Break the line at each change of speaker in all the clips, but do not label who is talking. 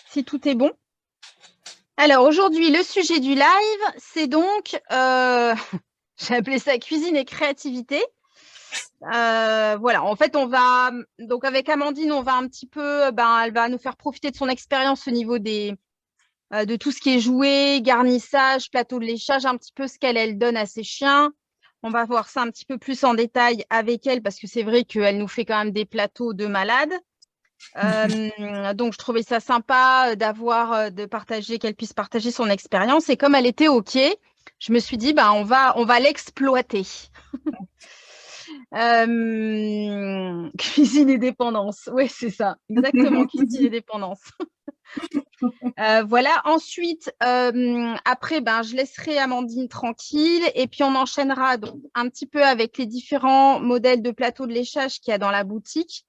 si tout est bon. Alors aujourd'hui, le sujet du live, c'est donc, j'ai appelé ça cuisine et créativité. Voilà, en fait, donc avec Amandine, on va un petit peu, elle va nous faire profiter de son expérience au niveau de tout ce qui est jouet, garnissage, plateau de léchage, un petit peu ce qu'elle donne à ses chiens. On va voir ça un petit peu plus en détail avec elle parce que c'est vrai qu'elle nous fait quand même des plateaux de malade. Donc, je trouvais ça sympa de partager, qu'elle puisse partager son expérience. Et comme elle était OK, je me suis dit, on va l'exploiter. Cuisine et dépendance. Oui, c'est ça. Exactement, cuisine et dépendance. Voilà. Ensuite, après, je laisserai Amandine tranquille et puis on enchaînera donc, un petit peu avec les différents modèles de plateaux de léchage qu'il y a dans la boutique.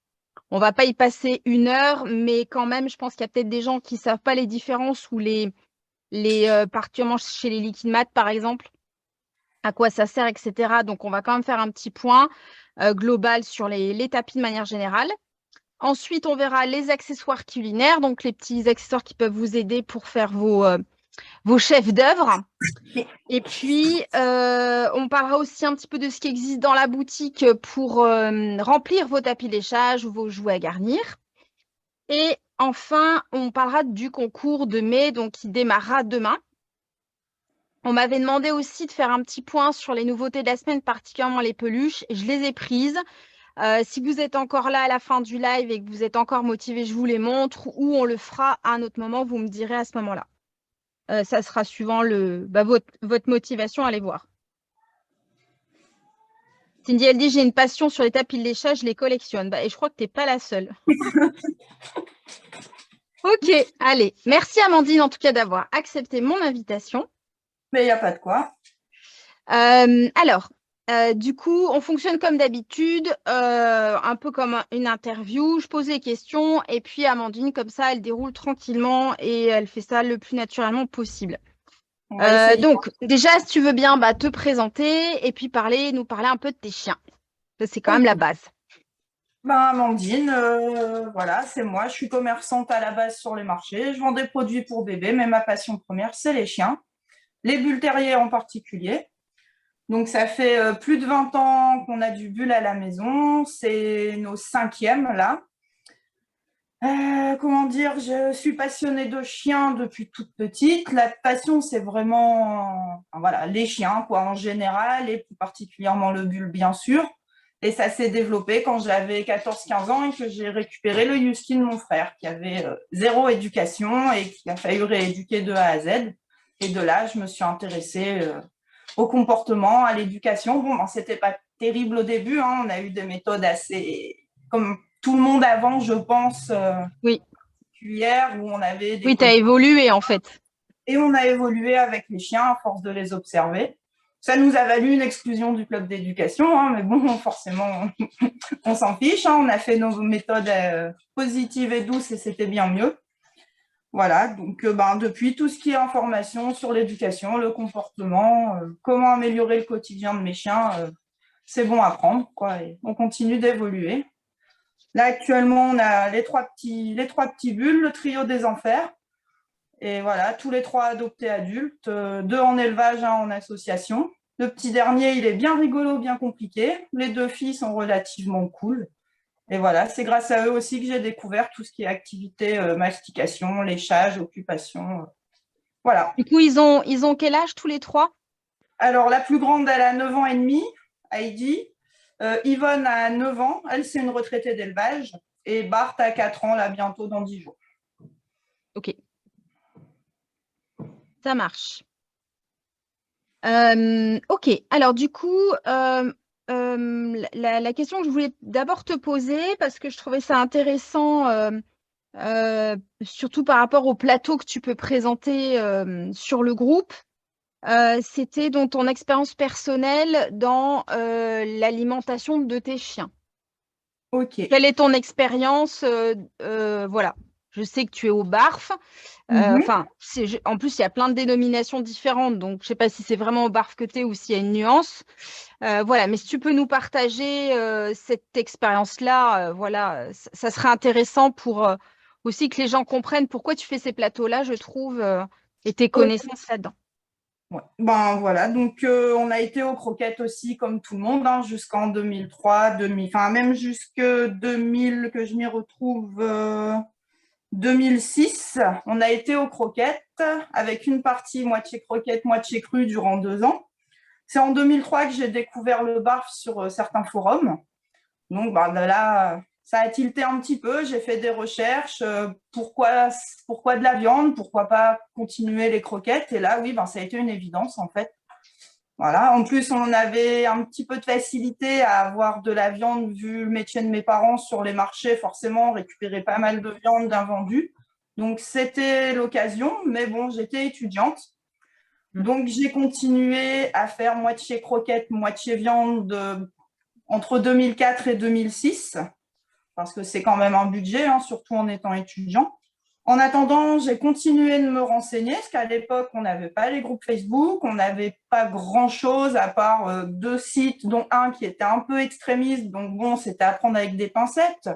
On ne va pas y passer 1 heure, mais quand même, je pense qu'il y a peut-être des gens qui ne savent pas les différences ou particulièrement chez les liquid mat, par exemple, à quoi ça sert, etc. Donc, on va quand même faire un petit point global sur les tapis de manière générale. Ensuite, on verra les accessoires culinaires, donc les petits accessoires qui peuvent vous aider pour faire vos chefs d'œuvre. Et puis, on parlera aussi un petit peu de ce qui existe dans la boutique pour remplir vos tapis de léchage ou vos jouets à garnir. Et enfin, on parlera du concours de mai, donc qui démarrera demain. On m'avait demandé aussi de faire un petit point sur les nouveautés de la semaine, particulièrement les peluches. Je les ai prises. Si vous êtes encore là à la fin du live et que vous êtes encore motivé, je vous les montre ou on le fera à un autre moment. Vous me direz à ce moment-là. Ça sera suivant votre motivation, allez voir. Cindy, elle dit, j'ai une passion sur les tapis de léchage, je les collectionne. Et je crois que tu n'es pas la seule. Ok, allez. Merci Amandine en tout cas d'avoir accepté mon invitation.
Mais il n'y a pas de quoi.
Alors, du coup, on fonctionne comme d'habitude, un peu comme une interview. Je pose les questions et puis Amandine, comme ça, elle déroule tranquillement et elle fait ça le plus naturellement possible.
On va essayer.
Donc, déjà, si tu veux bien te présenter et puis nous parler un peu de tes chiens. Ça, c'est quand même la base.
Amandine, voilà, c'est moi. Je suis commerçante à la base sur les marchés. Je vends des produits pour bébés, mais ma passion première, c'est les chiens. Les bulles terriers en particulier. Donc, ça fait plus de 20 ans qu'on a du bulle à la maison. C'est nos 5e, là. Comment dire, je suis passionnée de chiens depuis toute petite. La passion, c'est vraiment voilà, les chiens, quoi, en général, et plus particulièrement le bulle, bien sûr. Et ça s'est développé quand j'avais 14-15 ans et que j'ai récupéré le husky de mon frère, qui avait 0 éducation et qui a fallu rééduquer de A à Z. Et de là, je me suis intéressée au comportement, à l'éducation. Bon, c'était pas terrible au début, hein. On a eu des méthodes assez... comme tout le monde avant, je pense,
Oui.
particulières, où on avait des...
Oui, tu as évolué en fait.
Et on a évolué avec les chiens à force de les observer. Ça nous a valu une exclusion du club d'éducation, hein, mais bon, forcément, on s'en fiche. Hein. On a fait nos méthodes positives et douces et c'était bien mieux. Voilà, donc depuis, tout ce qui est information sur l'éducation, le comportement, comment améliorer le quotidien de mes chiens, c'est bon à prendre, quoi, et on continue d'évoluer. Là, actuellement, on a les trois petits bulles, le trio des enfers. Et voilà, tous les 3 adoptés adultes, 2 en élevage, 1 en association. Le petit dernier, il est bien rigolo, bien compliqué. Les 2 filles sont relativement cool. Et voilà, c'est grâce à eux aussi que j'ai découvert tout ce qui est activité, mastication, léchage, occupation. Voilà.
Du coup, ils ont quel âge tous les 3?
Alors, la plus grande, elle a 9 ans et demi, Heidi. Yvonne a 9 ans, elle, c'est une retraitée d'élevage. Et Bart a 4 ans, là, bientôt dans 10 jours.
Ok. Ça marche. Ok. Alors, du coup, la question que je voulais d'abord te poser, parce que je trouvais ça intéressant, surtout par rapport au plateau que tu peux présenter sur le groupe, c'était donc ton expérience personnelle dans l'alimentation de tes chiens.
Ok.
Quelle est ton expérience voilà. Je sais que tu es au BARF. Enfin, en plus, il y a plein de dénominations différentes, donc je ne sais pas si c'est vraiment au BARF que tu es ou s'il y a une nuance. Voilà, mais si tu peux nous partager cette expérience-là, voilà, ça serait intéressant aussi que les gens comprennent pourquoi tu fais ces plateaux-là, je trouve, et tes
Ok.
connaissances là-dedans.
Ouais. Ben voilà, donc on a été aux croquettes aussi comme tout le monde, hein, jusqu'en 2003, 2000, enfin même jusque 2000 que je m'y retrouve, 2006, on a été aux croquettes avec une partie moitié croquette, moitié crue durant 2 ans. C'est en 2003 que j'ai découvert le barf sur certains forums. Donc ben, là, ça a tilté un petit peu. J'ai fait des recherches. Pourquoi de la viande? Pourquoi pas continuer les croquettes? Et là, oui, ben, ça a été une évidence en fait. Voilà. En plus, on avait un petit peu de facilité à avoir de la viande vu le métier de mes parents sur les marchés. Forcément, on récupérait pas mal de viande d'invendus. Donc, c'était l'occasion. Mais bon, j'étais étudiante. Donc, j'ai continué à faire moitié croquette, moitié viande entre 2004 et 2006, parce que c'est quand même un budget, hein, surtout en étant étudiant. En attendant, j'ai continué de me renseigner, parce qu'à l'époque, on n'avait pas les groupes Facebook, on n'avait pas grand-chose à part 2 sites, dont un qui était un peu extrémiste, donc bon, c'était à prendre avec des pincettes.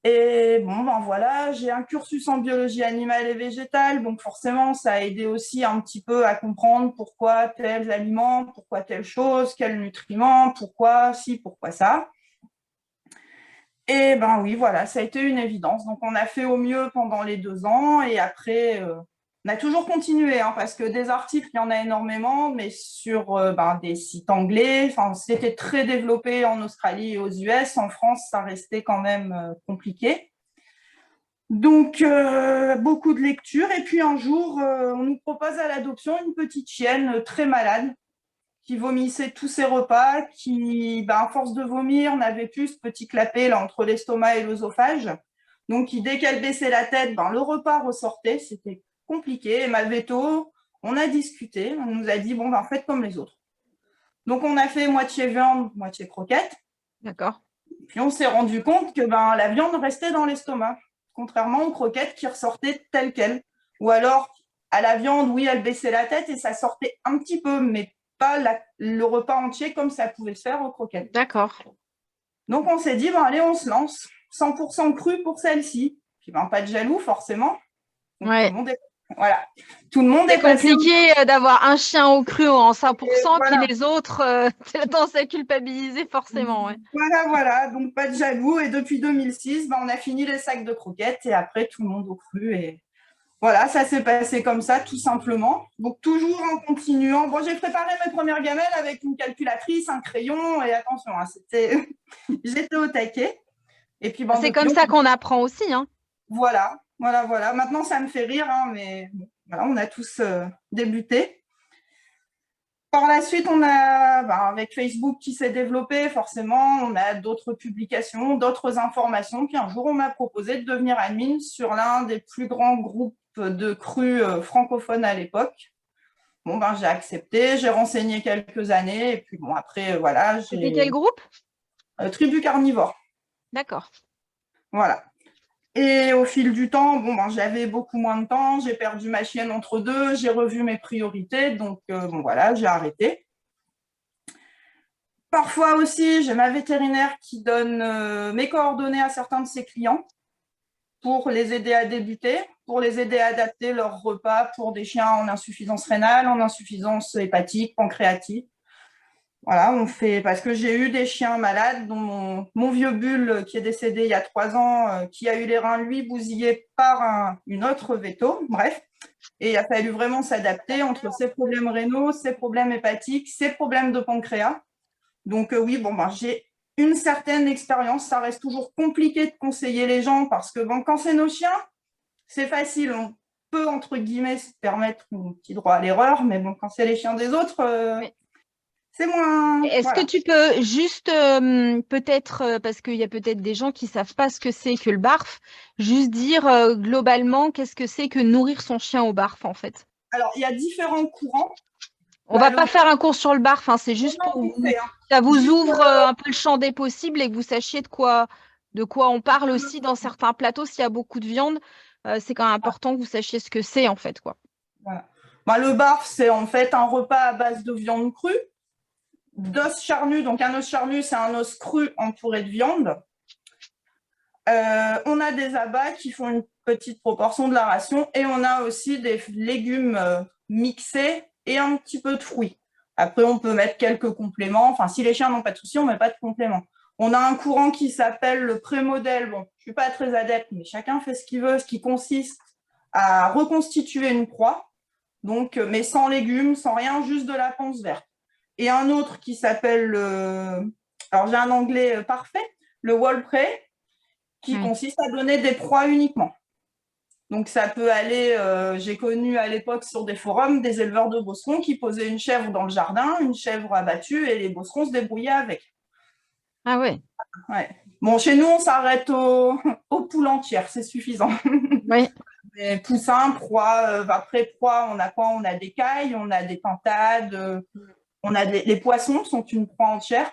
Et bon, ben voilà, j'ai un cursus en biologie animale et végétale, donc forcément, ça a aidé aussi un petit peu à comprendre pourquoi tels aliments, pourquoi telle chose, quels nutriments, pourquoi ci, pourquoi ça. Et ben oui, voilà, ça a été une évidence. Donc, on a fait au mieux pendant les 2 ans et après, on a toujours continué, hein, parce que des articles, il y en a énormément, mais sur des sites anglais, enfin, c'était très développé en Australie et aux US. En France, ça restait quand même compliqué. Donc, beaucoup de lectures. Et puis, un jour, on nous propose à l'adoption une petite chienne très malade qui vomissait tous ses repas, qui, à force de vomir, n'avait plus ce petit clapet là, entre l'estomac et l'œsophage. Donc, dès qu'elle baissait la tête, le repas ressortait. C'était compliqué. Et malgré tout, on a discuté. On nous a dit, bon, faites comme les autres. Donc, on a fait moitié viande, moitié croquette.
D'accord.
Puis, on s'est rendu compte que la viande restait dans l'estomac, contrairement aux croquettes qui ressortaient telles quelles. Ou alors, à la viande, oui, elle baissait la tête et ça sortait un petit peu, mais pas le repas entier comme ça pouvait se faire aux croquettes.
D'accord.
Donc, on s'est dit, allez, on se lance. 100% cru pour celle-ci. Puis, pas de jaloux, forcément. Donc,
Ouais.
tout le monde
C'est
est passé
compliqué d'avoir un chien au cru en 100%,
voilà.
puis les autres, tu as tendance à culpabiliser forcément. Ouais.
Voilà. Donc, pas de jaloux. Et depuis 2006, on a fini les sacs de croquettes et après, tout le monde au cru. Et voilà, ça s'est passé comme ça, tout simplement. Donc, toujours en continuant. Bon, j'ai préparé mes premières gamelles avec une calculatrice, un crayon, et attention, hein, j'étais au taquet. Et puis,
C'est comme ça qu'on apprend aussi. Hein.
Voilà. Maintenant, ça me fait rire, hein, mais voilà, on a tous débuté. Par la suite, on a, avec Facebook qui s'est développé, forcément, on a d'autres publications, d'autres informations. Puis un jour, on m'a proposé de devenir admin sur l'un des plus grands groupes de crues francophones à l'époque. Bon, j'ai accepté, j'ai renseigné quelques années, et puis après, voilà.
C'était quel groupe?
Tribu Carnivore.
D'accord.
Voilà. Et au fil du temps, j'avais beaucoup moins de temps, j'ai perdu ma chienne entre deux, j'ai revu mes priorités, donc voilà, j'ai arrêté. Parfois aussi, j'ai ma vétérinaire qui donne mes coordonnées à certains de ses clients pour les aider à débuter, pour les aider à adapter leur repas pour des chiens en insuffisance rénale, en insuffisance hépatique, pancréatique. Voilà, on fait parce que j'ai eu des chiens malades, dont mon vieux Bull qui est décédé il y a 3 ans, qui a eu les reins, lui, bousillés par une autre véto. Bref, et il a fallu vraiment s'adapter entre ses problèmes rénaux, ses problèmes hépatiques, ses problèmes de pancréas. Donc oui, j'ai une certaine expérience. Ça reste toujours compliqué de conseiller les gens parce que quand c'est nos chiens, c'est facile. On peut, entre guillemets, se permettre un petit droit à l'erreur. Mais quand c'est les chiens des autres, c'est moins…
Est-ce que tu peux juste, peut-être, parce qu'il y a peut-être des gens qui ne savent pas ce que c'est que le barf, juste dire globalement qu'est-ce que c'est que nourrir son chien au barf, en fait?
Alors, il y a différents courants.
On va pas faire un cours sur le barf, hein, c'est juste pour vous, ça vous ouvre un peu le champ des possibles et que vous sachiez de quoi on parle aussi dans certains plateaux. S'il y a beaucoup de viande, c'est quand même important que vous sachiez ce que c'est en fait, quoi.
Voilà. Le barf, c'est en fait un repas à base de viande crue, d'os charnu. Donc un os charnu, c'est un os cru entouré de viande. On a des abats qui font une petite proportion de la ration et on a aussi des légumes mixés et un petit peu de fruits. Après, on peut mettre quelques compléments. Enfin, si les chiens n'ont pas de soucis, on ne met pas de compléments. On a un courant qui s'appelle le pré-modèle. Bon, je ne suis pas très adepte, mais chacun fait ce qu'il veut, ce qui consiste à reconstituer une proie, donc, mais sans légumes, sans rien, juste de la panse verte. Et un autre qui s'appelle, alors j'ai un anglais parfait, le wall prey, qui consiste à donner des proies uniquement. Donc, ça peut aller, j'ai connu à l'époque sur des forums des éleveurs de bosserons qui posaient une chèvre dans le jardin, une chèvre abattue, et les bosserons se débrouillaient avec.
Ah ouais.
Bon, chez nous, on s'arrête aux poules entières, c'est suffisant.
Oui.
Des poussins, proies, après proies, on a quoi? On a des cailles, on a des pintades, on a les poissons sont une proie entière.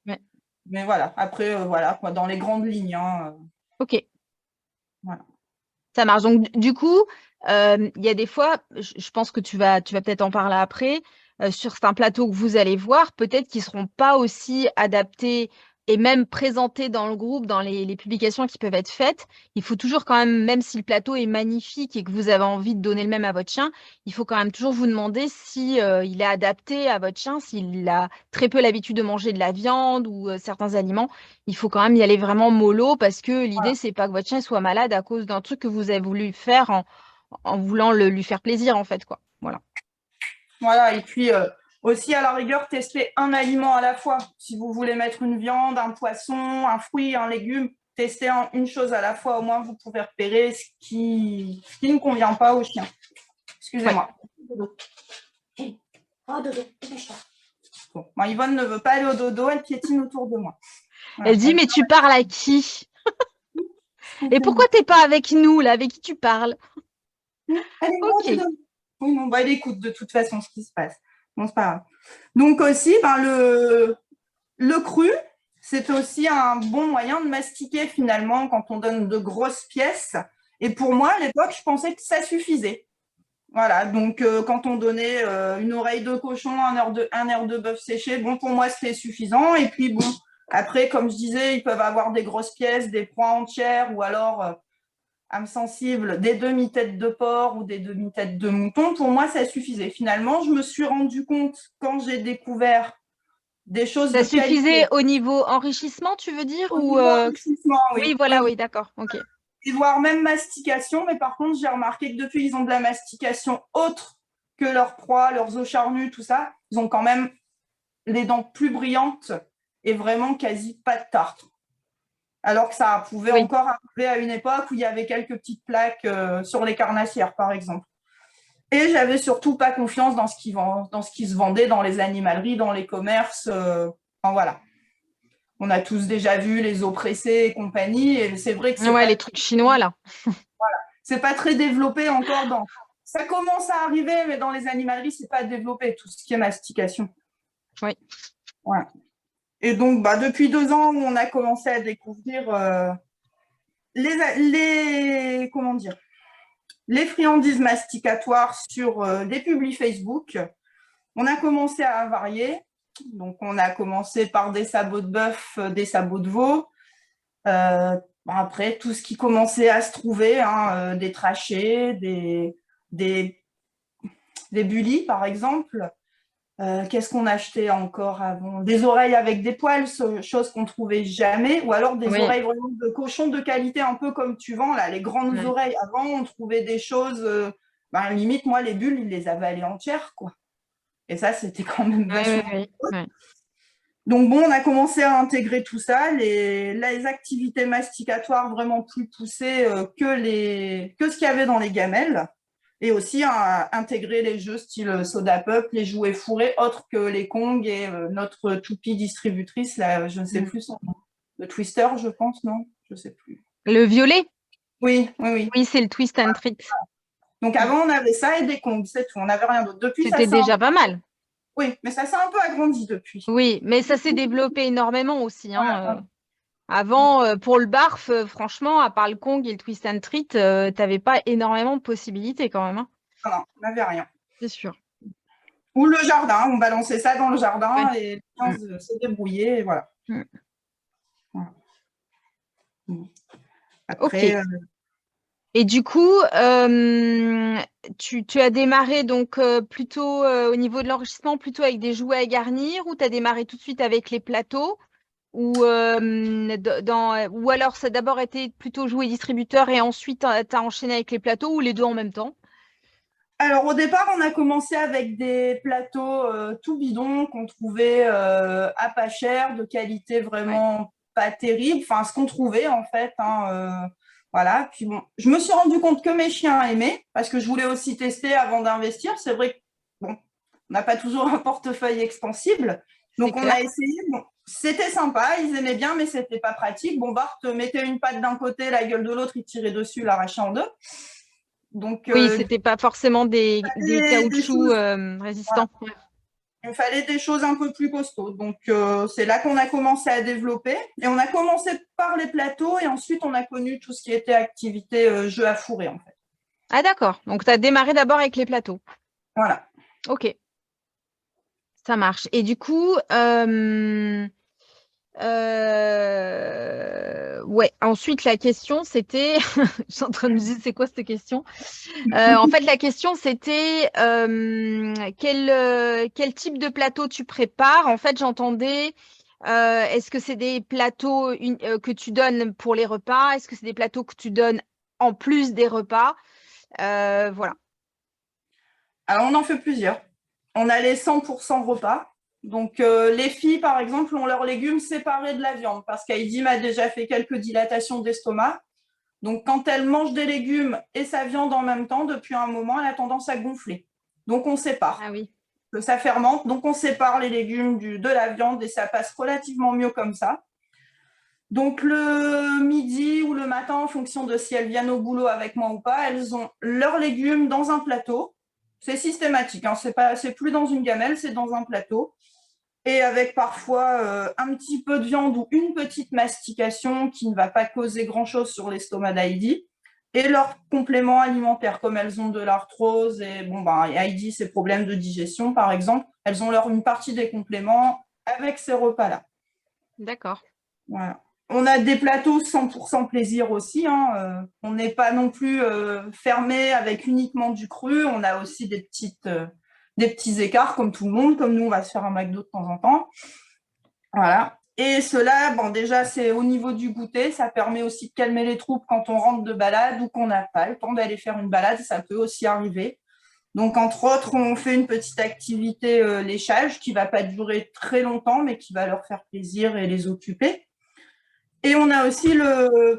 Ouais.
Mais voilà, après, voilà, quoi, dans les grandes lignes. Hein,
ok.
Voilà.
Ça marche. Donc, du coup, il y a des fois, je pense que tu vas peut-être en parler après, sur certains plateaux que vous allez voir, peut-être qu'ils ne seront pas aussi adaptés et même présentés dans le groupe, dans les publications qui peuvent être faites. Il faut toujours quand même si le plateau est magnifique et que vous avez envie de donner le même à votre chien, il faut quand même toujours vous demander si il est adapté à votre chien, s'il a très peu l'habitude de manger de la viande ou certains aliments. Il faut quand même y aller vraiment mollo parce que l'idée, c'est pas que votre chien soit malade à cause d'un truc que vous avez voulu faire en voulant lui faire plaisir, en fait, quoi. Voilà.
Voilà, et puis aussi, à la rigueur, tester un aliment à la fois. Si vous voulez mettre une viande, un poisson, un fruit, un légume, tester une chose à la fois. Au moins, vous pouvez repérer ce qui ne convient pas au chien. Excusez-moi. Ouais. Oh, dodo, dépêche-toi. Bon, Yvonne ne veut pas aller au dodo, elle piétine autour de moi.
Voilà. Elle dit, mais tu parles à qui? Et pourquoi tu n'es pas avec nous, là? Avec qui tu parles?
Allez,
ok.
Oui, non, elle écoute de toute façon ce qui se passe. Bon, c'est pas grave. Donc aussi, le cru, c'est aussi un bon moyen de mastiquer finalement quand on donne de grosses pièces. Et pour moi, à l'époque, je pensais que ça suffisait. Voilà, donc quand on donnait une oreille de cochon, un air de bœuf séché, bon, pour moi, c'était suffisant. Et puis, bon, après, comme je disais, ils peuvent avoir des grosses pièces, des proies entières ou alors, âme sensible, des demi-têtes de porc ou des demi-têtes de mouton. Pour moi, ça suffisait. Finalement, je me suis rendu compte quand j'ai découvert des choses
Ça
de
suffisait
qualité.
au niveau enrichissement, tu veux dire
Au
ou
niveau enrichissement, oui.
Oui, voilà,
Oui.
oui, d'accord. Ok.
Et voire même mastication, mais par contre, j'ai remarqué que depuis, ils ont de la mastication autre que leurs proies, leurs os charnus, tout ça. Ils ont quand même les dents plus brillantes et vraiment quasi pas de tartre. Alors que ça pouvait encore arriver à une époque où il y avait quelques petites plaques sur les carnassières, par exemple. Et j'avais surtout pas confiance dans ce qui se vendait dans les animaleries, dans les commerces. Enfin, voilà. On a tous déjà vu les os pressés et compagnie, et c'est vrai que c'est
les trucs chinois, là.
voilà, c'est pas très développé encore dans. Ça commence à arriver, mais dans les animaleries, c'est pas développé, tout ce qui est mastication.
Oui.
Voilà. Et donc, depuis 2 ans, on a commencé à découvrir comment dire, les friandises masticatoires sur des publis Facebook. On a commencé à varier. Donc, on a commencé par des sabots de bœuf, des sabots de veau. Après, tout ce qui commençait à se trouver, hein, des trachées, des bullies, par exemple. Qu'est-ce qu'on achetait encore avant? Des oreilles avec des poils, chose qu'on trouvait jamais. Ou alors des oreilles vraiment de cochon de qualité, un peu comme tu vends, là, les grandes oreilles. Avant, on trouvait des choses... limite, moi, les bulles, ils les avalait entières, quoi. Et ça, c'était quand même vachement... Donc bon, on a commencé à intégrer tout ça, les activités masticatoires vraiment plus poussées que ce qu'il y avait dans les gamelles, et aussi à intégrer les jeux style Soda Pop, les jouets fourrés, autres que les Kong et notre toupie distributrice, là, je ne sais plus son nom, le Twister, je pense, non? Je ne sais plus.
Le violet?
Oui, oui, oui.
Oui, c'est le Twist and Treat.
Donc avant, on avait ça et des Kong, c'est tout, on n'avait rien d'autre. Depuis,
c'était déjà pas mal.
Oui, mais ça s'est un peu agrandi depuis.
Oui, mais ça s'est développé énormément aussi.
Voilà.
Avant, pour le barf, franchement, à part le Kong et le Twist and Treat, tu n'avais pas énormément de possibilités quand même. Hein.
Non, on n'avait rien.
C'est sûr.
Ou le jardin, on balançait ça dans le jardin et on se débrouillait, et voilà. Voilà. Après,
Ok. Et du coup, tu as démarré donc plutôt au niveau de l'enrichissement, plutôt avec des jouets à garnir, ou tu as démarré tout de suite avec les plateaux, ou, ou alors ça a d'abord été plutôt jouet distributeur et ensuite tu as enchaîné avec les plateaux, ou les deux en même temps?
alors au départ, on a commencé avec des plateaux tout bidons qu'on trouvait à pas cher, de qualité
Ouais,
vraiment pas terrible, enfin ce qu'on trouvait en fait, hein, voilà. Puis bon, je me suis rendu compte que mes chiens aimaient, parce que je voulais aussi tester avant d'investir. C'est vrai que bon, on n'a pas toujours un portefeuille extensible,
c'est
donc on a
clair.
essayé. Bon, c'était sympa, ils aimaient bien, mais c'était pas pratique. Bon, Bart mettait une patte d'un côté, la gueule de l'autre, il tirait dessus, l'arrachait en deux. Donc,
Oui, c'était pas forcément des
des
caoutchoucs
choses. Voilà.
résistants. Ouais.
Il fallait des choses un peu plus costauds. Donc, c'est là qu'on a commencé à développer. Et on a commencé par les plateaux et ensuite, on a connu tout ce qui était activité jeu à fourrer, en fait.
Ah d'accord. Donc tu as démarré d'abord avec les plateaux.
Voilà.
Ok, ça marche. Et du coup, ouais. Ensuite, la question, c'était, je suis en train de me dire, c'est quoi cette question? En fait, la question, c'était quel type de plateau tu prépares? En fait, j'entendais, est-ce que c'est des plateaux que tu donnes pour les repas? Est-ce que c'est des plateaux que tu donnes en plus des repas? Voilà.
Alors, on en fait plusieurs. On a les 100% repas. Donc, les filles, par exemple, ont leurs légumes séparés de la viande parce qu'Heidi m'a déjà fait quelques dilatations d'estomac. Donc, quand elle mange des légumes et sa viande en même temps, depuis un moment, elle a tendance à gonfler. Donc, on sépare.
Ah oui.
Que ça fermente, donc on sépare les légumes de la viande et ça passe relativement mieux comme ça. Donc le midi ou le matin, en fonction de si elles viennent au boulot avec moi ou pas, elles ont leurs légumes dans un plateau. C'est systématique, hein. C'est plus dans une gamelle, c'est dans un plateau. Et avec parfois un petit peu de viande ou une petite mastication qui ne va pas causer grand-chose sur l'estomac d'Heidi. Et leurs compléments alimentaires, comme elles ont de l'arthrose et bon, ben, Heidi, ses problèmes de digestion, par exemple, elles ont une partie des compléments avec ces repas-là.
D'accord.
Voilà. On a des plateaux 100% plaisir aussi, hein. On n'est pas non plus fermé avec uniquement du cru. On a aussi des petits écarts comme tout le monde, comme nous, on va se faire un McDo de temps en temps. Voilà. Et cela, bon, déjà, c'est au niveau du goûter. Ça permet aussi de calmer les troupes quand on rentre de balade ou qu'on n'a pas le temps d'aller faire une balade. Ça peut aussi arriver. Donc, entre autres, on fait une petite activité léchage qui ne va pas durer très longtemps, mais qui va leur faire plaisir et les occuper. Et on a aussi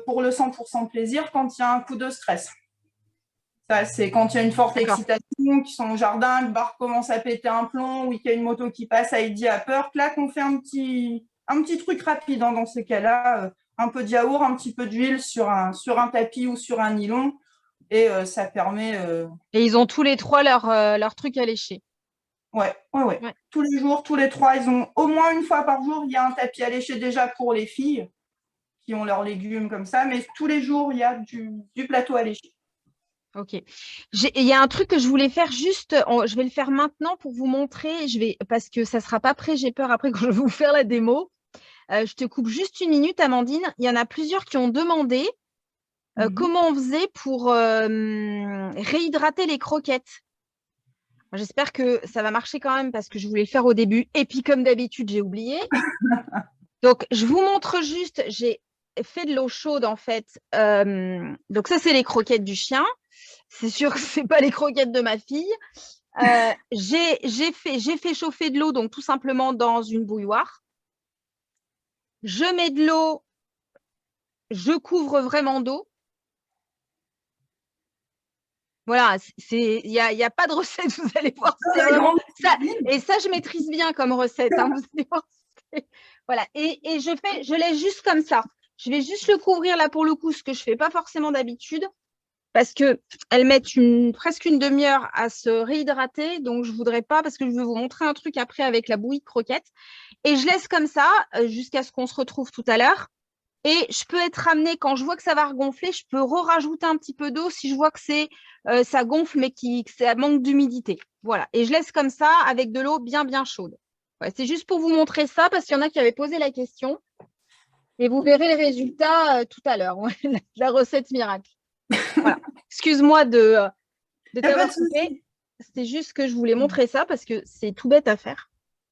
pour le 100% plaisir quand il y a un coup de stress. Ça, c'est quand il y a une forte
D'accord.
excitation, qu'ils sont au jardin, que Bart commence à péter un plomb, ou qu'il y a une moto qui passe, Heidi a peur, que là, qu'on fait un petit truc rapide, hein, dans ces cas-là. Un peu de yaourt, un petit peu d'huile sur un tapis ou sur un nylon. Et ça permet.
Et ils ont tous les trois leur truc à lécher.
Ouais, ouais, ouais.
Ouais.
Tous les jours, tous les trois, ils ont au moins une fois par jour, il y a un tapis à lécher déjà pour les filles qui ont leurs légumes comme ça, mais tous les jours, il y a du plateau à lécher.
Ok. Il y a un truc que je voulais faire juste, je vais le faire maintenant pour vous montrer, parce que ça sera pas prêt, j'ai peur après quand je vais vous faire la démo. Je te coupe juste une minute, Amandine. Il y en a plusieurs qui ont demandé
Mhm.
comment on faisait pour réhydrater les croquettes. J'espère que ça va marcher quand même parce que je voulais le faire au début. Et puis, comme d'habitude, j'ai oublié. Donc, je vous montre juste, j'ai fait de l'eau chaude en fait. Donc, ça, c'est les croquettes du chien. C'est sûr que ce n'est pas les croquettes de ma fille. J'ai fait chauffer de l'eau, donc tout simplement dans une bouilloire. Je mets de l'eau, je couvre vraiment d'eau. Voilà, y a pas de recette, vous allez voir,
Dans
c'est
la
vraiment
grande
ça.
cuisine.
Et ça, je maîtrise bien comme recette, hein, vous allez voir. Voilà, et je laisse juste comme ça. Je vais juste le couvrir là pour le coup, ce que je fais pas forcément d'habitude, parce que elles mettent presque une demi-heure à se réhydrater, donc je voudrais pas, parce que je veux vous montrer un truc après avec la bouillie de croquettes. Et je laisse comme ça jusqu'à ce qu'on se retrouve tout à l'heure. Et je peux être amenée, quand je vois que ça va regonfler, je peux rajouter un petit peu d'eau si je vois que ça gonfle mais que ça manque d'humidité. Voilà. Et je laisse comme ça avec de l'eau bien, bien chaude. Ouais, c'est juste pour vous montrer ça parce qu'il y en a qui avaient posé la question. Et vous verrez les résultats tout à l'heure. Ouais, la recette miracle. Voilà. Excuse-moi de
Y a pas
t'avoir
de
coupé.
souci.
C'était juste que je voulais montrer ça parce que c'est tout bête à faire.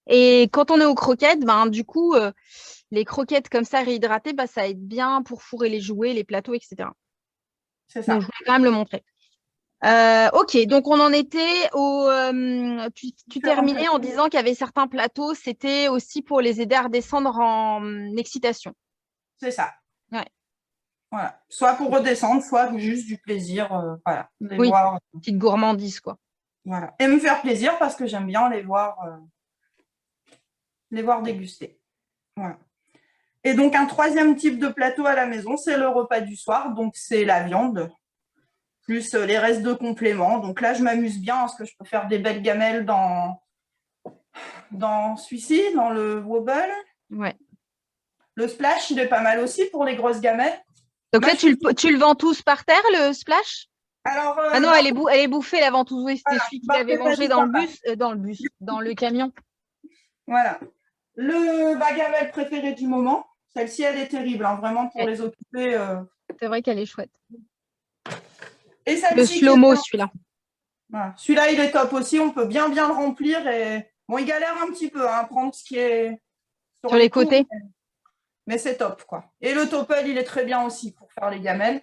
Et quand on est aux croquettes, ben, du coup, les croquettes comme ça réhydratées, ben, ça aide bien pour fourrer les jouets, les plateaux, etc.
C'est
Donc,
ça.
je voulais quand même le montrer. Ok, donc on en était au. Tu
Différents
terminais en
plateaux.
disant qu'il y avait certains plateaux, c'était aussi pour les aider à redescendre en excitation.
C'est ça.
Ouais.
Voilà. Soit pour redescendre, soit juste du plaisir, voilà, de les
Oui,
voir.
petite gourmandise, quoi.
Voilà. Et me faire plaisir parce que j'aime bien les voir déguster. Voilà. Et donc, un troisième type de plateau à la maison, c'est le repas du soir. Donc, c'est la viande, plus les restes de compléments. Donc là, je m'amuse bien parce que je peux faire des belles gamelles dans celui-ci, dans le wobble.
Ouais.
Le splash, il est pas mal aussi pour les grosses gamelles.
Donc
Moi,
là, tu le vends tous par terre, le splash?
Alors,
Ah non, elle est bouffée, la ventouse. Oui, c'était
voilà,
celui qu'il
Bart
avait
n'est pas
mangé
du papa.
dans le camion.
Voilà. Ma gamelle préférée du moment, celle-ci, elle est terrible, hein, vraiment pour
Ouais,
les occuper.
c'est vrai qu'elle est chouette.
Et
Le
celle-ci qui est
slow-mo,
bien.
celui-là.
Voilà. Celui-là, il est top aussi. On peut bien le remplir. Et bon, il galère un petit peu hein, à prendre ce qui est sur
Sur les
les tours,
côtés.
mais c'est top, quoi. Et le Topple, il est très bien aussi pour faire les gamelles.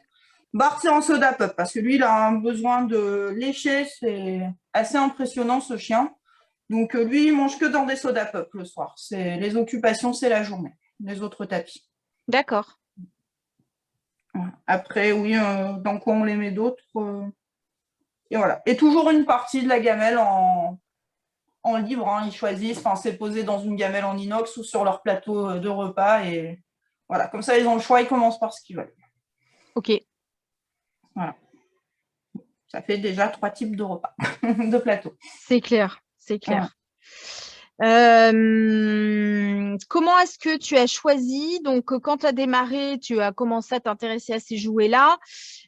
Bart, c'est en soda pop parce que lui, il a un besoin de lécher. C'est assez impressionnant, ce chien. Donc, lui, il mange que dans des soda pop le soir. Les occupations, c'est la journée. Les autres tapis.
D'accord.
Après, oui, dans quoi on les met d'autres et voilà. Et toujours une partie de la gamelle en libre. Hein, ils choisissent. Enfin, c'est posé dans une gamelle en inox ou sur leur plateau de repas. Et voilà, comme ça, ils ont le choix. Ils commencent par ce qu'ils veulent.
Ok.
Voilà. Ça fait déjà 3 types de repas, de plateaux.
C'est clair. C'est
Voilà.
clair. Comment est-ce que tu as choisi? Donc, quand tu as démarré, tu as commencé à t'intéresser à ces jouets-là.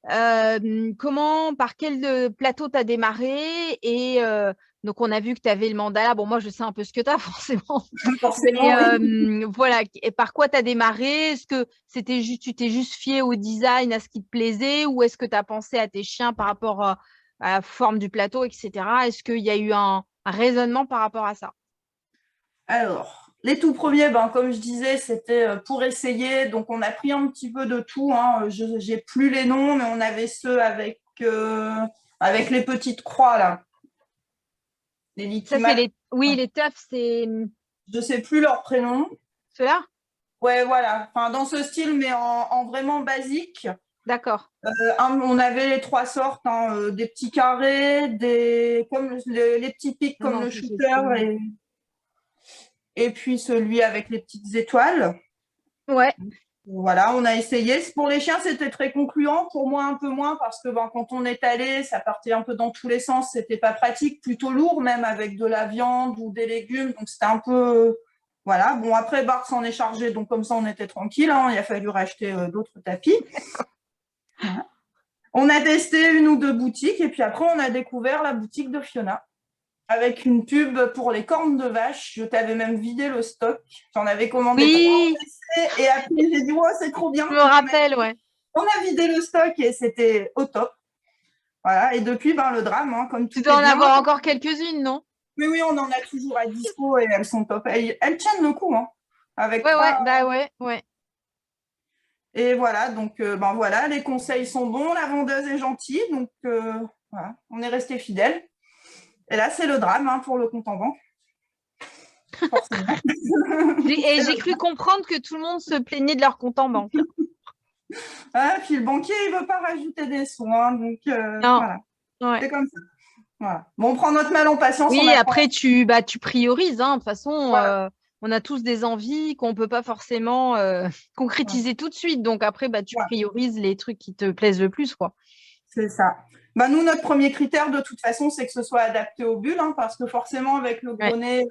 Par quel plateau tu as démarré? Et donc, on a vu que tu avais le mandala. Bon, moi, je sais un peu ce que tu as, forcément.
Forcément,
Mais
oui.
voilà, et par quoi tu as démarré? Est-ce que tu t'es juste fié au design, à ce qui te plaisait, ou est-ce que tu as pensé à tes chiens par rapport à la forme du plateau, etc. Est-ce qu'il y a eu un raisonnement par rapport à ça?
Alors, les tout premiers, comme je disais, c'était pour essayer. Donc, on a pris un petit peu de tout. Hein. Je n'ai plus les noms, mais on avait ceux avec les petites croix, là. Les
Ça, c'est
Likimat.
les. Oui, les teufs, c'est
Je ne sais plus leur prénom.
ceux-là?
Ouais, voilà. Enfin, dans ce style, mais en vraiment basique.
D'accord.
On avait les 3 sortes, hein, des petits carrés, comme les petits pics
Non,
comme
non,
le
ça, c'est
shooter
celui-là.
et puis celui avec les petites étoiles.
Ouais.
Voilà, on a essayé. Pour les chiens, c'était très concluant. Pour moi, un peu moins parce que quand on est allé, ça partait un peu dans tous les sens. C'était pas pratique, plutôt lourd même avec de la viande ou des légumes. Donc c'était un peu, voilà. Bon après Bart s'en est chargé, donc comme ça on était tranquille. Hein. Il a fallu racheter d'autres tapis. Voilà. On a testé 1 ou 2 boutiques et puis après on a découvert la boutique de Fiona avec une pub pour les cornes de vache. Je t'avais même vidé le stock. J'en avais commandé 3
Oui,
et après j'ai dit ouais, c'est trop bien.
je me rappelle, ouais.
On a vidé le stock et c'était au top. Voilà. Et depuis, le drame, hein, comme
Tu
tout
dois
est
en
bien.
avoir encore quelques-unes, non?
Mais oui, on en a toujours à dispo et elles sont top. Elles tiennent le coup, hein, avec
Ouais, ouais,
3.
bah ouais, ouais.
Et voilà, donc voilà, les conseils sont bons, la vendeuse est gentille, donc voilà, on est resté fidèles. Et là, c'est le drame hein, pour le compte en banque. Forcément.
Et j'ai cru comprendre que tout le monde se plaignait de leur compte en banque.
Ah, puis le banquier, il ne veut pas rajouter des soins, donc
Non,
voilà,
ouais.
c'est comme ça. Voilà. Bon, on prend notre mal en patience, on
Oui,
apprend.
après, tu priorises. Hein. De toute façon,
Voilà.
on a tous des envies qu'on ne peut pas forcément
Voilà.
concrétiser tout de suite. Donc après, tu
Voilà.
priorises les trucs qui te plaisent le plus, quoi.
C'est ça. Nous, notre premier critère, de toute façon, c'est que ce soit adapté aux bulles, hein, parce que forcément, avec le gros
Ouais,
nez,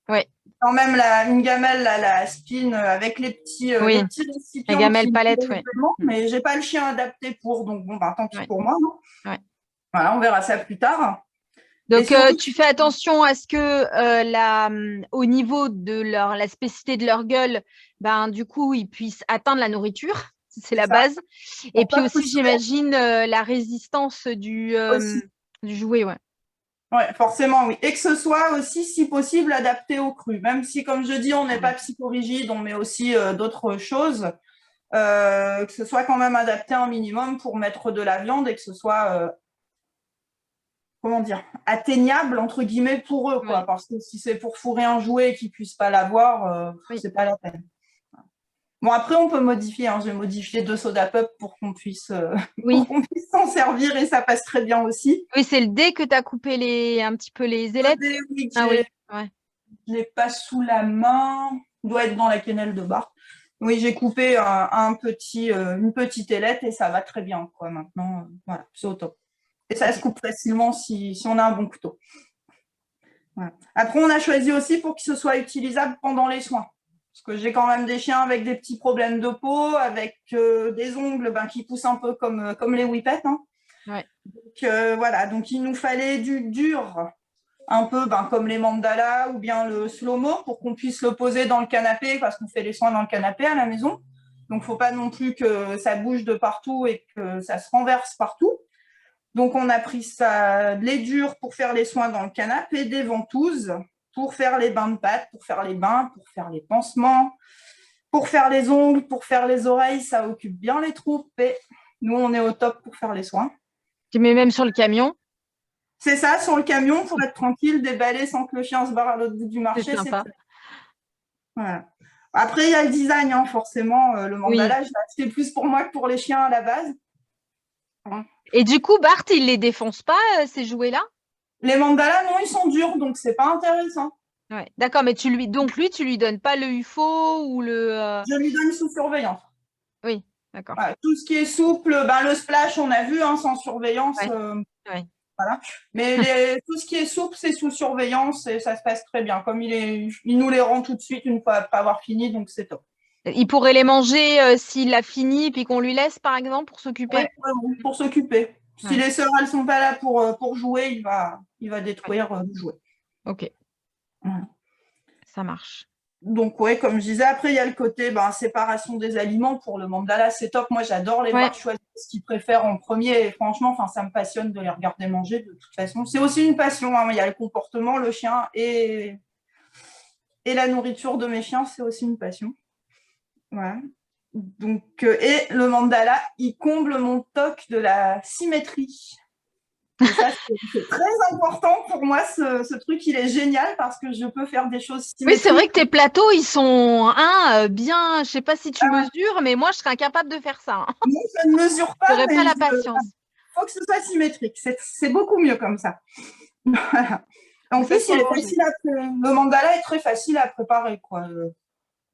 ouais,
quand même une gamelle, la spin, avec les petits
oui. La
récipients
gamelle
qui
palette, ouais.
éventuellement, mais j'ai pas le chien adapté pour, donc bon, tant pis
Ouais,
pour moi. Non
ouais.
voilà, on verra ça plus tard. Et
Donc,
surtout,
tu fais attention à ce que au niveau de la spécificité de leur gueule, ben, du coup, ils puissent atteindre la nourriture. C'est la
ça.
base. Et
Pour
puis
pas
aussi,
frustrer
j'imagine, la résistance
aussi.
du jouet, ouais.
Ouais, forcément, oui. Et que ce soit aussi, si possible, adapté au cru. Même si, comme je dis, on n'est pas psychorigide, on met aussi d'autres choses, que ce soit quand même adapté un minimum pour mettre de la viande et que ce soit, comment dire, atteignable, entre guillemets, pour eux, quoi.
Ouais.
Parce que si c'est pour fourrer un jouet et qu'ils ne puissent pas l'avoir,
Oui.
c'est pas la peine. Bon, après, on peut modifier. Hein. J'ai modifié 2 soda pop pour qu'on puisse
Oui.
s'en servir et ça passe très bien aussi.
Oui, c'est le dé que tu as coupé un petit peu les ailettes.
Oui,
Ah oui, ouais.
je l'ai pas sous la main. Il doit être dans la quenelle de bar. Oui, j'ai coupé une petite ailette et ça va très bien, quoi. Maintenant, voilà, c'est au top. Et ça se coupe facilement si on a un bon couteau. Voilà. Après, on a choisi aussi pour qu'il se soit utilisable pendant les soins. Parce que j'ai quand même des chiens avec des petits problèmes de peau, avec des ongles qui poussent un peu comme les whippets. Hein.
Ouais.
Donc, voilà, donc il nous fallait du dur, un peu comme les mandalas ou bien le slow-mo pour qu'on puisse le poser dans le canapé parce qu'on fait les soins dans le canapé à la maison. Donc, il ne faut pas non plus que ça bouge de partout et que ça se renverse partout. Donc, on a pris ça, les durs pour faire les soins dans le canapé et des ventouses pour faire les bains de pâte, pour faire les bains, pour faire les pansements, pour faire les ongles, pour faire les oreilles. Ça occupe bien les troupes et nous, on est au top pour faire les soins.
Tu mets même sur le camion.
C'est ça, sur le camion, pour être tranquille, déballer sans que le chien se barre à l'autre bout du marché.
C'est sympa.
Voilà. Après, il y a le design, hein, forcément. Le mandala,
Oui.
je l'ai acheté plus pour moi que pour les chiens à la base.
Et du coup, Bart, il les défonce pas, ces jouets-là?
Les mandalas, non, ils sont durs, donc c'est pas intéressant.
Ouais. D'accord, mais tu lui donnes pas le UFO ou le.
Je lui donne sous surveillance.
Oui, d'accord.
Voilà. Tout ce qui est souple, le splash, on a vu, hein, sans surveillance.
Ouais. Ouais.
Voilà. Mais tout ce qui est souple, c'est sous surveillance et ça se passe très bien. Comme il nous les rend tout de suite une fois après avoir fini, donc c'est top.
Il pourrait les manger s'il a fini, puis qu'on lui laisse, par exemple, pour s'occuper?
Ouais, pour s'occuper. Si
Ouais.
les sœurs, elles sont pas là pour jouer, il va détruire le jouet.
Ok,
Voilà.
ça marche.
Donc, ouais, comme je disais, après, il y a le côté séparation des aliments pour le mandala, c'est top. Moi, j'adore les voir choisir ce qu'ils préfèrent en premier. Et franchement, ça me passionne de les regarder manger de toute façon. C'est aussi une passion. Hein. Il y a le comportement, le chien et la nourriture de mes chiens, c'est aussi une passion. Voilà. Donc, et le mandala, il comble mon toc de la symétrie. Et ça, c'est très important pour moi, ce truc, il est génial parce que je peux faire des choses symétriques.
Oui, c'est vrai que tes plateaux, ils sont bien, je sais pas si tu mesures, mais moi, je serais incapable de faire ça. Hein.
Non, je ne mesure pas,
J'aurais
mais
pas la patience.
il faut que ce soit symétrique. C'est beaucoup mieux comme ça. Voilà. En plus, le mandala est très facile à préparer. Quoi.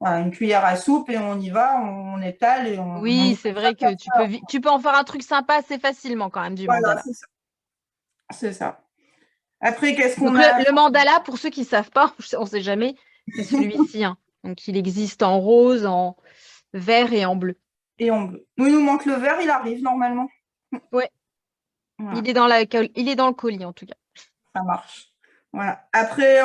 Voilà, une cuillère à soupe et on y va, on étale. Et
oui, c'est vrai que tu peux en faire un truc sympa assez facilement quand même du mandala.
C'est ça. Après, qu'est-ce qu'on
Donc,
a
le mandala, pour ceux qui ne savent pas, on ne sait jamais, c'est celui-ci. Hein. Donc, il existe en rose, en vert et en bleu.
Et en bleu. Nous, il nous manque le vert, il arrive normalement.
Ouais. Voilà. Il est dans le colis en tout cas.
Ça marche. Voilà. Après,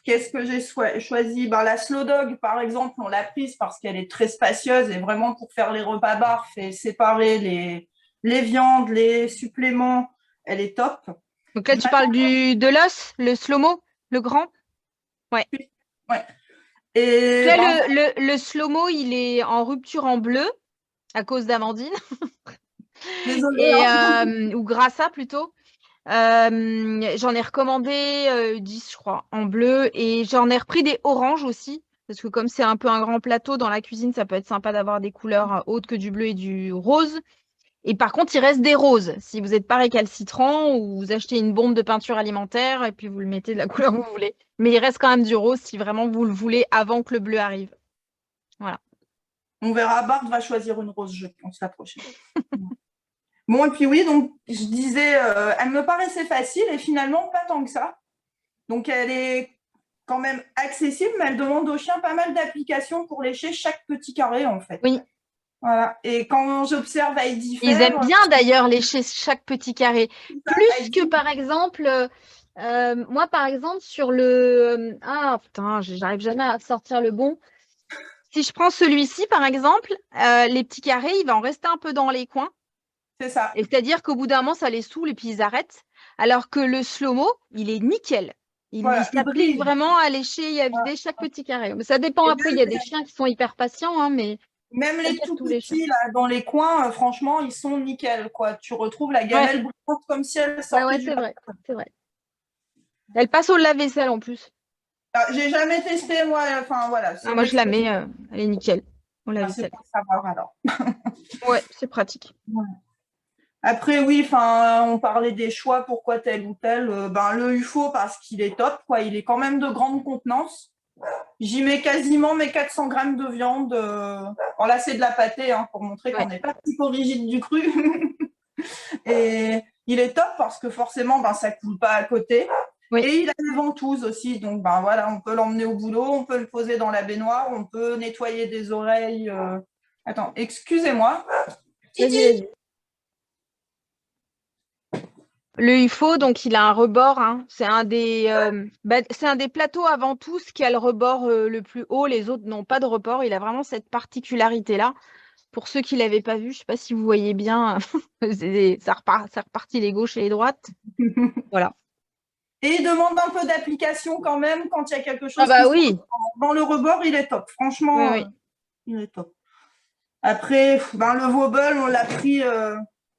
qu'est-ce que j'ai choisi la Slow Dog, par exemple, on l'a prise parce qu'elle est très spacieuse et vraiment pour faire les repas barf et séparer les viandes, les suppléments, elle est top.
Donc là, tu parles de l'os, le slow-mo, le grand? Ouais.
Ouais. Et
là, le slow-mo, il est en rupture en bleu à cause d'Amandine.
Désolée.
Ou Grassa plutôt. J'en ai recommandé 10, je crois, en bleu. Et j'en ai repris des oranges aussi. Parce que comme c'est un peu un grand plateau dans la cuisine, ça peut être sympa d'avoir des couleurs autres que du bleu et du rose. Et par contre, il reste des roses. Si vous n'êtes pas récalcitrant ou vous achetez une bombe de peinture alimentaire et puis vous le mettez de la couleur que vous voulez. Mais il reste quand même du rose si vraiment vous le voulez avant que le bleu arrive. Voilà.
On verra, Bart va choisir une rose, je pense, la prochaine. Bon, et puis oui, donc je disais, elle me paraissait facile et finalement pas tant que ça. Donc elle est quand même accessible, mais elle demande aux chiens pas mal d'applications pour lécher chaque petit carré en fait.
Oui.
Voilà. Et quand j'observe Heidi
Ils aiment bien d'ailleurs lécher chaque petit carré. Plus que par exemple, moi par exemple sur le... Ah putain, j'arrive jamais à sortir le bon. Si je prends celui-ci, par exemple, les petits carrés, il va en rester un peu dans les coins.
C'est ça.
Et c'est-à-dire qu'au bout d'un moment, ça les saoule et puis ils arrêtent. Alors que le slow-mo, il est nickel. Il
Voilà, il
s'applique
brille.
vraiment à lécher et à
Voilà.
vider chaque petit carré. Mais ça dépend.
Et
Après, il y a des chiens qui sont hyper patients, hein, mais
même
pas le
les
cas de
tout
tous les chiens.
petits, là, dans les coins, franchement, ils sont nickel, quoi. Tu retrouves la
Ouais,
gamelle brillante comme si elle
ouais,
sortait
ouais,
du
c'est
lave.
vrai. C'est vrai. Elle passe au lave-vaisselle en plus.
Ah, j'ai jamais testé, moi. Enfin, voilà,
Ah,
c'est
moi,
une
je la
expérience.
mets, elle est nickel au
Ah, c'est
lave-vaisselle.
pour savoir, alors.
Ouais, c'est pratique.
Ouais. Après, oui, enfin, on parlait des choix, pourquoi tel ou tel. Ben, le UFO, parce qu'il est top, quoi. Il est quand même de grande contenance. J'y mets quasiment mes 400 grammes de viande. Bon, là, c'est de la pâtée, hein, pour montrer qu'on
Ouais.
n'est pas psychorigide du cru. Et il est top parce que forcément, ben, ça coule pas à côté.
Oui.
Et il a des ventouses aussi. Donc, ben, voilà, on peut l'emmener au boulot, on peut le poser dans la baignoire, on peut nettoyer des oreilles. Attends, excusez-moi.
Vas-y,
Titi.
vas-y. Le UFO, donc il a un rebord, hein. C'est un des plateaux à ventouses qui a le rebord le plus haut. Les autres n'ont pas de rebord. Il a vraiment cette particularité-là. Pour ceux qui ne l'avaient pas vu, je ne sais pas si vous voyez bien, ça repartit les gauches et les droites. Voilà.
Et il demande un peu d'application quand même quand il y a quelque
Ah
chose qui
bah
se
oui,
dans le rebord, il est top.
oui,
Franchement,
oui.
il est top. Après, ben, le Vaubeul, on l'a pris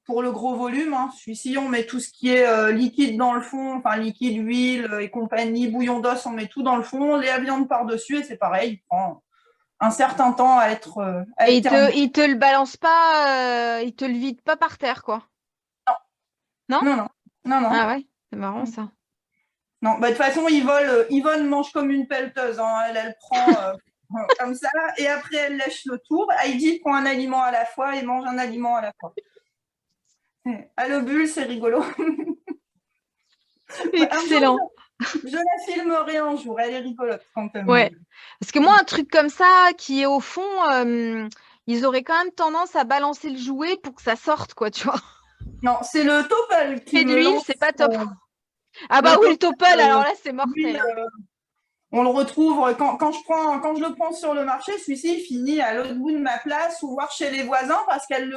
pour le gros volume, hein. Celui-ci, on met tout ce qui est liquide dans le fond, enfin liquide, huile et compagnie, bouillon d'os, on met tout dans le fond, la viande par-dessus et c'est pareil, il prend un certain temps à
Et
être terminé.
il te le balance pas, il te le vide pas par terre, quoi. Non?
Non, non, non, non.
Ah ouais, c'est marrant ça.
Non, bah, de toute façon, Yvonne mange comme une pelleteuse, hein. Elle prend comme ça et après elle lèche le tour. Heidi prend un aliment à la fois et mange un aliment à la fois. À l'obule, c'est rigolo. Un
Excellent.
jour, je la filmerai un jour. Elle est rigolote quand elle
Ouais.
mange.
Parce que moi, un truc comme ça, qui est au fond, ils auraient quand même tendance à balancer le jouet pour que ça sorte, quoi, tu vois.
Non, c'est le Topple qui
Et de
me
l'huile,
lance.
c'est pas top. Ah
Le
bah oui, le
Topple,
topple, alors là, c'est
lui,
mortel, hein.
on le retrouve quand je le prends sur le marché. Celui-ci, il finit à l'autre bout de ma place ou voir chez les voisins parce elle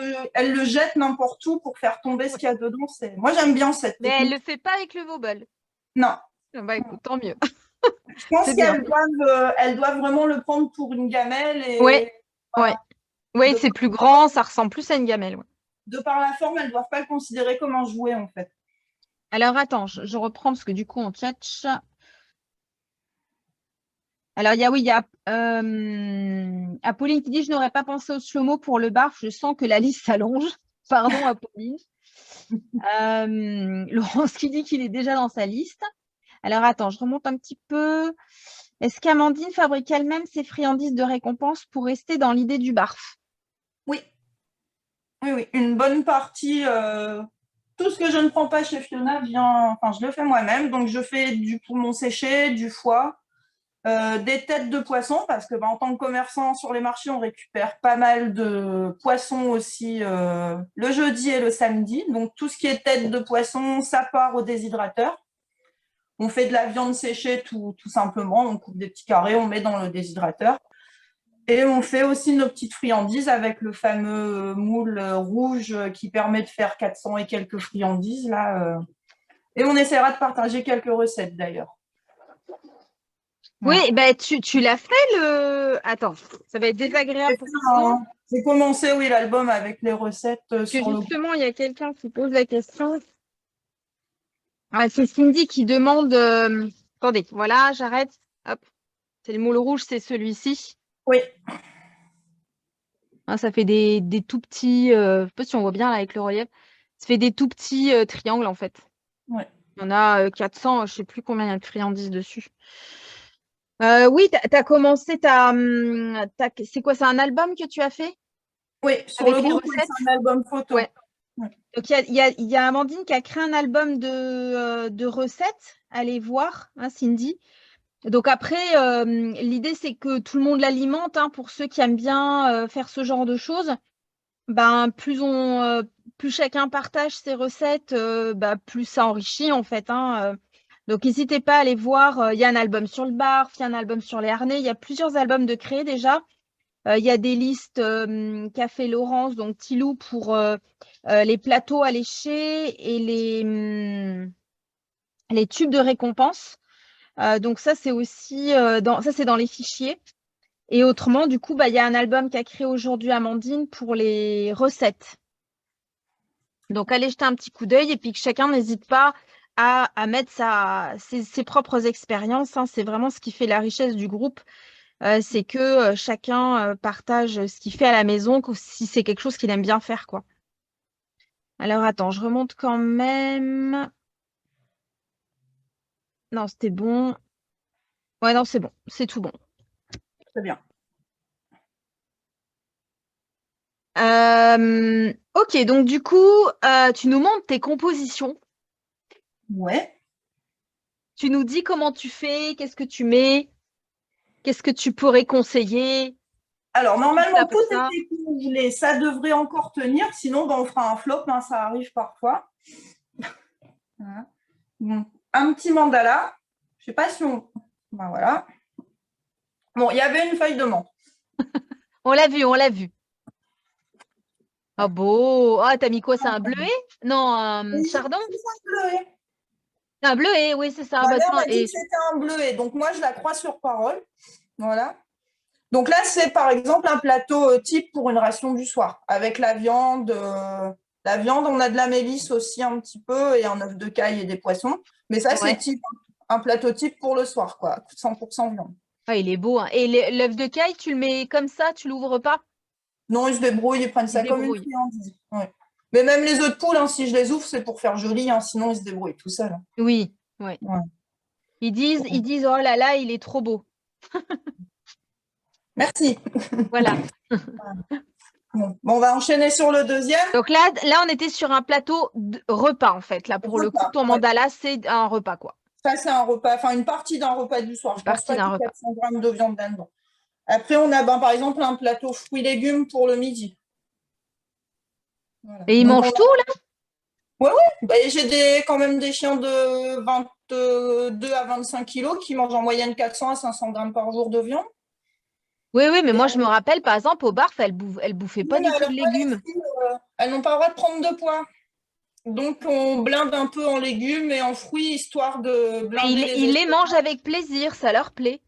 le jette n'importe où pour faire tomber ce
Ouais.
qu'il y a dedans. Moi, j'aime bien cette
Mais elle
technique.
le fait pas avec le Vaubeul.
Non,
Ah bah écoute, tant mieux.
je pense
C'est bien.
elles doivent vraiment le prendre pour une gamelle
Ouais,
et
ouais.
voilà.
Ouais,
De,
c'est plus grand, ça ressemble plus à une gamelle. Ouais.
de par la forme, elles doivent pas le considérer comme un jouet en fait.
Alors attends, je reprends parce que du coup, on tchatche. Alors, il y a Apolline qui dit, je n'aurais pas pensé au slow-mo pour le barf, je sens que la liste s'allonge. Pardon, Apolline. Laurence qui dit qu'il est déjà dans sa liste. Alors, attends, je remonte un petit peu. Est-ce qu'Amandine fabrique elle-même ses friandises de récompense pour rester dans l'idée du barf?
Oui, oui, oui. Une bonne partie. Tout ce que je ne prends pas chez Fiona vient. Enfin, je le fais moi-même. Donc, je fais du poumon séché, du foie, des têtes de poisson, parce que en tant que commerçant sur les marchés, on récupère pas mal de poissons aussi le jeudi et le samedi. Donc, tout ce qui est tête de poisson, ça part au déshydrateur. On fait de la viande séchée tout simplement. On coupe des petits carrés, on met dans le déshydrateur. Et on fait aussi nos petites friandises avec le fameux moule rouge qui permet de faire 400 et quelques friandises là. Et on essaiera de partager quelques recettes d'ailleurs.
Oui,
Voilà.
ben tu l'as fait le. Attends, ça va être désagréable pour tout le monde.
J'ai commencé, oui, l'album avec les recettes
Parce que
sur le groupe.
justement, il y a quelqu'un qui pose la question. Ah, c'est Cindy qui demande. Attendez, voilà, j'arrête. Hop, c'est le moule rouge, c'est celui-ci.
Oui,
Hein, ça fait des tout petits. Je ne sais pas si on voit bien là avec le relief. Ça fait des tout petits triangles en fait.
oui.
Il y en a 400, je ne sais plus combien il y a de friandises dessus. Oui, tu as commencé. C'est quoi? C'est un album que tu as fait
Oui, sur le
avec les
groupe, oui, c'est
recettes?
un album photo.
Ouais. Donc, il y a Amandine qui a créé un album de recettes. Allez voir, hein, Cindy. Donc après, l'idée, c'est que tout le monde l'alimente, hein, pour ceux qui aiment bien faire ce genre de choses. Ben, plus chacun partage ses recettes, plus ça enrichit en fait, hein. Donc n'hésitez pas à aller voir. Il y a un album sur le barf, il y a un album sur les harnais, il y a plusieurs albums de créer déjà. Il y a des listes qu'a fait Laurence, donc Tilou, pour les plateaux à lécher et les tubes de récompense. Donc ça, c'est aussi ça, c'est dans les fichiers. Et autrement, du coup, bah, il y a un album qu'a créé aujourd'hui Amandine pour les recettes. Donc, allez jeter un petit coup d'œil et puis que chacun n'hésite pas à mettre ses propres expériences, hein. C'est vraiment ce qui fait la richesse du groupe. C'est que chacun partage ce qu'il fait à la maison, si c'est quelque chose qu'il aime bien faire, quoi. Alors, attends, je remonte quand même. Non, c'était bon. Ouais, non, c'est bon. C'est tout bon.
Très bien.
Ok, donc du coup, tu nous montres tes compositions.
Ouais.
Tu nous dis comment tu fais, qu'est-ce que tu mets, qu'est-ce que tu pourrais conseiller.
Alors, normalement, tout
Pour ça.
est congelé. Ça devrait encore tenir. Sinon, ben, on fera un flop. Hein, ça arrive parfois. Voilà. Bon. Un petit mandala. Je ne sais pas si on... Ben, voilà. Bon, il y avait une feuille de menthe.
On l'a vu, on l'a vu. Ah beau. Ah, t'as mis quoi? C'est un bleuet? Non, un chardon?
C'est un bleuet.
Un bleuet, oui, c'est ça.
Ma
Bah,
mère
tiens,
m'a dit que c'était un bleuet. Donc, moi, je la crois sur parole. Voilà. Donc là, c'est par exemple un plateau type pour une ration du soir, avec la viande. La viande, on a de la mélisse aussi un petit peu, et un œuf de caille et des poissons. Mais ça, c'est
ouais.
type, un plateau type pour le soir, quoi. 100% viande.
Ah, il est beau, hein. Et l'œuf de caille, tu le mets comme ça, tu l'ouvres pas?
Non, ils se débrouillent, ils prennent
Il se
ça comme une
débrouille.
friandise. Ouais. Mais même les œufs de poule, hein, si je les ouvre, c'est pour faire joli, hein, sinon ils se débrouillent tout seuls. Hein.
Oui, ouais.
Ouais.
Ils disent, oh là là, il est trop beau.
Merci.
Voilà.
Bon, on va enchaîner sur le deuxième.
Donc là, on était sur un plateau de repas, en fait. Là, pour le coup,
Repas.
ton
Ouais.
mandala, c'est un repas, quoi.
Ça, c'est un repas, enfin une partie d'un repas du soir.
Une
Je pense
partie
pas
d'un
qu'il y ait
repas.
400 grammes de viande là-dedans. Après, on a par exemple un plateau fruits-légumes pour le midi. Voilà.
Et ils
Donc,
mangent tout, là?
bah, j'ai quand même des chiens de 22 à 25 kilos qui mangent en moyenne 400 à 500 grammes par jour de viande.
Oui, oui, mais
Et
moi, je me rappelle, par exemple, au barf, elle bouffait pas
mais
du tout de
alors, pas les
légumes.
fruits, elles n'ont pas le droit de prendre de poids. Donc, on blinde un peu en légumes et en fruits, histoire de
Mais
blinder les
ils les
estomacs.
mangent avec plaisir, ça leur plaît.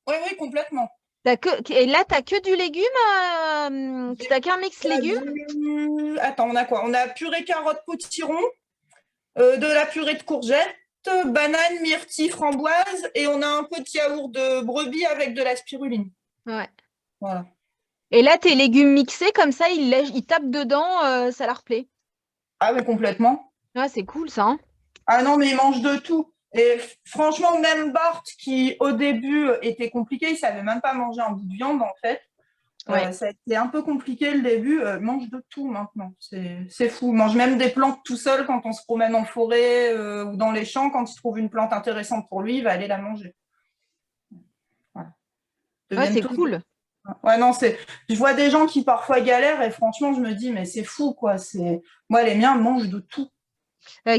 Oui, oui, complètement.
Et là, t'as que du légume, t'as qu'un mix légumes?
Attends, on a quoi? On a purée carotte potiron, de la purée de courgettes, banane, myrtille, framboise, et on a un peu de yaourt de brebis avec de la spiruline.
Ouais.
Voilà.
Et là, tes légumes mixés, comme ça, ils tapent dedans, ça leur plaît.
Ah, mais complètement.
Ouais, c'est cool, ça, hein.
Ah non, mais ils mangent de tout. Et franchement, même Bart, qui au début était compliqué, il savait même pas manger un bout de viande, en fait.
Ouais.
Ça a été un peu compliqué le début. Mange de tout maintenant. C'est fou. Il mange même des plantes tout seul quand on se promène en forêt ou dans les champs. Quand il trouve une plante intéressante pour lui, il va aller la manger. Voilà. Ils
Ouais,
deviennent
c'est
tous.
cool.
Ouais, non, je vois des gens qui parfois galèrent et franchement, je me dis, mais c'est fou, quoi. Moi, les miens mangent de tout,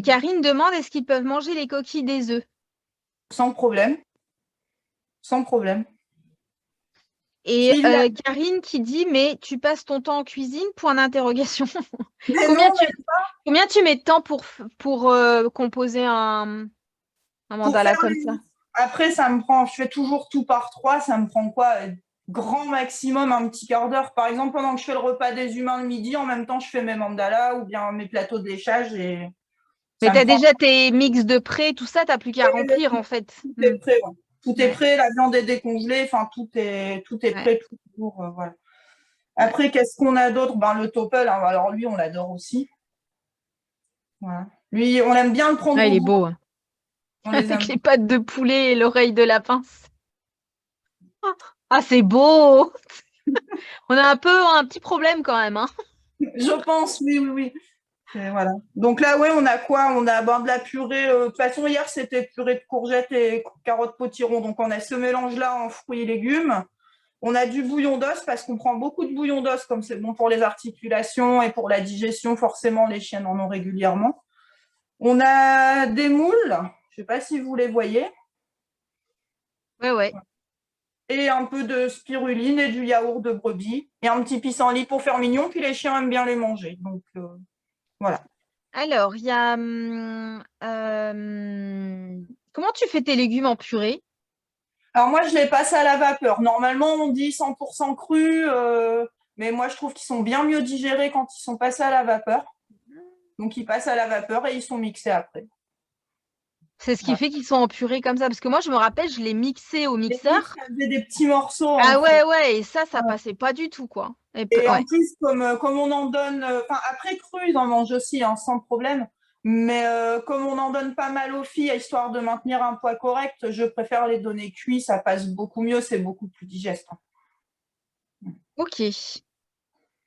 Karine demande est-ce qu'ils peuvent manger les coquilles des œufs?
sans problème. Sans problème.
Et
S'il y a...
Karine qui dit mais tu passes ton temps en cuisine? Point d'interrogation.
Mais
Combien
non,
tu,
mais
combien tu mets de temps pour composer un
pour
mandala
faire
comme ça?
les... Après, ça me prend, je fais toujours tout par trois, ça me prend quoi? Grand maximum un petit quart d'heure. Par exemple, pendant que je fais le repas des humains le midi, en même temps, je fais mes mandalas ou bien mes plateaux de léchage et
Mais
ça
tu
me
as
prend.
déjà tes mix de prêt, tout ça, tu n'as plus qu'à remplir en fait.
Tout est prêt. Ouais. Tout est
Ouais,
prêt, la viande est décongelée, enfin, tout est
ouais.
prêt toujours. Voilà. Après, qu'est-ce qu'on a d'autre? Ben, le Topple, hein, alors lui, on l'adore aussi. Voilà. Lui, on aime bien le prendre
Ouais, il
au
est
goût.
beau, hein.
On les
Avec
aime.
les pattes de poulet et l'oreille de lapin. Ah, c'est beau! On a un petit problème quand même, hein.
Je pense, oui, oui, oui. Voilà. Donc là, ouais, on a quoi? On a de la purée. De toute façon, hier, c'était purée de courgettes et carottes potiron. Donc, on a ce mélange-là en fruits et légumes. On a du bouillon d'os parce qu'on prend beaucoup de bouillon d'os, comme c'est bon pour les articulations et pour la digestion. Forcément, les chiens en ont régulièrement. On a des moules. Je ne sais pas si vous les voyez.
Ouais, ouais.
et un peu de spiruline et du yaourt de brebis et un petit pissenlit pour faire mignon, puis les chiens aiment bien les manger. Donc, voilà.
Alors, il y a. Comment tu fais tes légumes en purée?
Alors moi, je les passe à la vapeur. Normalement, on dit 100% cru, mais moi, je trouve qu'ils sont bien mieux digérés quand ils sont passés à la vapeur. Donc, ils passent à la vapeur et ils sont mixés après.
C'est ce qui
Voilà.
fait qu'ils sont en purée comme ça. Parce que moi, je me rappelle, je les mixais au
Les mix,
mixeur.
ça faisait des petits morceaux, en
Ah
fait.
ouais, ouais, et ça
Ouais.
passait pas du tout, quoi.
Et en
Ouais.
plus, comme on en donne, enfin, après cru, ils en mangent aussi, hein, sans problème. Mais comme on en donne pas mal aux filles, histoire de maintenir un poids correct, je préfère les donner cuits, ça passe beaucoup mieux, c'est beaucoup plus digeste, hein.
Ok.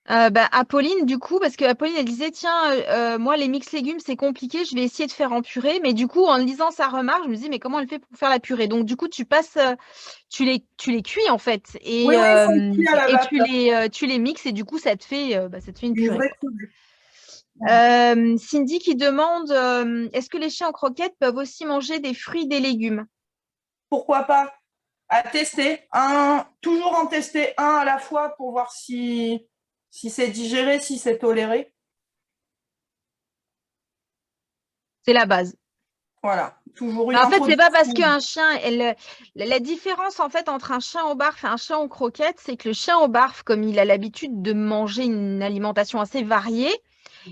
Bah, Apolline, du coup, parce que Apolline, elle disait, tiens, moi, les mix légumes, c'est compliqué, je vais essayer de faire en purée. Mais du coup, en lisant sa remarque, je me dis, mais comment elle fait pour faire la purée? Donc, du coup, tu passes, tu les cuits, en fait,
Oui, oui, ils sont cuits à la
et
vapeur,
tu les mixes, et du coup, ça te fait une
une
purée,
vraie
quoi.
purée. Voilà.
Cindy qui demande, est-ce que les chiens en croquettes peuvent aussi manger des fruits, des légumes?
Pourquoi pas à tester, toujours en tester un à la fois pour voir si c'est digéré, si c'est toléré.
C'est la base.
Voilà, toujours une
En fait, c'est pas parce
introduction.
qu'un chien, la différence en fait entre un chien au barf et un chien aux croquettes, c'est que le chien au barf, comme il a l'habitude de manger une alimentation assez variée,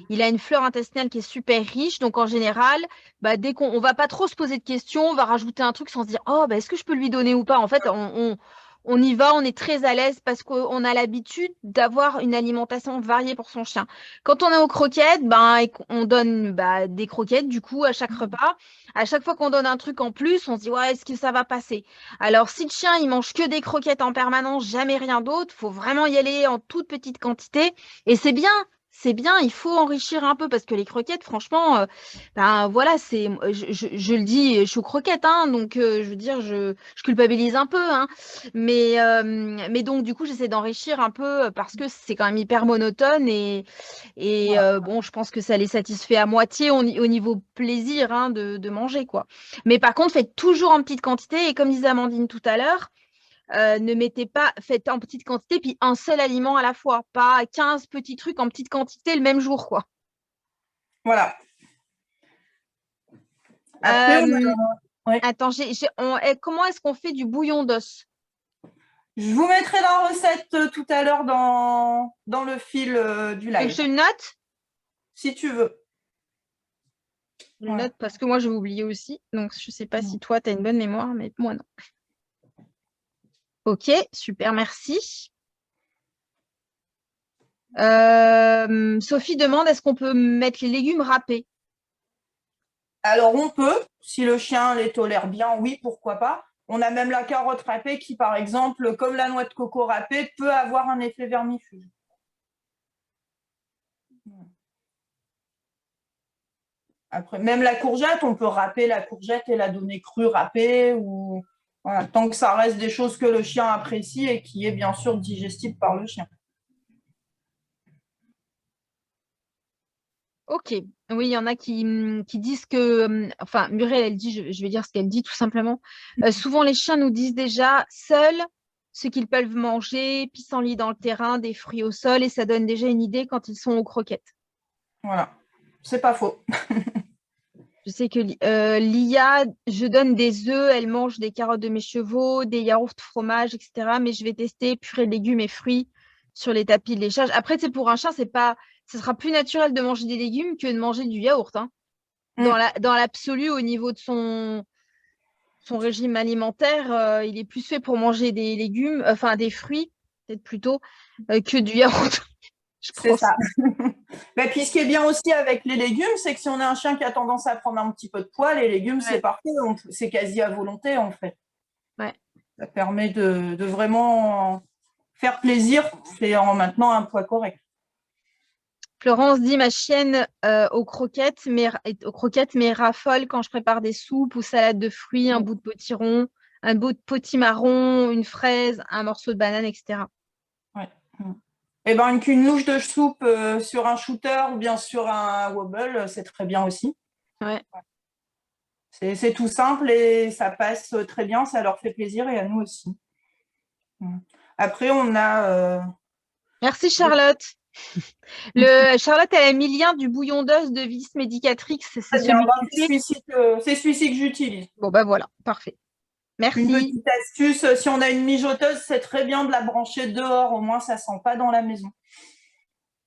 il a une flore intestinale qui est super riche. Donc en général, bah, dès qu'on on va pas trop se poser de questions, on va rajouter un truc sans se dire, oh, bah, est-ce que je peux lui donner ou pas? En fait, on y va, on est très à l'aise parce qu'on a l'habitude d'avoir une alimentation variée pour son chien. Quand on est aux croquettes, ben, et on donne bah, des croquettes du coup à chaque repas. À chaque fois qu'on donne un truc en plus, on se dit, ouais, est-ce que ça va passer? Alors si le chien, il mange que des croquettes en permanence, jamais rien d'autre, faut vraiment y aller en toute petite quantité. Et c'est bien, il faut enrichir un peu parce que les croquettes, franchement, ben voilà, je le dis, je suis aux croquettes, hein, donc je veux dire, je culpabilise un peu, hein, mais donc du coup, j'essaie d'enrichir un peu parce que c'est quand même hyper monotone et bon, je pense que ça les satisfait à moitié au niveau plaisir, hein, de manger, quoi. Mais par contre, faites toujours en petite quantité et comme disait Amandine tout à l'heure, ne mettez pas, faites en petite quantité, puis un seul aliment à la fois, pas 15 petits trucs en petite quantité le même jour, quoi.
Voilà. Après,
Euh,
ouais.
attends, comment est-ce qu'on fait du bouillon d'os?
Je vous mettrai la recette tout à l'heure dans le fil du
Tu veux que
live,
je te le note?
si tu veux.
Je le
Voilà.
note parce que moi, je vais oublier aussi. Donc, je sais pas si toi, tu as une bonne mémoire, mais moi, non. Ok, super, merci. Sophie demande, est-ce qu'on peut mettre les légumes râpés?
Alors, on peut, si le chien les tolère bien, oui, pourquoi pas. On a même la carotte râpée qui, par exemple, comme la noix de coco râpée, peut avoir un effet vermifuge. Après, même la courgette, on peut râper la courgette et la donner crue râpée ou voilà, tant que ça reste des choses que le chien apprécie et qui est bien sûr digestible par le chien.
Ok, oui, il y en a qui disent que, enfin, Muriel, elle dit, je vais dire ce qu'elle dit tout simplement. Souvent, les chiens nous disent déjà seuls ce qu'ils peuvent manger, pissenlit dans le terrain, des fruits au sol, et ça donne déjà une idée quand ils sont aux croquettes.
Voilà, c'est pas faux.
Je sais que Lia, je donne des œufs, elle mange des carottes de mes chevaux, des yaourts, fromage, etc. Mais je vais tester purée de légumes et fruits sur les tapis de léchage. Après, c'est pour un chat, c'est pas, ce sera plus naturel de manger des légumes que de manger du yaourt, hein.
Mm.
Dans l'absolu, au niveau de son régime alimentaire, il est plus fait pour manger des légumes, enfin des fruits, peut-être plutôt, que du yaourt, je
C'est
pense.
ça. Mais puis ce qui est bien aussi avec les légumes, c'est que si on a un chien qui a tendance à prendre un petit peu de poids, les légumes, c'est
Ouais,
parfait. C'est quasi à volonté, en fait.
ouais.
Ça permet de vraiment faire plaisir et en maintenant un poids correct.
Florence dit ma chienne aux croquettes, mais raffole quand je prépare des soupes ou salades de fruits, un bout de potiron, un bout de potimarron, une fraise, un morceau de banane, etc.
Ouais. Et ben une louche de soupe sur un shooter ou bien sur un wobble, c'est très bien aussi.
Ouais.
C'est tout simple et ça passe très bien, ça leur fait plaisir et à nous aussi. Après, on a…
Merci Charlotte. Charlotte, elle a mis le lien du bouillon d'os de Vis Medicatrix. C'est celui que tu fais.
C'est celui-ci que j'utilise.
Bon, bah voilà, parfait.
Une
Merci.
petite astuce, si on a une mijoteuse, c'est très bien de la brancher dehors, au moins ça sent pas dans la maison.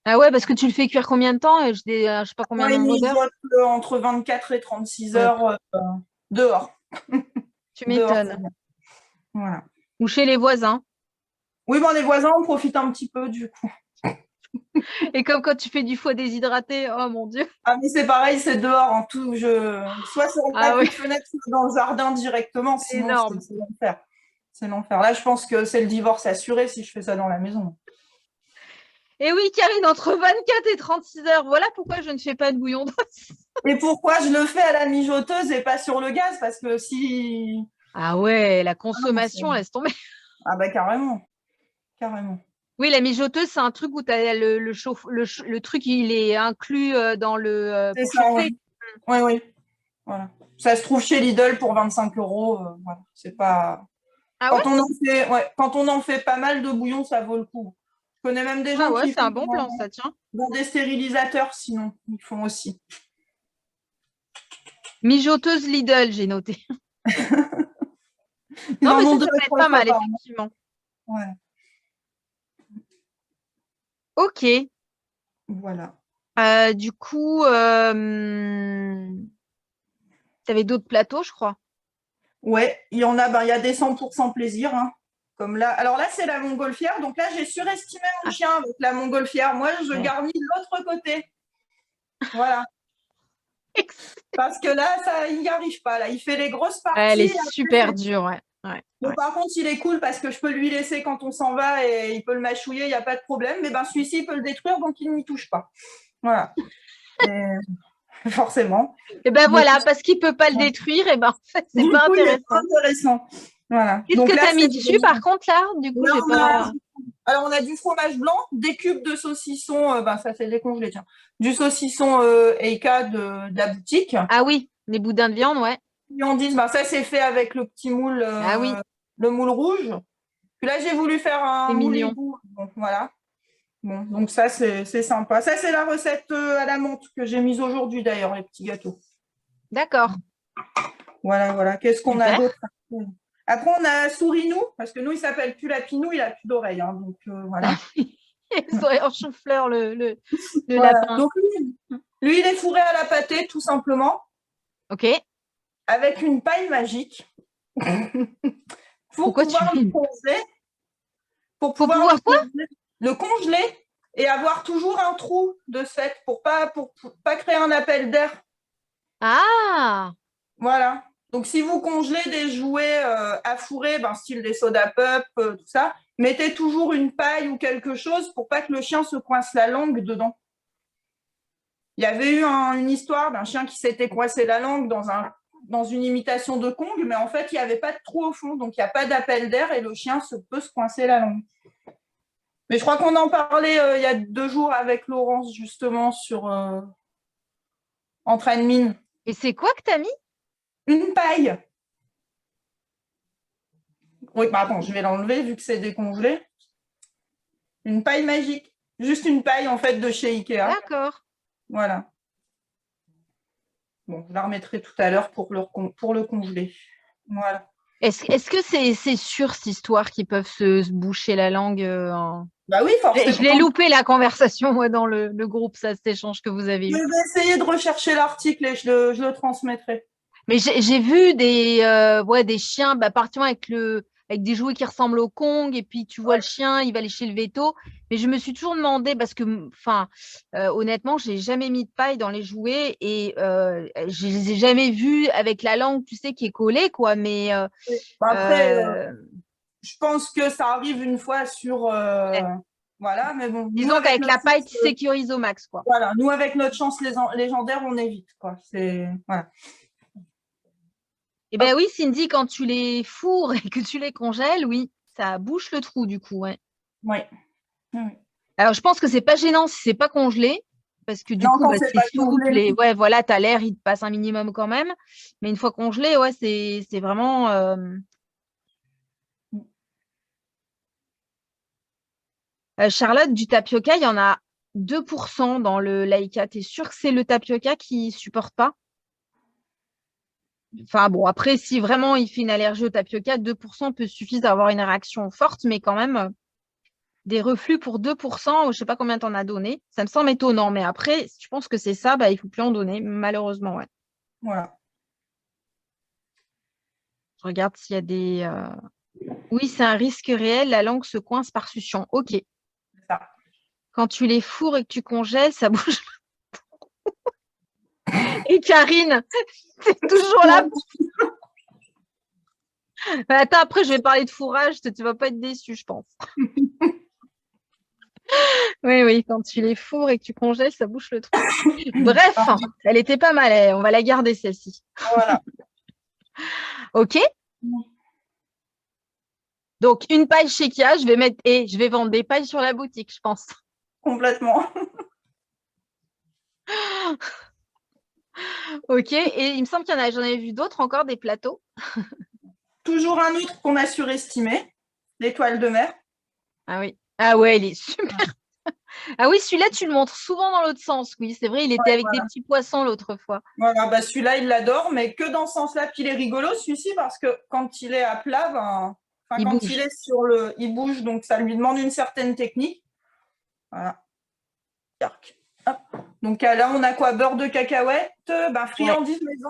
Ah ouais, parce que tu le fais cuire combien de temps? Je sais pas combien de
Moi, il
nombre d'heures.
mijote entre 24 et 36
Ouais,
heures dehors.
tu
Dehors, c'est
m'étonnes.
bien. Voilà.
Ou chez les voisins.
Oui, bon, les voisins, on profite un petit peu du coup.
Et comme quand tu fais du foie déshydraté, oh mon Dieu.
Ah, mais c'est pareil, c'est dehors en tout. Soit sur le
Ah
tapis
oui,
de fenêtre, soit dans le jardin directement,
c'est
sinon
énorme.
c'est l'enfer. C'est l'enfer. Là, je pense que c'est le divorce assuré si je fais ça dans la maison.
Et oui, Karine, entre 24 et 36 heures, voilà pourquoi je ne fais pas de bouillon d'os.
Et pourquoi je le fais à la mijoteuse et pas sur le gaz? Parce que si…
Ah ouais, la
Ah non,
consommation, laisse tomber.
ah bah carrément, carrément.
Oui, la mijoteuse, c'est un truc où tu as le truc, il est inclus dans
C'est
pour
ça,
chauffer.
oui. Oui, oui. Voilà. Ça se trouve chez Lidl pour 25 euros. Voilà. C'est pas…
Ah ouais?
Quand on en fait pas mal de bouillon, ça vaut le coup. Je connais même des
Ah
gens
ouais,
qui
c'est
font
un bon plan, ça, tiens.
dans des stérilisateurs, sinon, ils font aussi.
Mijoteuse Lidl, j'ai noté.
Ils
Non,
en
mais
ont
ça
deux
peut
et
être
trois
pas
fois
mal,
par mois.
effectivement.
Ouais,
Ok.
voilà.
Du coup, tu avais d'autres plateaux, je crois.
Ouais, il y en a, ben, il y a des 100% plaisir, hein. Comme là. Alors là, c'est la montgolfière. Donc là, j'ai surestimé mon
Ah,
chien avec la montgolfière. Moi, je
ouais.
garnis de l'autre côté. Voilà. Parce que là, ça, il n'y arrive pas. Là, il fait les grosses
Elle
parties.
est super dure, ouais.
Bon, par contre, il est cool parce que je peux lui laisser quand on s'en va et il peut le mâchouiller, il n'y a pas de problème. Mais ben, celui-ci, il peut le détruire, donc il n'y touche pas. Voilà. Et forcément.
Et ben
Donc,
voilà, parce qu'il peut pas le détruire, et ben en fait, c'est
du
pas
coup, il est
intéressant.
intéressant. Voilà.
Qu'est-ce
Donc
que tu
là,
as mis dessus, par contre, là? Du coup,
là,
j'ai pas.
alors, on a du fromage blanc, des cubes de saucisson, ben, ça c'est décongelé, tiens. Du saucisson Eika de la boutique.
Ah oui, les boudins de viande, ouais.
Friandises, ben, ça c'est fait avec le petit moule,
Ah oui,
le moule rouge. Puis là, j'ai voulu faire
c'est
un moule
mignon.
hibou. Bon, voilà. Bon, donc ça, c'est sympa. Ça, c'est la recette à la menthe que j'ai mise aujourd'hui, d'ailleurs, les petits gâteaux.
D'accord,
Voilà, voilà. Qu'est-ce qu'on a
super.
d'autre? Après, on a Sourinou, parce que nous, il s'appelle plus Lapinou, il a plus d'oreilles. Hein, donc, voilà.
Ils sont en chou-fleur, le
Voilà.
lapin.
Donc, lui, il est fourré à la pâtée, tout simplement,
Ok.
avec une paille magique pour
Pourquoi tu
pouvoir le
mets.
congeler. Pour
Faut
pouvoir
pouvoir quoi?
le congeler et avoir toujours un trou de ce fait pour pas créer un appel d'air.
Ah!
Voilà. Donc, si vous congelez des jouets à fourrer, ben, style des soda pop, tout ça, mettez toujours une paille ou quelque chose pour pas que le chien se coince la langue dedans. Il y avait eu une histoire d'un chien qui s'était coincé la langue dans une imitation de Kong, mais en fait, il n'y avait pas de trou au fond, donc il n'y a pas d'appel d'air et le chien peut se coincer la langue. Mais je crois qu'on en parlait il y a 2 jours avec Laurence, justement, sur Entraîne-mine.
Et c'est quoi que t'as mis?
Une paille. Oui, bah attends, je vais l'enlever vu que c'est décongelé. Une paille magique. Juste une paille, en fait, de chez Ikea.
D'accord.
Voilà. Bon, je la remettrai tout à l'heure pour le congeler. Voilà.
Est-ce que c'est sûr, cette histoire, qu'ils peuvent se boucher la langue
Bah oui,
Je
forcément.
l'ai loupé, la conversation, moi, dans le groupe, ça, cet échange que vous avez
Je
eu.
vais essayer de rechercher l'article et je le transmettrai.
Mais j'ai vu des chiens partir avec des jouets qui ressemblent au Kong, et puis tu vois le chien, il va lécher le veto. Mais je me suis toujours demandé, parce que, enfin, honnêtement, j'ai jamais mis de paille dans les jouets et je les ai jamais vus avec la langue, tu sais, qui est collée, quoi. Mais
Après, je pense que ça arrive une fois sur…
ouais.
Voilà, mais bon, nous,
Disons
avec
qu'avec
notre
la paille,
chance,
tu sécurises au max, quoi.
voilà, nous, avec notre chance légendaire, on évite, quoi. Voilà.
Eh ben oui, Cindy, quand tu les fourres et que tu les congèles, oui, ça bouche le trou, du coup, ouais.
Oui. Oui.
Alors, je pense que c'est pas gênant si c'est pas congelé, parce que du
Non,
coup,
quand c'est
c'est
pas
souple
congelé.
et ouais, voilà, t'as l'air, il te passe un minimum quand même. Mais une fois congelé, ouais, c'est vraiment. Charlotte, du tapioca, il y en a 2% dans le Laïka. Tu es sûre que c'est le tapioca qui supporte pas? Enfin bon, après, si vraiment il fait une allergie au tapioca, 2% peut suffire d'avoir une réaction forte, mais quand même, des reflux pour 2%, je ne sais pas combien tu en as donné. Ça me semble étonnant, mais après, si tu penses que c'est ça, bah, il ne faut plus en donner, malheureusement, ouais.
Voilà.
Je regarde s'il y a des... Oui, c'est un risque réel, la langue se coince par succion. Ok.
C'est ça.
Quand tu les fourres et que tu congèles, ça bouge. Et Karine, c'est toujours là. Bah, attends, après, je vais parler de fourrage, tu vas pas être déçu, je pense. Oui, oui, quand tu les fourres et que tu congèles, ça bouche le trou. Bref, elle était pas mal, on va la garder celle-ci.
Voilà.
Ok. Donc, une paille chez Kia, je vais vendre des pailles sur la boutique, je pense.
Complètement.
Ok. Et il me semble j'en avais vu d'autres encore, des plateaux.
Toujours un autre qu'on a surestimé, l'étoile de mer.
Ah oui. Ah ouais, il est super. Ah oui, celui-là, tu le montres souvent dans l'autre sens. Oui, c'est vrai, il était avec des petits poissons l'autre fois.
Voilà, bah celui-là, il l'adore, mais que dans ce sens-là. Puis il est rigolo, celui-ci, parce que quand il est à plat,
Il
quand
bouge.
il est il bouge, donc ça lui demande une certaine technique. Voilà. Hop. Donc là, on a quoi? Beurre de cacahuète, friandises maison,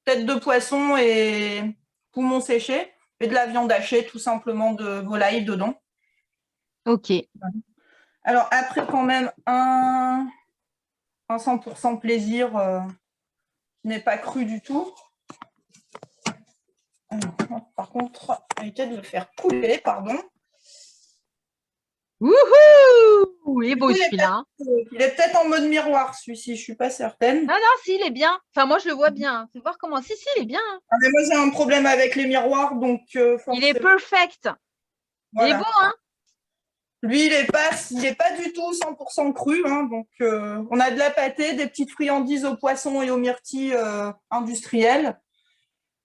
tête de poisson et poumon séché, et de la viande hachée, tout simplement de volaille dedans.
Ok.
Alors après, quand même, un 100% plaisir qui n'est pas cru du tout. Par contre, éviter de le faire couler, pardon.
Wouhou! Il est beau celui-là.
Il est peut-être en mode miroir, celui-ci, je suis pas certaine.
Non, non, si, il est bien. Enfin, moi, je le vois bien. Fais voir comment. Si, il est bien.
Ah, mais moi, j'ai un problème avec les miroirs, donc
Il est perfect.
voilà.
Il est beau, hein?
Lui, il est pas du tout 100% cru. Hein, donc, on a de la pâtée, des petites friandises au poisson et aux myrtilles industrielles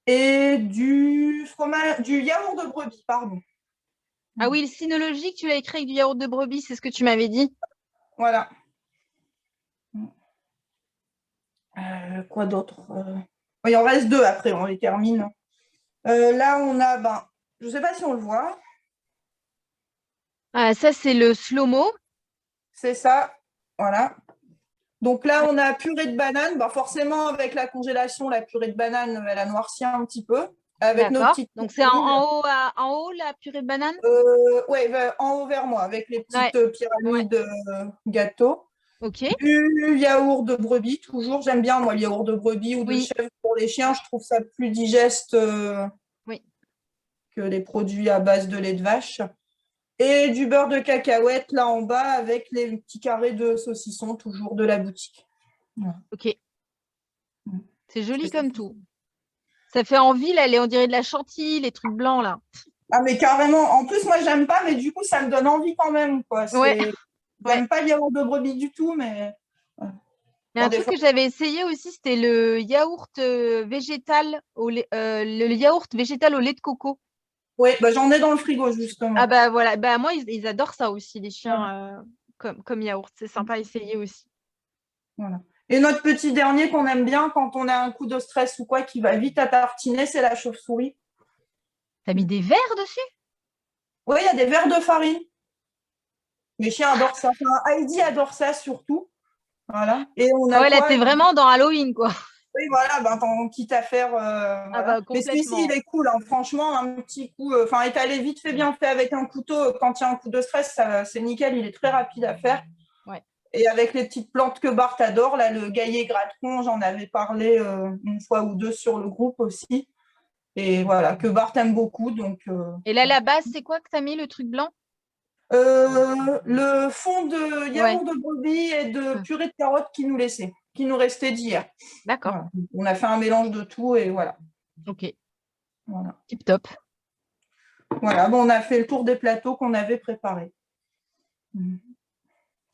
et du fromage, du yaourt de brebis, pardon.
Ah oui, le sinologique, tu l'as écrit avec du yaourt de brebis, c'est ce que tu m'avais dit.
Voilà. Quoi d'autre Il en reste deux après, on les termine. Là, on a, je ne sais pas si on le voit.
Ah, ça, c'est le slow-mo.
C'est ça, voilà. Donc là, on a purée de banane. Forcément, avec la congélation, la purée de banane, elle a noirci un petit peu. Avec nos petites.
Donc, c'est en haut, la purée de banane?
Oui, en haut vers moi, avec les petites pyramides gâteaux.
Ok.
Du yaourt de brebis, toujours. J'aime bien, moi, le yaourt de brebis ou de chèvre pour les chiens. Je trouve ça plus digeste que les produits à base de lait de vache. Et du beurre de cacahuète là en bas avec les petits carrés de saucisson, toujours de la boutique.
Voilà. Ok. C'est joli comme tout. Ça fait envie, là, on dirait de la chantilly, les trucs blancs, là.
Ah, mais carrément. En plus, moi, j'aime pas, mais du coup, ça me donne envie quand même. J'aime pas le yaourt de brebis du tout, mais.
Il y a un truc que j'avais essayé aussi, c'était le yaourt végétal au lait, le yaourt végétal au lait de coco.
Oui, j'en ai dans le frigo, justement.
Ah bah voilà, moi, ils adorent ça aussi, les chiens, comme yaourt. C'est sympa à essayer aussi.
Voilà. Et notre petit dernier qu'on aime bien quand on a un coup de stress ou quoi qui va vite à tartiner, c'est la chauve-souris.
T'as mis des verres dessus?
Oui, il y a des verres de farine. Les chiens adorent ça. Heidi adore ça surtout. Voilà. Et on a
là, t'es vraiment dans Halloween, quoi.
Oui, voilà, ton petite affaire. Voilà. Mais celui-ci, il est cool. Hein. Franchement, un petit coup. Étaler vite fait, bien fait avec un couteau. Quand il y a un coup de stress, c'est nickel. Il est très rapide à faire.
Ouais.
Et avec les petites plantes que Bart adore, là, le gaillet gratteron, j'en avais parlé une fois ou deux sur le groupe aussi. Et voilà, que Bart aime beaucoup. Donc,
Et là, la base, c'est quoi que tu as mis, le truc blanc?
le fond de yaourt de brebis et de purée de carottes qui nous restait d'hier.
D'accord.
Voilà. On a fait un mélange de tout et voilà.
Ok.
Voilà.
Tip top.
Voilà, on a fait le tour des plateaux qu'on avait préparés.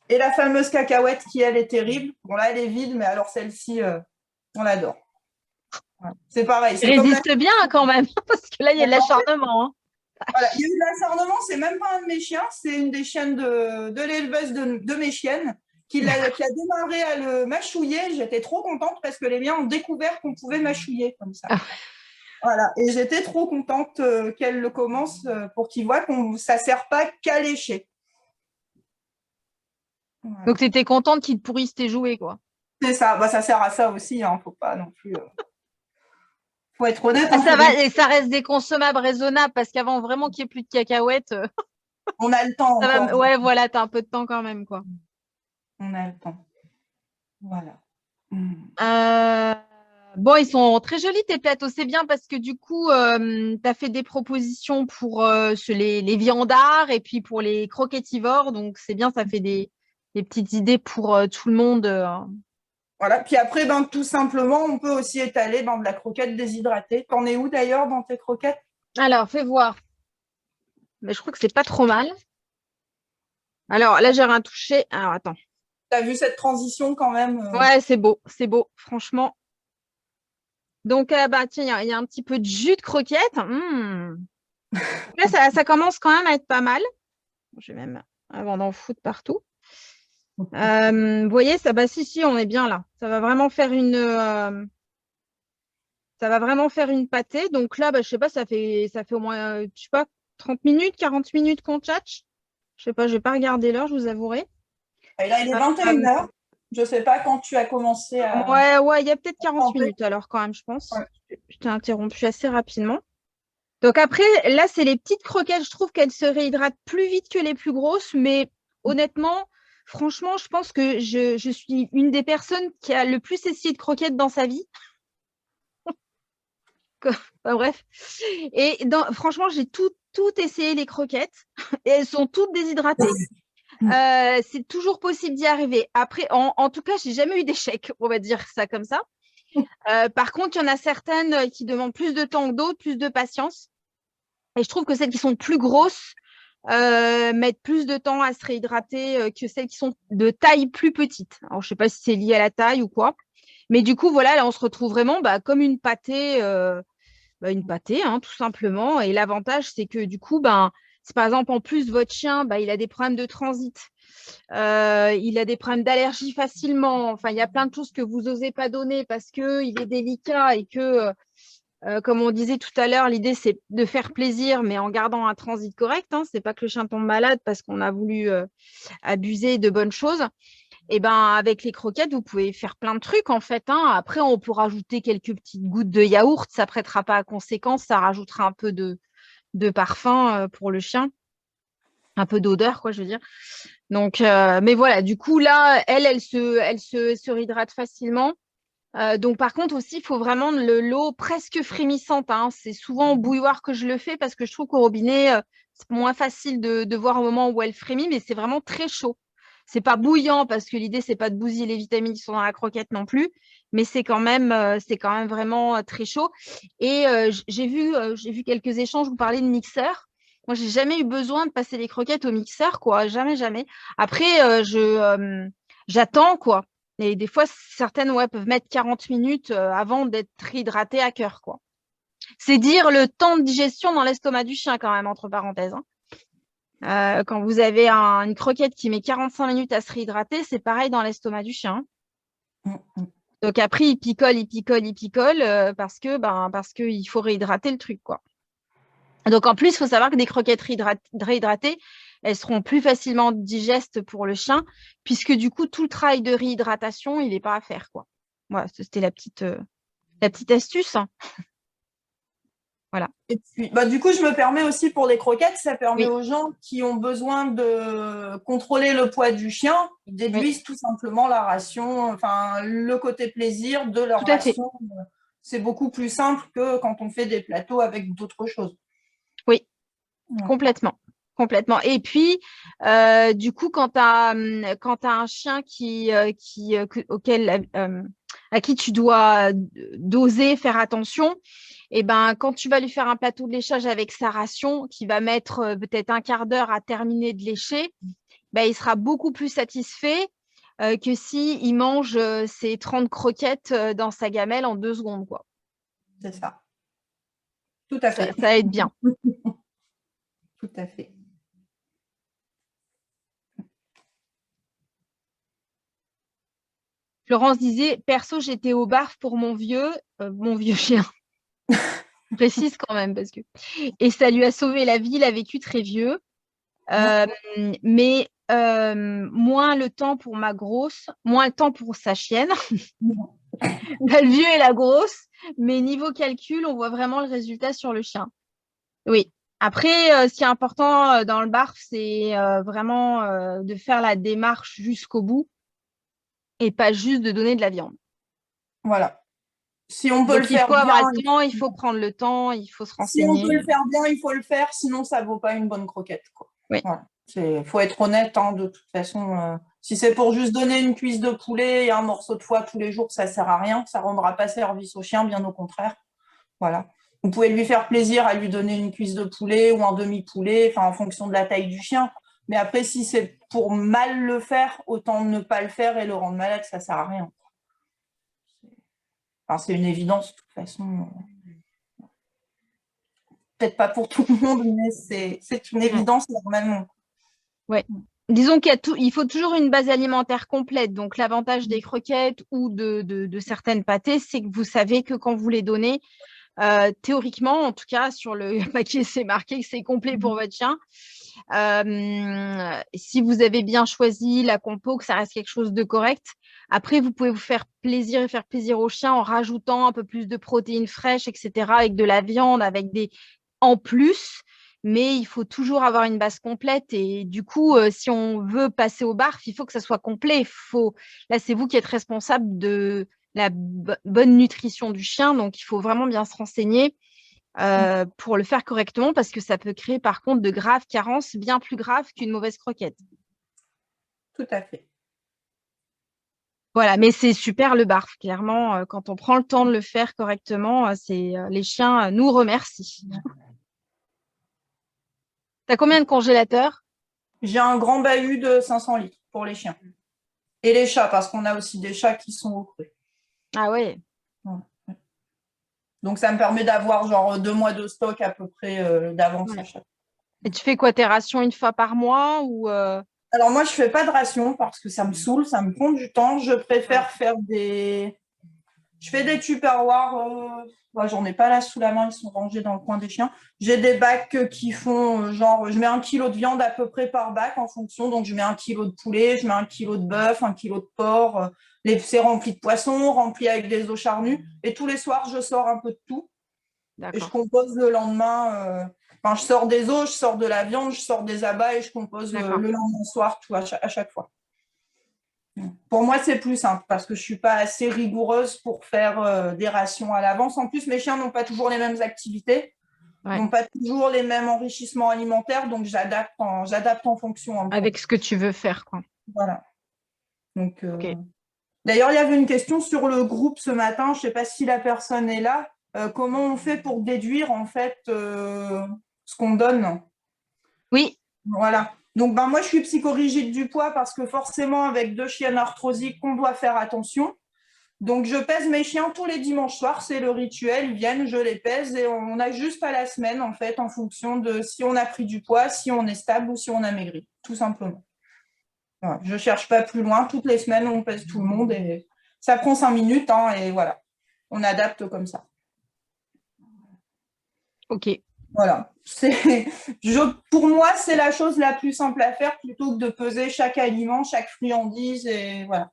Et la fameuse cacahuète qui, elle, est terrible. Bon, là, elle est vide, mais alors celle-ci, on l'adore. Voilà. C'est pareil.
Résiste bien quand même, parce que là, il y a de l'acharnement. Hein.
Voilà, il y a eu de l'acharnement, c'est même pas un de mes chiens, c'est une des chiennes de l'éleveuse de mes chiennes qui a démarré à le mâchouiller. J'étais trop contente parce que les miens ont découvert qu'on pouvait mâchouiller comme ça. Voilà, et j'étais trop contente qu'elle le commence pour qu'ils voient que ça ne sert pas qu'à lécher.
Voilà. Donc, tu étais contente qu'ils te pourrissent tes jouets, quoi.
C'est ça, bah, ça sert à ça aussi, hein. Faut pas non plus. Faut être honnête.
Ah, ça va, et ça reste des consommables raisonnables parce qu'avant vraiment qu'il n'y ait plus de cacahuètes.
On a le temps. Encore.
Ouais, voilà, tu as un peu de temps quand même, quoi.
On a le temps. Voilà.
Bon, ils sont très jolis tes plateaux, c'est bien parce que du coup, tu as fait des propositions pour les viandards et puis pour les croquetivores. Donc, c'est bien, ça fait des petites idées pour tout le monde.
Voilà. Puis après, tout simplement, on peut aussi étaler de la croquette déshydratée. T'en es où d'ailleurs dans tes croquettes?
Alors, fais voir. Mais je crois que c'est pas trop mal. Alors, là, j'ai rien touché. Alors, attends.
Tu as vu cette transition quand même?
Ouais, c'est beau, franchement. Donc, tiens, il y a un petit peu de jus de croquette. Là, ça commence quand même à être pas mal. Je vais même, avant d'en foutre partout. Vous voyez, ça, si, on est bien là. Ça va vraiment faire une pâtée. Donc là, je sais pas, ça fait au moins, je sais pas, 30 minutes, 40 minutes qu'on tchatche. Je sais pas, je vais pas regarder l'heure, je vous avouerai.
Et là, il est 21h. Je sais pas quand tu as commencé à…
Ouais, il y a peut-être 40 minutes alors quand même, je pense. Ouais. Je t'ai interrompu assez rapidement. Donc après, là, c'est les petites croquettes. Je trouve qu'elles se réhydratent plus vite que les plus grosses. Mais honnêtement, franchement, je pense que je suis une des personnes qui a le plus essayé de croquettes dans sa vie. Enfin, bref. Et franchement, j'ai tout essayé les croquettes. Et elles sont toutes déshydratées. C'est toujours possible d'y arriver. Après, en tout cas, j'ai jamais eu d'échec, on va dire ça comme ça. Par contre, il y en a certaines qui demandent plus de temps que d'autres, plus de patience. Et je trouve que celles qui sont plus grosses mettent plus de temps à se réhydrater que celles qui sont de taille plus petite. Alors, je ne sais pas si c'est lié à la taille ou quoi. Mais du coup, voilà, là, on se retrouve vraiment comme une pâtée, hein, tout simplement. Et l'avantage, c'est que du coup, si par exemple, en plus, votre chien, il a des problèmes de transit, il a des problèmes d'allergie facilement. Enfin, il y a plein de choses que vous n'osez pas donner parce qu'il est délicat et que… comme on disait tout à l'heure, l'idée, c'est de faire plaisir, mais en gardant un transit correct. Hein. Ce n'est pas que le chien tombe malade parce qu'on a voulu abuser de bonnes choses. Et avec les croquettes, vous pouvez faire plein de trucs, en fait. Hein. Après, on peut rajouter quelques petites gouttes de yaourt. Ça ne prêtera pas à conséquence. Ça rajoutera un peu de parfum pour le chien. Un peu d'odeur, quoi, je veux dire. Donc, mais voilà, du coup, là, elle se réhydrate facilement. Donc, par contre, aussi, il faut vraiment l'eau presque frémissante. Hein. C'est souvent au bouilloire que je le fais parce que je trouve qu'au robinet, c'est moins facile de voir au moment où elle frémit, mais c'est vraiment très chaud. C'est pas bouillant parce que l'idée, c'est pas de bousiller les vitamines qui sont dans la croquette non plus, mais c'est quand même vraiment très chaud. Et j'ai vu quelques échanges, vous parlez de mixeur. Moi, j'ai jamais eu besoin de passer les croquettes au mixeur, quoi. Jamais, jamais. Après, j'attends, quoi. Et des fois, certaines peuvent mettre 40 minutes avant d'être réhydratées à cœur, quoi. C'est dire le temps de digestion dans l'estomac du chien, quand même, entre parenthèses. Hein. Quand vous avez une croquette qui met 45 minutes à se réhydrater, c'est pareil dans l'estomac du chien. Donc après, il picole parce qu'il faut réhydrater le truc, quoi. Donc en plus, il faut savoir que des croquettes réhydratées, elles seront plus facilement digestes pour le chien, puisque du coup, tout le travail de réhydratation, il n'est pas à faire, quoi. Voilà, c'était la petite astuce. Hein. Voilà.
Et puis, du coup, je me permets aussi pour les croquettes, ça permet aux gens qui ont besoin de contrôler le poids du chien, ils déduisent tout simplement la ration, enfin le côté plaisir de leur ration. C'est beaucoup plus simple que quand on fait des plateaux avec d'autres choses.
Oui, complètement. Complètement. Et puis, du coup, quand tu as un chien à qui tu dois doser, faire attention, et quand tu vas lui faire un plateau de léchage avec sa ration, qui va mettre peut-être un quart d'heure à terminer de lécher, il sera beaucoup plus satisfait que s'il mange ses 30 croquettes dans sa gamelle en 2 secondes, quoi.
C'est ça. Tout à fait.
Ça aide bien.
Tout à fait.
Florence disait, perso, j'étais au barf pour mon vieux chien. Je précise quand même parce que. Et ça lui a sauvé la vie, il a vécu très vieux. Mais moins le temps pour ma grosse, moins le temps pour sa chienne. Le vieux et la grosse. Mais niveau calcul, on voit vraiment le résultat sur le chien. Oui. Après, ce qui est important dans le barf, c'est vraiment de faire la démarche jusqu'au bout et pas juste de donner de la viande.
Voilà. Si on peut
Donc,
le faire
il faut avoir
bien,
le temps, il faut prendre le temps, il faut se
si on
renseigner.
peut le faire bien, il faut le faire, sinon ça vaut pas une bonne croquette, quoi.
Oui.
Voilà. Faut être honnête, hein, de toute façon. Si c'est pour juste donner une cuisse de poulet et un morceau de foie tous les jours, ça sert à rien. Ça rendra pas service au chien, bien au contraire. Voilà. Vous pouvez lui faire plaisir à lui donner une cuisse de poulet ou un demi-poulet, enfin en fonction de la taille du chien. Mais après, si c'est pour mal le faire, autant ne pas le faire et le rendre malade, ça sert à rien. Enfin, c'est une évidence, de toute façon. Peut-être pas pour tout le monde, mais c'est une évidence normalement.
Ouais. Disons il faut toujours une base alimentaire complète. Donc, l'avantage des croquettes ou de certaines pâtées, c'est que vous savez que quand vous les donnez, théoriquement, en tout cas, sur le paquet, c'est marqué que c'est complet pour votre chien. Si vous avez bien choisi la compo, que ça reste quelque chose de correct. Après, vous pouvez vous faire plaisir et faire plaisir au chien en rajoutant un peu plus de protéines fraîches, etc., avec de la viande, avec des en plus. Mais il faut toujours avoir une base complète. Et du coup, si on veut passer au barf, il faut que ça soit complet. Là, c'est vous qui êtes responsable de la bonne nutrition du chien. Donc, il faut vraiment bien se renseigner pour le faire correctement parce que ça peut créer par contre de graves carences, bien plus graves qu'une mauvaise croquette.
Tout à fait.
Voilà, mais c'est super le barf. Clairement, quand on prend le temps de le faire correctement, les chiens nous remercient. T'as combien de congélateurs?
J'ai un grand bahut de 500 litres pour les chiens. Et les chats, parce qu'on a aussi des chats qui sont au cru.
Ah ouais.
Donc, ça me permet d'avoir genre 2 mois de stock à peu près d'avance à chaque.
Et tu fais quoi, tes rations une fois par mois ou
Alors, moi, je fais pas de ration parce que ça me saoule, ça me prend du temps. Je préfère faire des. Je fais des tupperwares. J'en ai pas là sous la main, ils sont rangés dans le coin des chiens. J'ai des bacs qui font genre, je mets 1 kilo de viande à peu près par bac en fonction. Donc, je mets 1 kilo de poulet, je mets 1 kilo de bœuf, 1 kilo de porc. C'est rempli de poissons, rempli avec des os charnus. Et tous les soirs, je sors un peu de tout. Et je compose le lendemain. Je sors des os, je sors de la viande, je sors des abats et je compose le lendemain soir, tout à chaque fois. Pour moi, c'est plus simple parce que je ne suis pas assez rigoureuse pour faire des rations à l'avance. En plus, mes chiens n'ont pas toujours les mêmes activités, n'ont pas toujours les mêmes enrichissements alimentaires, donc j'adapte en fonction.
Avec ce que tu veux faire, quoi.
Voilà. Donc, D'ailleurs, il y avait une question sur le groupe ce matin. Je ne sais pas si la personne est là. Comment on fait pour déduire en fait ce qu'on donne?
Oui.
Voilà. Donc, moi, je suis psychorigide du poids parce que forcément, avec 2 chiennes arthrosiques, on doit faire attention. Donc, je pèse mes chiens tous les dimanches soirs. C'est le rituel. Ils viennent, je les pèse et on ajuste à la semaine, en fait, en fonction de si on a pris du poids, si on est stable ou si on a maigri, tout simplement. Voilà. Je ne cherche pas plus loin. Toutes les semaines, on pèse tout le monde et ça prend 5 minutes et voilà. On adapte comme ça.
Ok.
Voilà. Pour moi, c'est la chose la plus simple à faire plutôt que de peser chaque aliment, chaque friandise et voilà.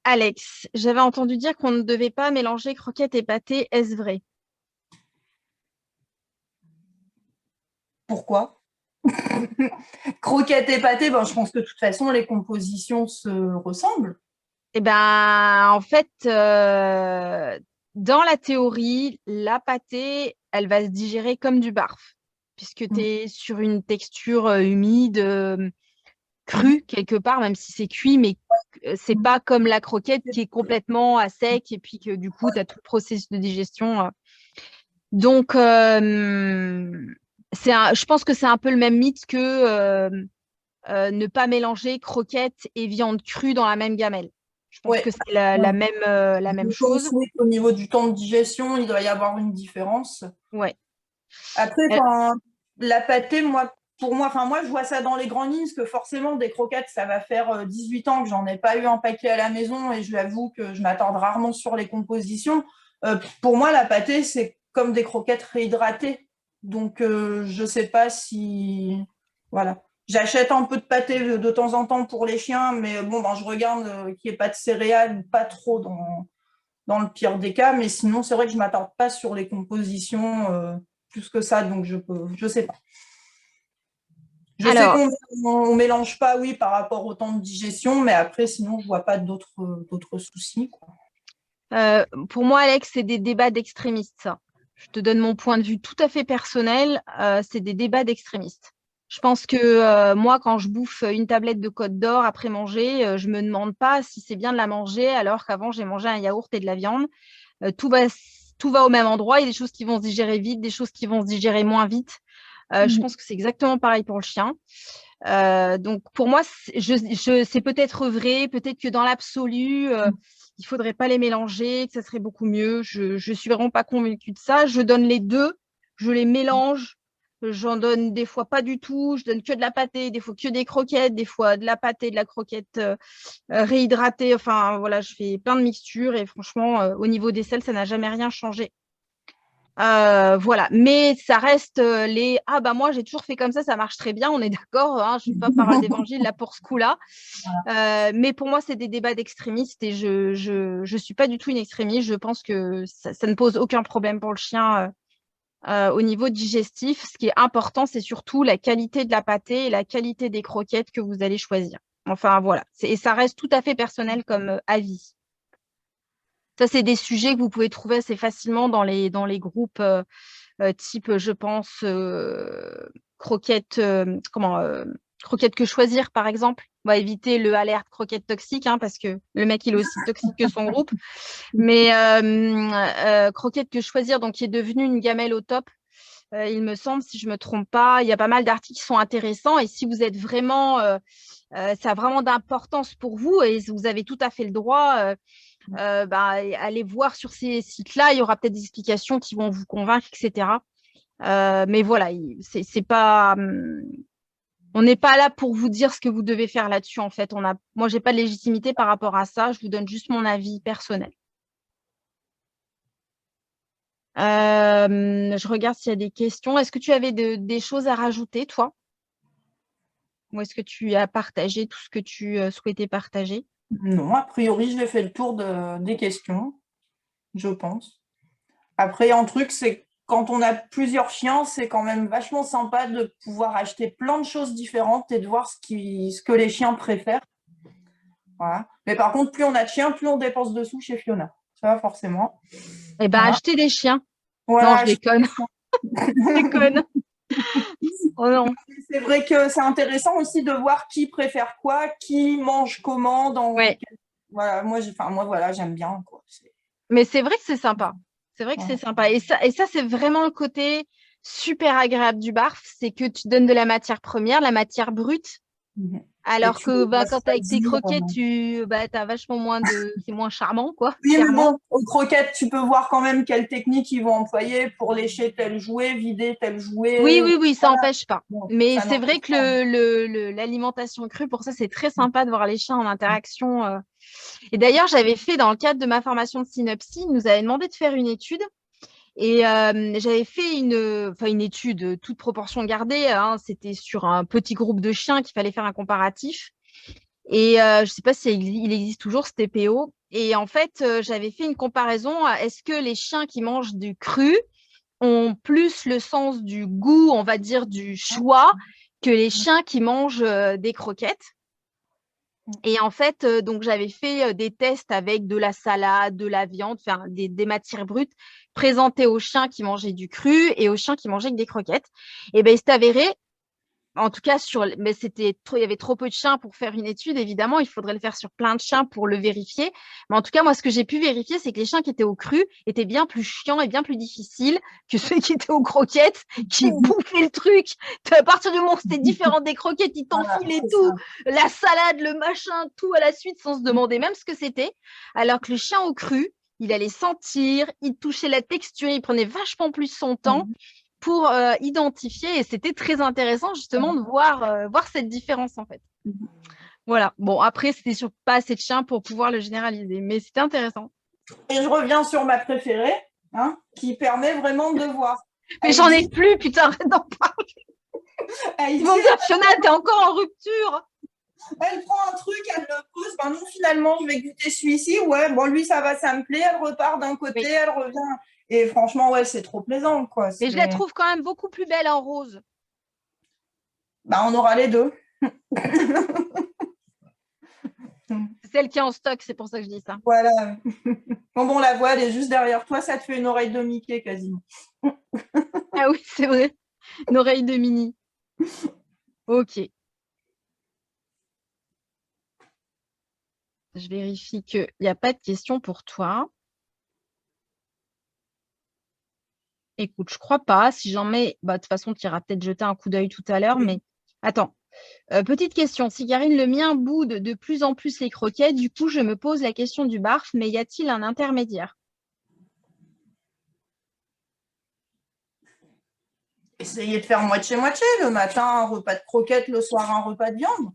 Alex, j'avais entendu dire qu'on ne devait pas mélanger croquettes et pâté. Est-ce vrai?
Pourquoi? Croquettes et pâté, je pense que de toute façon, les compositions se ressemblent.
Eh ben, en fait, dans la théorie, la pâtée, elle va se digérer comme du barf, puisque tu es sur une texture humide, crue quelque part, même si c'est cuit, mais c'est pas comme la croquette qui est complètement à sec et puis que du coup, tu as tout le processus de digestion. Donc, je pense que c'est un peu le même mythe que ne pas mélanger croquettes et viande crue dans la même gamelle. Je pense que c'est la même chose.
Oui, au niveau du temps de digestion, il doit y avoir une différence.
Ouais.
Après, la pâtée, pour moi, je vois ça dans les grandes lignes, parce que forcément, des croquettes, ça va faire 18 ans que j'en ai pas eu un paquet à la maison, et je l'avoue que je m'attarde rarement sur les compositions. Pour moi, la pâtée, c'est comme des croquettes réhydratées. Donc, je sais pas si... Voilà. J'achète un peu de pâté de temps en temps pour les chiens, mais bon, je regarde qu'il n'y ait pas de céréales, pas trop dans le pire des cas. Mais sinon, c'est vrai que je ne m'attarde pas sur les compositions plus que ça, donc je sais pas. Je sais qu'on ne mélange pas, oui, par rapport au temps de digestion, mais après, sinon, je ne vois pas d'autres soucis, quoi.
Pour moi, Alex, c'est des débats d'extrémistes, ça. Je te donne mon point de vue tout à fait personnel. C'est des débats d'extrémistes. Je pense que moi, quand je bouffe une tablette de Côte d'Or après manger, je me demande pas si c'est bien de la manger, alors qu'avant, j'ai mangé un yaourt et de la viande. Tout va au même endroit. Il y a des choses qui vont se digérer vite, des choses qui vont se digérer moins vite. Je pense que c'est exactement pareil pour le chien. Donc, pour moi, c'est peut-être vrai, peut-être que dans l'absolu, il ne faudrait pas les mélanger, que ça serait beaucoup mieux. Je ne suis vraiment pas convaincue de ça. Je donne les deux, je les mélange. J'en donne des fois pas du tout. Je donne que de la pâtée, des fois que des croquettes, des fois de la pâtée, de la croquette réhydratée. Enfin, voilà, je fais plein de mixtures et franchement, au niveau des sels, ça n'a jamais rien changé. Voilà, mais ça reste moi j'ai toujours fait comme ça marche très bien, on est d'accord, hein, je ne suis pas parole d'évangile là pour ce coup-là. Mais pour moi c'est des débats d'extrémistes et je suis pas du tout une extrémiste. Je pense que ça ne pose aucun problème pour le chien au niveau digestif. Ce qui est important, c'est surtout la qualité de la pâtée et la qualité des croquettes que vous allez choisir. Enfin voilà, et ça reste tout à fait personnel comme avis. Ça, c'est des sujets que vous pouvez trouver assez facilement dans les groupes type, je pense, croquettes, croquettes que choisir, par exemple. On va éviter le alerte croquette toxique, hein, parce que le mec, il est aussi toxique que son groupe. Mais croquette que choisir, donc qui est devenue une gamelle au top. Il me semble, si je ne me trompe pas, il y a pas mal d'articles qui sont intéressants. Et si vous êtes vraiment, ça a vraiment d'importance pour vous et vous avez tout à fait le droit, allez voir sur ces sites-là. Il y aura peut-être des explications qui vont vous convaincre, etc. Mais voilà, c'est pas, on n'est pas là pour vous dire ce que vous devez faire là-dessus. En fait, moi, j'ai pas de légitimité par rapport à ça. Je vous donne juste mon avis personnel. Je regarde s'il y a des questions. Est-ce que tu avais des choses à rajouter, toi? Ou est-ce que tu as partagé tout ce que tu souhaitais partager?
Non, a priori, je l'ai fait le tour des questions, je pense. Après, un truc, c'est quand on a plusieurs chiens, c'est quand même vachement sympa de pouvoir acheter plein de choses différentes et de voir ce que les chiens préfèrent. Voilà. Mais par contre, plus on a de chiens, plus on dépense dessous chez Fiona. Ça, forcément.
Eh ben,
Voilà.
acheter des chiens.
Voilà,
non, je déconne. Je déconne. Oh non.
C'est vrai que c'est intéressant aussi de voir qui préfère quoi, qui mange comment.
Ouais.
Voilà, moi, voilà, j'aime bien, quoi.
Mais c'est vrai que c'est sympa. C'est vrai que c'est sympa. Et ça, c'est vraiment le côté super agréable du barf, c'est que tu donnes de la matière première, la matière brute. Alors que quand tu as avec tes croquettes, as vachement moins c'est moins charmant, quoi.
Oui,
clairement.
mais bon, aux croquettes, tu peux voir quand même quelle technique ils vont employer pour lécher tel jouet, vider tel jouet.
Oui, ça n'empêche pas.
Bon,
mais c'est vrai que l'alimentation crue, pour ça, c'est très sympa de voir les chiens en interaction. Et d'ailleurs, j'avais fait dans le cadre de ma formation de synopsie, ils nous avaient demandé de faire une étude. Et j'avais fait une étude, toute proportion gardée, hein, c'était sur un petit groupe de chiens qu'il fallait faire un comparatif. Et je ne sais pas si il existe toujours, ce TPO. Et en fait, j'avais fait une comparaison. Est-ce que les chiens qui mangent du cru ont plus le sens du goût, on va dire, du choix, que les chiens qui mangent des croquettes? Et en fait, donc j'avais fait des tests avec de la salade, de la viande, enfin des matières brutes présentées aux chiens qui mangeaient du cru et aux chiens qui mangeaient que des croquettes. Et bien, il s'est avéré En tout cas, mais il y avait trop peu de chiens pour faire une étude, évidemment. Il faudrait le faire sur plein de chiens pour le vérifier. Mais en tout cas, moi, ce que j'ai pu vérifier, c'est que les chiens qui étaient au cru étaient bien plus chiants et bien plus difficiles que ceux qui étaient aux croquettes, qui bouffaient le truc. À partir du moment où c'était différent des croquettes, ils t'enfilaient tout, la salade, le machin, tout à la suite, sans se demander même ce que c'était. Alors que le chien au cru, il allait sentir, il touchait la texture, il prenait vachement plus son temps pour identifier. Et c'était très intéressant justement de voir cette différence en fait. Voilà. Bon, après, c'était sur pas assez de chiens pour pouvoir le généraliser, mais c'était intéressant.
Et je reviens sur ma préférée, qui permet vraiment de voir.
Mais j'en ai plus, putain, arrête d'en parler. Mon Dieu, Fiona, t'es encore en rupture.
Elle prend un truc, elle le pose. Ben non, finalement, je vais goûter celui-ci. Ouais, bon, lui, ça va, ça me plaît. Elle repart d'un côté, elle revient. Et franchement, ouais, c'est trop plaisant, quoi.
Mais je la trouve quand même beaucoup plus belle en rose.
Bah, on aura les deux.
C'est celle qui est en stock, c'est pour ça que je dis ça.
Voilà. Bon, la voix, elle est juste derrière toi. Ça te fait une oreille de Mickey, quasiment.
Ah oui, c'est vrai. Une oreille de Minnie. Ok. Je vérifie qu'il n'y a pas de questions pour toi. Écoute, je crois pas. Si j'en mets, de toute façon, tu iras peut-être jeter un coup d'œil tout à l'heure. Mais attends. Petite question. Si Karine, le mien boude de plus en plus les croquettes, du coup, je me pose la question du barf, mais y a-t-il un intermédiaire?
Essayez de faire moitié-moitié. Le matin, un repas de croquettes, le soir, un repas de viande.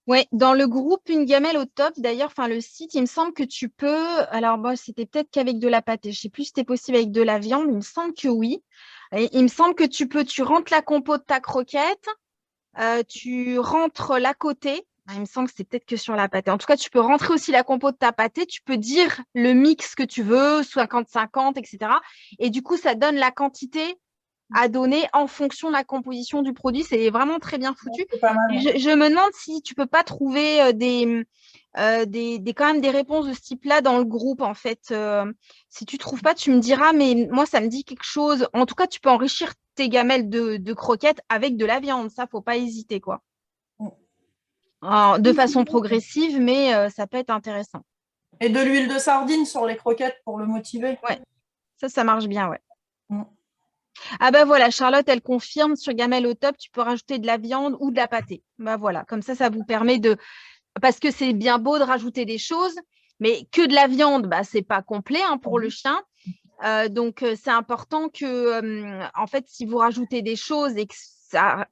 Oui, dans le groupe Une gamelle au top, d'ailleurs, le site, il me semble que tu peux. Alors, c'était peut-être qu'avec de la pâtée. Je ne sais plus si c'était possible avec de la viande. Il me semble que oui. Et il me semble que tu rentres la compo de ta croquette, tu rentres l'à côté. Il me semble que c'est peut-être que sur la pâtée. En tout cas, tu peux rentrer aussi la compo de ta pâtée. Tu peux dire le mix que tu veux, 50-50, etc. Et du coup, ça donne la quantité à donner en fonction de la composition du produit. C'est vraiment très bien foutu.
Pas mal, hein.
Je me demande si tu peux pas trouver quand même des réponses de ce type-là dans le groupe, en fait. Si tu trouves pas, tu me diras, mais moi, ça me dit quelque chose. En tout cas, tu peux enrichir tes gamelles de croquettes avec de la viande. Ça, faut pas hésiter, quoi. De façon progressive, mais ça peut être intéressant.
Et de l'huile de sardine sur les croquettes pour le motiver.
Ouais, ça marche bien, ouais. Ah ben voilà, Charlotte, elle confirme sur gamelle au top, tu peux rajouter de la viande ou de la pâtée. Voilà, comme ça vous permet de… Parce que c'est bien beau de rajouter des choses, mais que de la viande, c'est pas complet pour le chien. Donc, c'est important que, en fait, si vous rajoutez des choses et que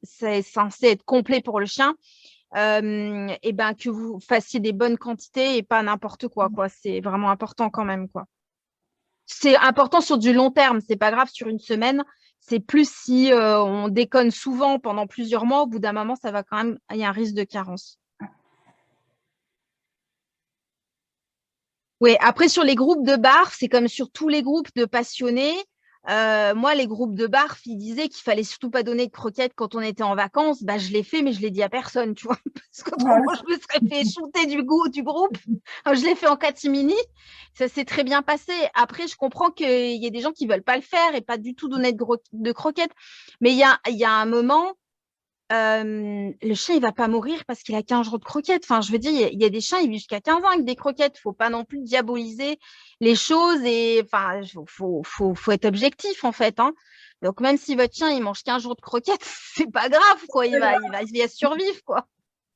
c'est censé être complet pour le chien, et que vous fassiez des bonnes quantités et pas n'importe quoi. C'est vraiment important quand même, quoi. C'est important sur du long terme, c'est pas grave sur une semaine. C'est plus si on déconne souvent pendant plusieurs mois, au bout d'un moment, ça va quand même, il y a un risque de carence. Oui, après sur les groupes de barf, c'est comme sur tous les groupes de passionnés. Moi, les groupes de barf, ils disaient qu'il fallait surtout pas donner de croquettes quand on était en vacances. Je l'ai fait, mais je l'ai dit à personne, tu vois, parce qu'autrement, je me serais fait shooter du groupe. Je l'ai fait en catimini. Ça s'est très bien passé. Après, je comprends qu'il y a des gens qui veulent pas le faire et pas du tout donner de croquettes. Mais il y a un moment, le chien, il va pas mourir parce qu'il a 15 jours de croquettes. Enfin, je veux dire, il y a des chiens, ils vivent jusqu'à 15 ans avec des croquettes. Faut pas non plus diaboliser les choses et faut être objectif, en fait, hein. Donc, même si votre chien, il mange 15 jours de croquettes, c'est pas grave, quoi. Il va survivre, quoi.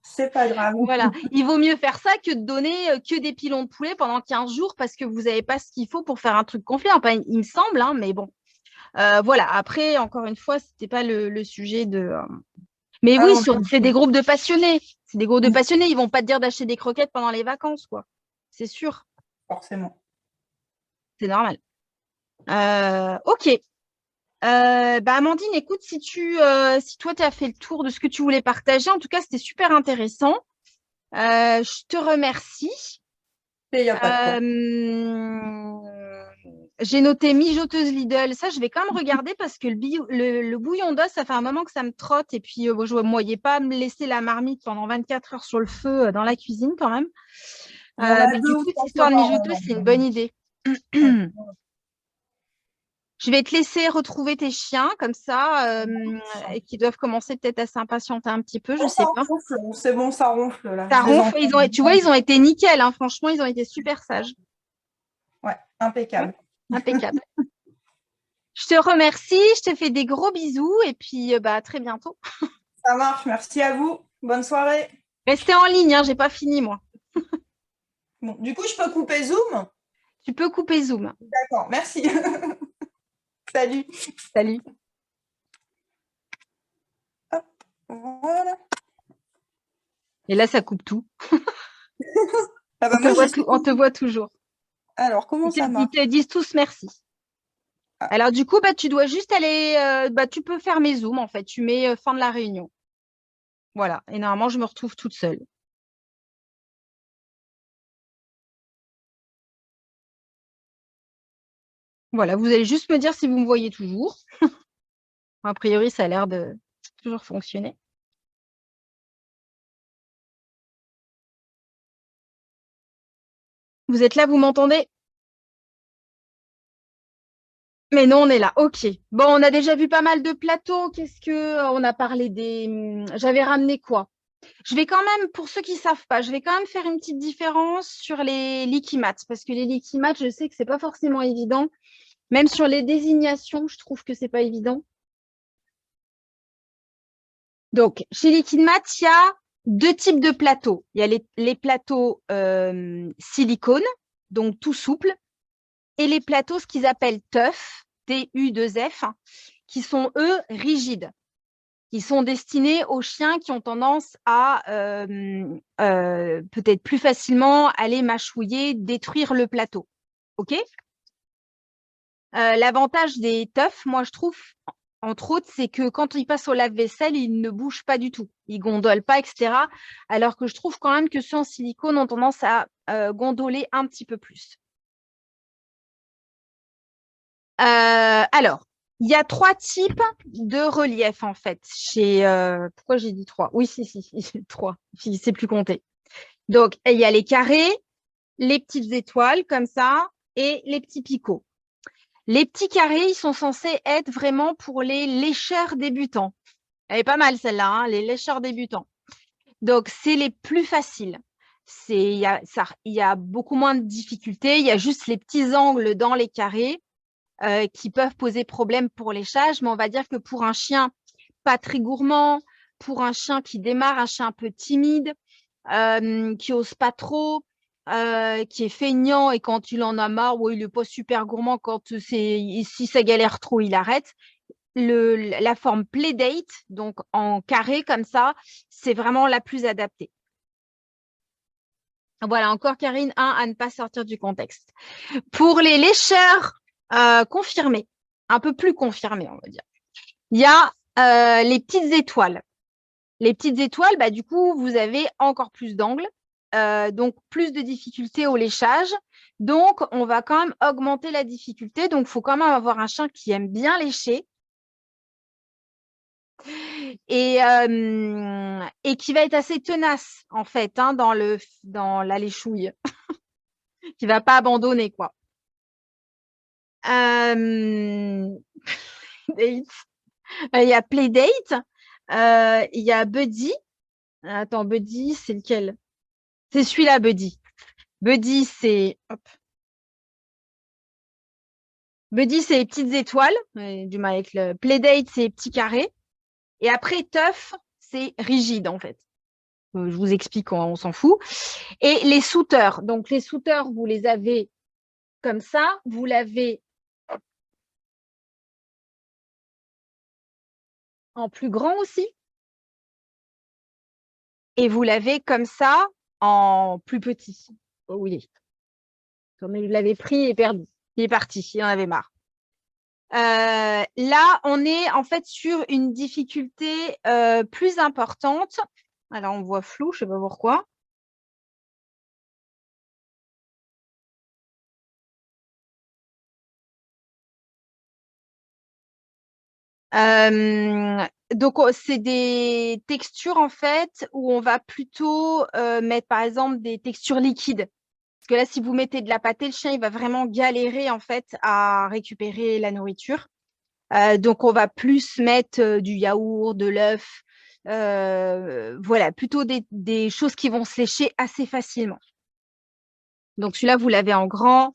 C'est pas grave.
Voilà. Il vaut mieux faire ça que de donner que des pilons de poulet pendant 15 jours parce que vous n'avez pas ce qu'il faut pour faire un truc complet. Enfin, il me semble, hein, mais bon. Voilà. Après, encore une fois, c'était pas le sujet de… Mais oui, c'est des groupes de passionnés. C'est des groupes de passionnés. Ils vont pas te dire d'acheter des croquettes pendant les vacances, quoi. C'est sûr.
Forcément.
C'est normal. Ok. Amandine, écoute, si toi, tu as fait le tour de ce que tu voulais partager, en tout cas, c'était super intéressant. Je te remercie.
Il n'y a pas de quoi.
J'ai noté mijoteuse Lidl. Ça, je vais quand même regarder parce que le bouillon d'os, ça fait un moment que ça me trotte. Et puis, je ne voyais pas me laisser la marmite pendant 24 heures sur le feu dans la cuisine quand même. Mais du coup, cette histoire de mijoteuse, c'est une bonne idée. Je vais te laisser retrouver tes chiens comme ça, et qui doivent commencer peut-être à s'impatienter un petit peu, je
Oh,
sais
ça
pas.
ronfle, c'est bon, ça ronfle là.
Ça
Je les
ronfle.
entends.
Tu vois, ils ont été nickel, hein. Franchement, ils ont été super sages.
Ouais, impeccable.
Impeccable. Je te remercie, je te fais des gros bisous et puis à très bientôt.
Ça marche, merci à vous. Bonne soirée.
Restez en ligne, hein, j'ai pas fini moi.
Bon, du coup, je peux couper Zoom?
Tu peux couper Zoom.
D'accord, merci. Salut.
Salut.
Hop, voilà.
Et là, ça coupe tout.
Ah bah moi,
On te voit toujours.
Alors, comment ça
Ils
marche?
te disent tous merci.
Ah.
Alors du coup, tu dois juste aller, tu peux fermer Zoom en fait. Tu mets fin de la réunion. Voilà. Et normalement, je me retrouve toute seule. Voilà, vous allez juste me dire si vous me voyez toujours. A priori, ça a l'air de toujours fonctionner. Vous êtes là, vous m'entendez? Mais non, on est là. OK. Bon, on a déjà vu pas mal de plateaux. Qu'est-ce que on a parlé des... J'avais ramené quoi? Je vais quand même, pour ceux qui ne savent pas, je vais quand même faire une petite différence sur les Liquimat, parce que les Liquimat, je sais que ce n'est pas forcément évident. Même sur les désignations, je trouve que ce n'est pas évident. Donc, chez Liquimat, il y a deux types de plateaux. Il y a les plateaux silicone, donc tout souple, et les plateaux, ce qu'ils appellent TUF, T-U-2-F, qui sont, eux, rigides. Qui sont destinés aux chiens qui ont tendance à peut-être plus facilement aller mâchouiller, détruire le plateau. OK? L'avantage des teufs, moi, je trouve, entre autres, c'est que quand ils passent au lave-vaisselle, ils ne bougent pas du tout. Ils gondolent pas, etc. Alors que je trouve quand même que ceux en silicone ont tendance à gondoler un petit peu plus. Alors, il y a trois types de relief, en fait. Pourquoi j'ai dit trois? Oui, si, trois. Je ne sais plus compter. Donc, il y a les carrés, les petites étoiles, comme ça, et les petits picots. Les petits carrés, ils sont censés être vraiment pour les lécheurs débutants. Elle est pas mal, celle-là, hein, les lécheurs débutants. Donc, c'est les plus faciles. Il y a beaucoup moins de difficultés. Il y a juste les petits angles dans les carrés qui peuvent poser problème pour léchage, mais on va dire que pour un chien pas très gourmand, pour un chien qui démarre, un chien un peu timide, qui n'ose pas trop, qui est feignant et quand il en a marre, ou il n'est pas super gourmand, si ça galère trop, il arrête. La forme Playdate, donc en carré comme ça, c'est vraiment la plus adaptée. Voilà, encore Karine, à ne pas sortir du contexte. Pour les lécheurs confirmés, un peu plus confirmés, on va dire, il y a les petites étoiles. Les petites étoiles, du coup, vous avez encore plus d'angles, donc plus de difficultés au léchage. Donc, on va quand même augmenter la difficulté. Donc, il faut quand même avoir un chien qui aime bien lécher et qui va être assez tenace, en fait, hein, dans la léchouille, qui ne va pas abandonner, quoi. Il y a Playdate, il y a Buddy. Attends, Buddy, c'est lequel? C'est celui-là, Buddy. Buddy, c'est Buddy, c'est les petites étoiles. Du mal avec le Playdate, c'est les petits carrés. Et après, Tough, c'est rigide, en fait. Je vous explique, on s'en fout. Et les souteurs. Donc, les souteurs, vous les avez comme ça. Vous l'avez en plus grand aussi. Et vous l'avez comme ça en plus petit. Oh oui. Comme il l'avait pris et perdu. Il est parti, il en avait marre. Là, on est en fait sur une difficulté plus importante. Alors, on voit flou, je ne sais pas pourquoi. Donc, c'est des textures en fait où on va plutôt mettre par exemple des textures liquides. que là, si vous mettez de la pâtée, le chien, il va vraiment galérer en fait à récupérer la nourriture. Donc, on va plus mettre du yaourt, de l'œuf, voilà, plutôt des choses qui vont se lécher assez facilement. Donc, celui-là, vous l'avez en grand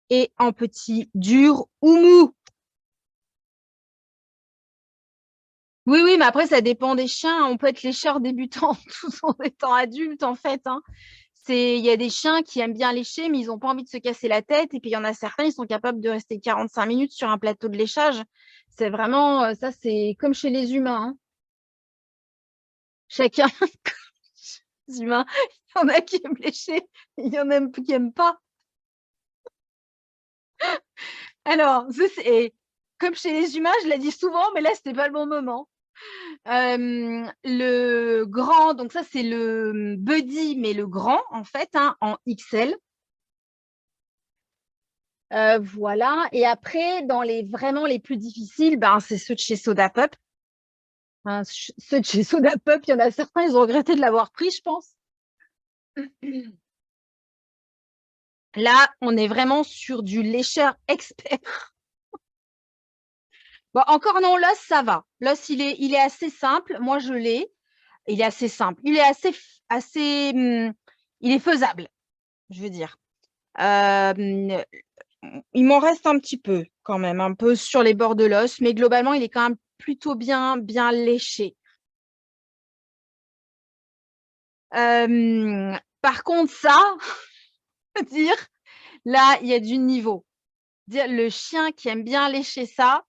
et en petit, dur ou mou. Oui, oui, mais après, ça dépend des chiens. On peut être lécheur débutant tout en étant adulte, en fait. Hein. Il y a des chiens qui aiment bien lécher, mais ils n'ont pas envie de se casser la tête. Et puis, il y en a certains, ils sont capables de rester 45 minutes sur un plateau de léchage. C'est vraiment, ça, c'est comme chez les humains. Hein. Chacun, les humains, il y en a qui aiment lécher, il y en a qui n'aiment pas. Alors, comme chez les humains, je l'ai dit souvent, mais là, ce n'était pas le bon moment. Le grand, donc ça, c'est le Buddy, mais le grand, en fait, hein, en XL. Voilà. Et après, dans vraiment les plus difficiles, ben, c'est ceux de chez Soda Pop. Hein, ceux de chez Soda Pop, il y en a certains, ils ont regretté de l'avoir pris, je pense. Là, on est vraiment sur du lécheur expert. Bon, encore non, l'os, ça va. L'os, il est assez simple. Moi, je l'ai. Il est assez simple. Il est il est faisable, je veux dire. Il m'en reste un petit peu quand même, un peu sur les bords de l'os, mais globalement, il est quand même plutôt bien léché. Par contre, ça, dire, là, il y a du niveau. Dire le chien qui aime bien lécher ça,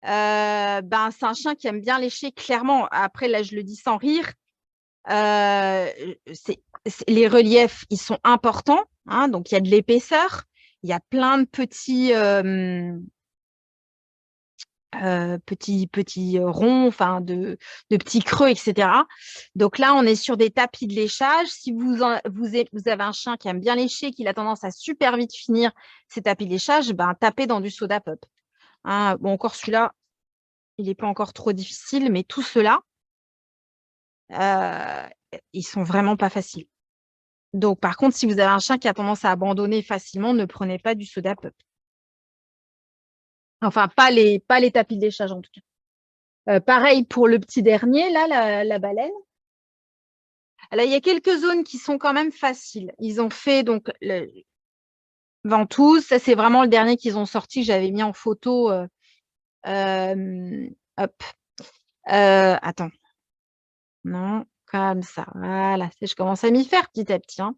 ben, c'est un chien qui aime bien lécher clairement. Après, là, je le dis sans rire. Les reliefs, ils sont importants. Hein, donc, il y a de l'épaisseur. Il y a plein de petits ronds, enfin de petits creux, etc. Donc là, on est sur des tapis de léchage. Si vous avez un chien qui aime bien lécher, qui a tendance à super vite finir ses tapis de léchage, ben, tapez dans du Soda Pop. Hein, bon, encore celui-là, il n'est pas encore trop difficile, mais tout cela, ils sont vraiment pas faciles. Donc, par contre, si vous avez un chien qui a tendance à abandonner facilement, ne prenez pas du Soda Pop. Enfin, pas les tapis de léchage en tout cas. Pareil pour le petit dernier, là, la baleine. Alors, il y a quelques zones qui sont quand même faciles. Ils ont fait donc le ventouse. Ça, c'est vraiment le dernier qu'ils ont sorti. J'avais mis en photo. Hop. Attends. Non, comme ça. Voilà. Je commence à m'y faire petit à petit. Hein.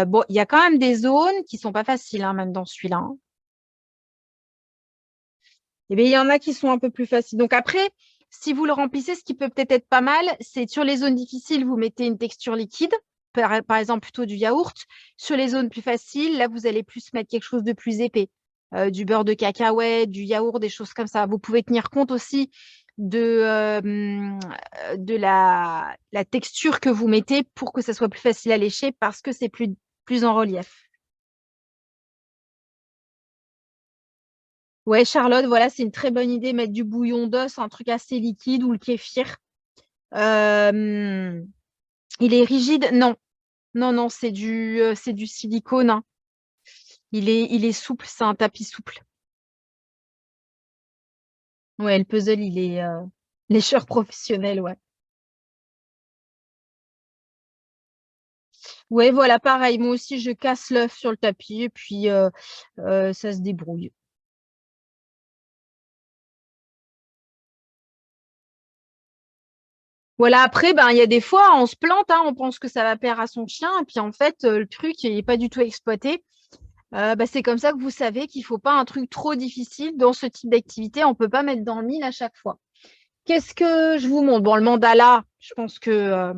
Bon, il y a quand même des zones qui sont pas faciles, hein, même dans celui-là. Hein. Eh bien, il y en a qui sont un peu plus faciles. Donc après, si vous le remplissez, ce qui peut peut-être être pas mal, c'est sur les zones difficiles, vous mettez une texture liquide, par exemple plutôt du yaourt. Sur les zones plus faciles, là, vous allez plus mettre quelque chose de plus épais, du beurre de cacahuète, du yaourt, des choses comme ça. Vous pouvez tenir compte aussi de la texture que vous mettez pour que ça soit plus facile à lécher parce que c'est plus en relief. Ouais, Charlotte, voilà, c'est une très bonne idée, mettre du bouillon d'os, un truc assez liquide ou le kéfir. Il est rigide? Non, non, non, c'est du silicone. Hein. Il est souple, c'est un tapis souple. Ouais, le puzzle, il est lécheur professionnel, ouais. Ouais, voilà, pareil, moi aussi, je casse l'œuf sur le tapis et puis ça se débrouille. Voilà, après, ben, il y a des fois, on se plante, hein, on pense que ça va plaire à son chien, et puis en fait, le truc, il n'est pas du tout exploité. Bah, c'est comme ça que vous savez qu'il ne faut pas un truc trop difficile dans ce type d'activité. On ne peut pas mettre dans le mille à chaque fois. Qu'est-ce que je vous montre? Bon, le mandala, je pense que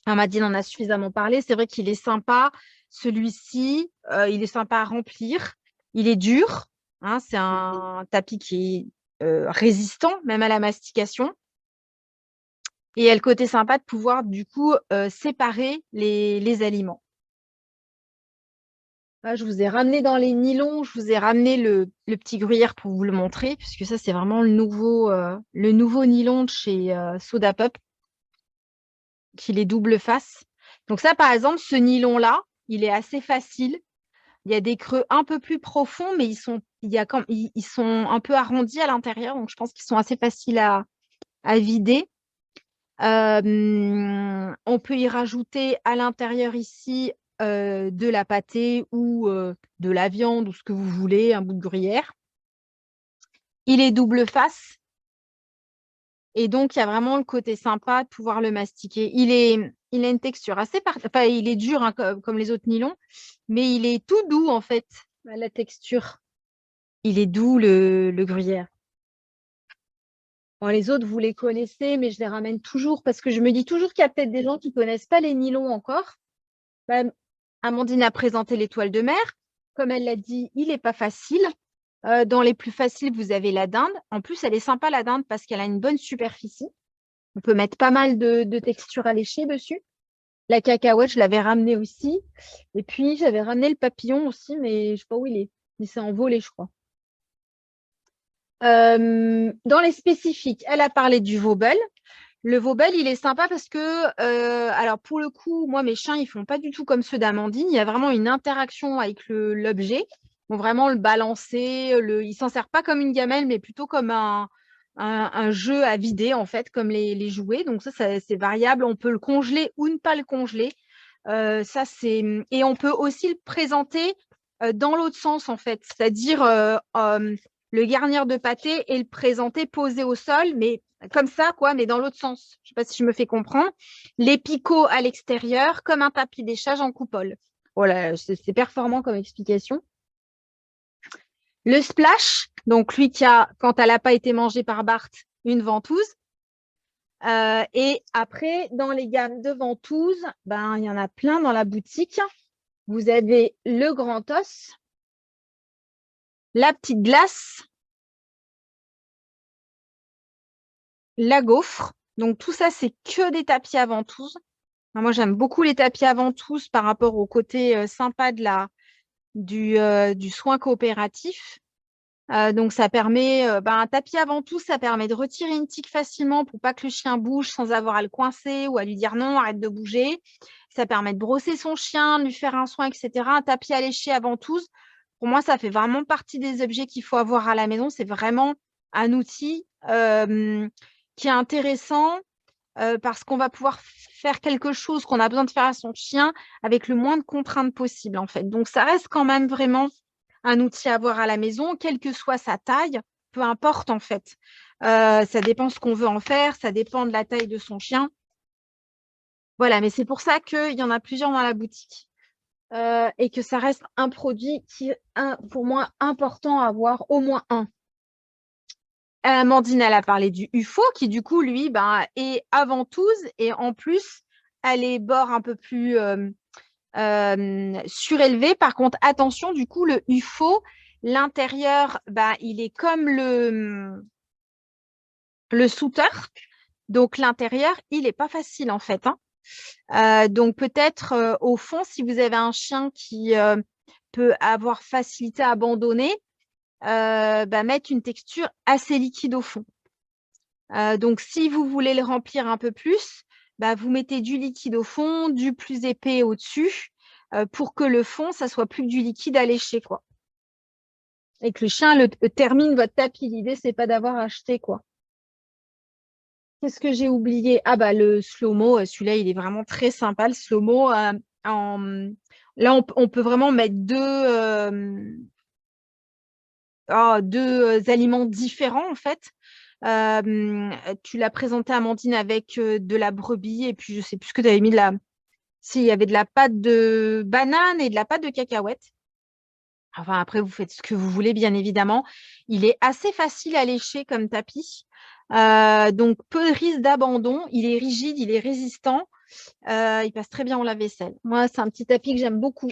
Amadine en a suffisamment parlé. C'est vrai qu'il est sympa. Celui-ci, il est sympa à remplir. Il est dur. Hein, c'est un tapis qui est résistant, même à la mastication. Et il y a le côté sympa de pouvoir, du coup, séparer les aliments. Là, je vous ai ramené dans les nylons, je vous ai ramené le petit gruyère pour vous le montrer, puisque ça, c'est vraiment le nouveau nylon de chez Soda Pop, qui est double face. Donc ça, par exemple, ce nylon-là, il est assez facile. Il y a des creux un peu plus profonds, mais ils sont un peu arrondis à l'intérieur. Donc, je pense qu'ils sont assez faciles à vider. On peut y rajouter à l'intérieur ici de la pâtée ou de la viande ou ce que vous voulez, un bout de gruyère. Il est double face. Et donc, il y a vraiment le côté sympa de pouvoir le mastiquer. Il a une texture assez enfin, il est dur hein, comme les autres nylons, mais il est tout doux en fait, la texture. Il est doux, le gruyère. Bon, les autres, vous les connaissez, mais je les ramène toujours parce que je me dis toujours qu'il y a peut-être des gens qui ne connaissent pas les nylons encore. Bah, Amandine a présenté l'étoile de mer. Comme elle l'a dit, il n'est pas facile. Dans les plus faciles, vous avez la dinde. En plus, elle est sympa, la dinde, parce qu'elle a une bonne superficie. On peut mettre pas mal de texture à lécher dessus. La cacahuète, je l'avais ramenée aussi. Et puis, j'avais ramené le papillon aussi, mais je ne sais pas où il est. Il s'est envolé, je crois. Dans les spécifiques, elle a parlé du Vauble. Le Vauble, il est sympa parce que, alors pour le coup, moi, mes chiens, ils font pas du tout comme ceux d'Amandine. Il y a vraiment une interaction avec l'objet. Ils vont vraiment le balancer. Il s'en sert pas comme une gamelle, mais plutôt comme un jeu à vider, en fait, comme les jouets. Donc ça c'est variable. On peut le congeler ou ne pas le congeler. Et on peut aussi le présenter dans l'autre sens, en fait. C'est-à-dire le garnir de pâté et le présenter posé au sol, mais comme ça, quoi, mais dans l'autre sens. Je ne sais pas si je me fais comprendre. Les picots à l'extérieur, comme un tapis d'échage en coupole. Voilà, c'est performant comme explication. Le splash, donc lui qui a, quand elle n'a pas été mangée par Bart, une ventouse. Et après, dans les gammes de ventouses, il y en a plein dans la boutique. Vous avez le grand os, la petite glace, la gaufre. Donc, tout ça, c'est que des tapis à ventouses. Moi, j'aime beaucoup les tapis à ventouses par rapport au côté sympa du soin coopératif. Donc, ça permet, un tapis à ventouses, ça permet de retirer une tique facilement pour pas que le chien bouge sans avoir à le coincer ou à lui dire non, arrête de bouger. Ça permet de brosser son chien, de lui faire un soin, etc. Un tapis à lécher à ventouse, pour moi, ça fait vraiment partie des objets qu'il faut avoir à la maison. C'est vraiment un outil qui est intéressant parce qu'on va pouvoir faire quelque chose qu'on a besoin de faire à son chien avec le moins de contraintes possible, en fait. Donc, ça reste quand même vraiment un outil à avoir à la maison, quelle que soit sa taille, peu importe, en fait. Ça dépend ce qu'on veut en faire, ça dépend de la taille de son chien. Voilà, mais c'est pour ça qu'il y en a plusieurs dans la boutique et que ça reste un produit qui est, pour moi, important à avoir au moins un. Amandine, elle a parlé du UFO qui, du coup, lui, est à ventouse et en plus, a les bords un peu plus surélevés. Par contre, attention, du coup, le UFO, l'intérieur, il est comme le souter. Donc, l'intérieur, il n'est pas facile, en fait. Donc, peut-être, au fond, si vous avez un chien qui peut avoir facilité à abandonner, mettre une texture assez liquide au fond. Donc, si vous voulez le remplir un peu plus, vous mettez du liquide au fond, du plus épais au-dessus, pour que le fond, ça soit plus que du liquide à lécher, quoi. Et que le chien termine votre tapis. L'idée, c'est pas d'avoir acheté, quoi. Qu'est-ce que j'ai oublié? Le slow-mo, celui-là, il est vraiment très sympa. Le slow-mo, là, on peut vraiment mettre deux aliments différents, en fait. Tu l'as présenté, Amandine, avec de la brebis et puis je sais plus ce que tu avais mis il y avait de la pâte de banane et de la pâte de cacahuète. Enfin, après, vous faites ce que vous voulez, bien évidemment. Il est assez facile à lécher comme tapis. Donc, peu de risque d'abandon. Il est rigide, il est résistant. Il passe très bien en lave-vaisselle. Moi, c'est un petit tapis que j'aime beaucoup.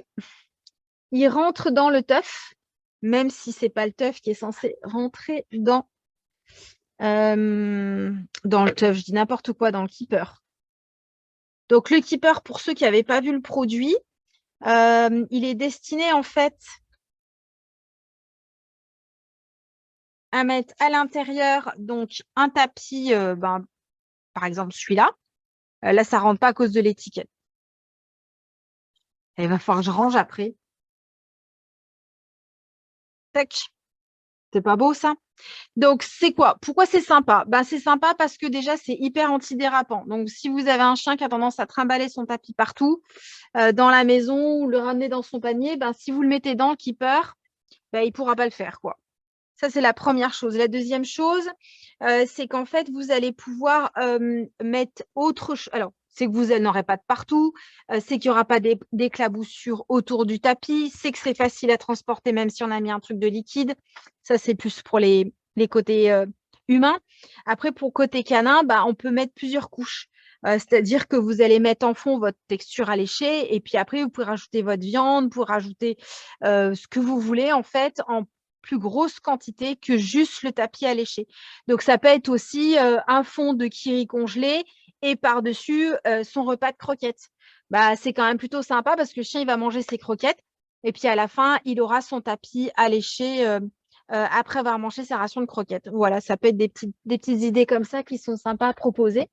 Il rentre dans le teuf, même si ce n'est pas le teuf qui est censé rentrer dans le teuf. Je dis n'importe quoi, dans le keeper. Donc, le keeper, pour ceux qui n'avaient pas vu le produit, il est destiné, en fait, à mettre à l'intérieur donc un tapis, par exemple celui-là. Là, ça ne rentre pas à cause de l'étiquette. Il va falloir que je range après. Tac. C'est pas beau, ça? Donc, c'est quoi? Pourquoi c'est sympa? C'est sympa parce que déjà, c'est hyper antidérapant. Donc, si vous avez un chien qui a tendance à trimballer son tapis partout, dans la maison ou le ramener dans son panier, si vous le mettez dans le keeper, il ne pourra pas le faire, quoi. Ça, c'est la première chose. La deuxième chose, c'est qu'en fait, vous allez pouvoir mettre autre chose. Alors, c'est que vous n'aurez pas de partout, c'est qu'il n'y aura pas d'éclaboussures autour du tapis, c'est que c'est facile à transporter même si on a mis un truc de liquide. Ça, c'est plus pour les côtés humains. Après, pour côté canin, on peut mettre plusieurs couches. C'est-à-dire que vous allez mettre en fond votre texture alléchée et puis après, vous pouvez rajouter votre viande, vous pouvez rajouter ce que vous voulez en fait en plus grosse quantité que juste le tapis alléché. Donc, ça peut être aussi un fond de kiri congelé et par-dessus son repas de croquettes. C'est quand même plutôt sympa parce que le chien, il va manger ses croquettes et puis à la fin, il aura son tapis alléché après avoir mangé sa ration de croquettes. Voilà, ça peut être des petites idées comme ça qui sont sympas à proposer.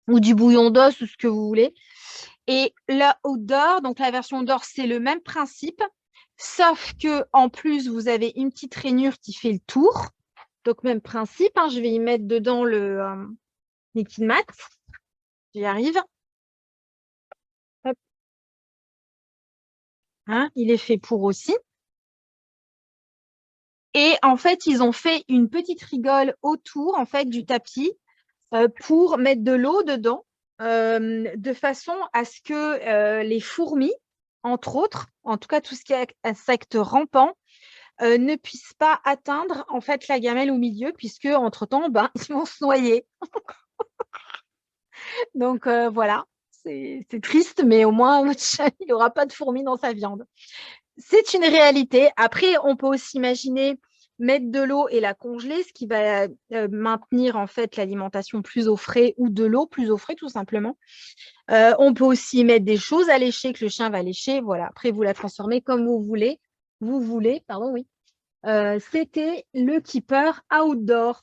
Ou du bouillon d'os ou ce que vous voulez. Et la outdoor, donc la version outdoor, c'est le même principe. Sauf que en plus, vous avez une petite rainure qui fait le tour. Donc, même principe. Je vais y mettre dedans le liquide mat. J'y arrive. Hop. Il est fait pour aussi. Et en fait, ils ont fait une petite rigole autour en fait, du tapis pour mettre de l'eau dedans de façon à ce que les fourmis, entre autres, en tout cas tout ce qui est insectes rampants, ne puissent pas atteindre en fait la gamelle au milieu, puisque entre-temps, ils vont se noyer. Donc voilà, c'est triste, mais au moins votre chat, il n'aura pas de fourmis dans sa viande. C'est une réalité. Après, on peut aussi imaginer mettre de l'eau et la congeler, ce qui va maintenir en fait l'alimentation plus au frais ou de l'eau plus au frais tout simplement. On peut aussi mettre des choses à lécher que le chien va lécher. Voilà. Après, vous la transformez comme vous voulez. Pardon, oui. C'était le keeper outdoor,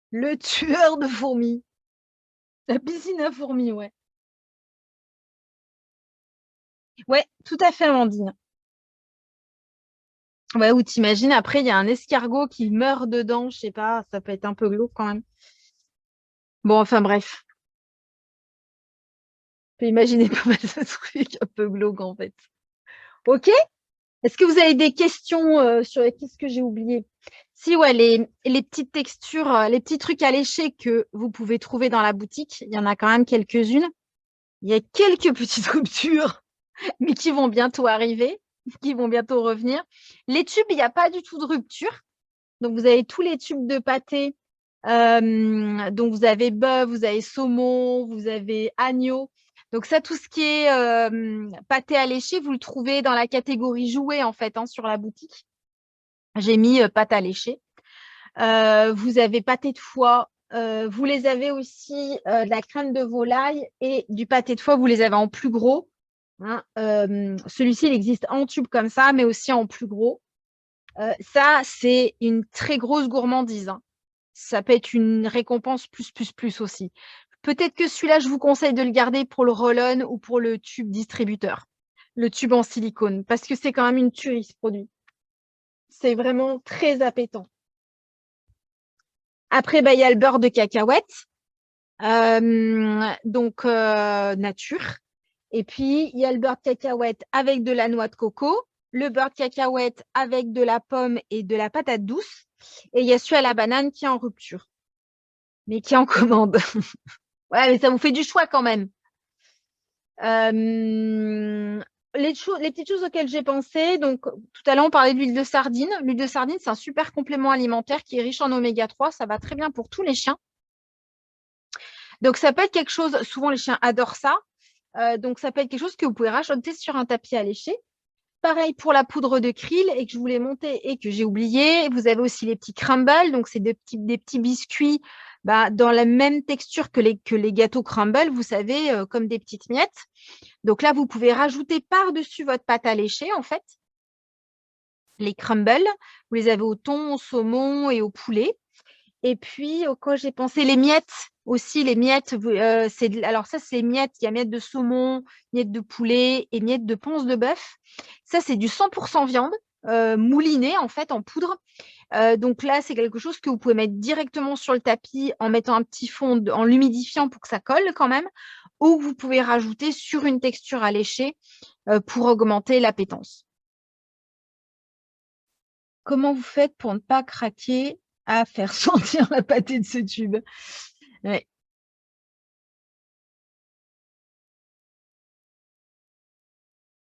le tueur de fourmis. La piscine à fourmis, ouais. Ouais, tout à fait, Amandine. Ouais, ou t'imagines, après, il y a un escargot qui meurt dedans, je sais pas, ça peut être un peu glauque quand même. Bon, enfin bref, je peux imaginer pas mal de trucs un peu glauques en fait. Ok? Est-ce que vous avez des questions sur qu'est-ce que j'ai oublié? Si, ouais, les petites textures, les petits trucs alléchés que vous pouvez trouver dans la boutique, il y en a quand même quelques-unes. Il y a quelques petites ruptures, mais qui vont bientôt arriver, qui vont bientôt revenir. Les tubes, il n'y a pas du tout de rupture. Donc, vous avez tous les tubes de pâté. Donc, vous avez bœuf, vous avez saumon, vous avez agneau. Donc, ça, tout ce qui est pâté alléché, vous le trouvez dans la catégorie jouets, en fait, sur la boutique. J'ai mis pâte alléchée. Vous avez pâté de foie. Vous les avez aussi de la crème de volaille et du pâté de foie, vous les avez en plus gros. Celui-ci, il existe en tube comme ça, mais aussi en plus gros. Ça, c'est une très grosse gourmandise. Ça peut être une récompense plus aussi. Peut-être que celui-là, je vous conseille de le garder pour le roll-on ou pour le tube distributeur, le tube en silicone, parce que c'est quand même une tuerie, ce produit. C'est vraiment très appétant. Après, il y a le beurre de cacahuète, donc nature. Et puis, il y a le beurre de cacahuète avec de la noix de coco, le beurre de cacahuète avec de la pomme et de la patate douce. Et il y a celui à la banane qui est en rupture, mais qui est en commande. Ouais, mais ça vous fait du choix quand même. Les petites choses auxquelles j'ai pensé, donc tout à l'heure on parlait de l'huile de sardine. L'huile de sardine, c'est un super complément alimentaire qui est riche en oméga 3. Ça va très bien pour tous les chiens. Donc ça peut être quelque chose, souvent les chiens adorent ça. Donc ça peut être quelque chose que vous pouvez rajouter sur un tapis alléché. Pareil pour la poudre de krill et que je voulais monter et que j'ai oublié. Vous avez aussi les petits crumbles, donc c'est des petits biscuits dans la même texture que les gâteaux crumble, vous savez, comme des petites miettes. Donc là, vous pouvez rajouter par-dessus votre pâte à lécher, en fait, les crumbles. Vous les avez au thon, au saumon et au poulet. Et puis, quoi j'ai pensé, les miettes aussi, les miettes, alors ça, c'est les miettes, il y a miettes de saumon, miettes de poulet et miettes de panse de bœuf. Ça, c'est du 100% viande, mouliné en fait, en poudre. Donc là, c'est quelque chose que vous pouvez mettre directement sur le tapis en mettant un petit fond, en l'humidifiant pour que ça colle quand même, ou vous pouvez rajouter sur une texture alléchée pour augmenter l'appétence. Comment vous faites pour ne pas craquer à faire sentir la pâtée de ce tube? Ouais.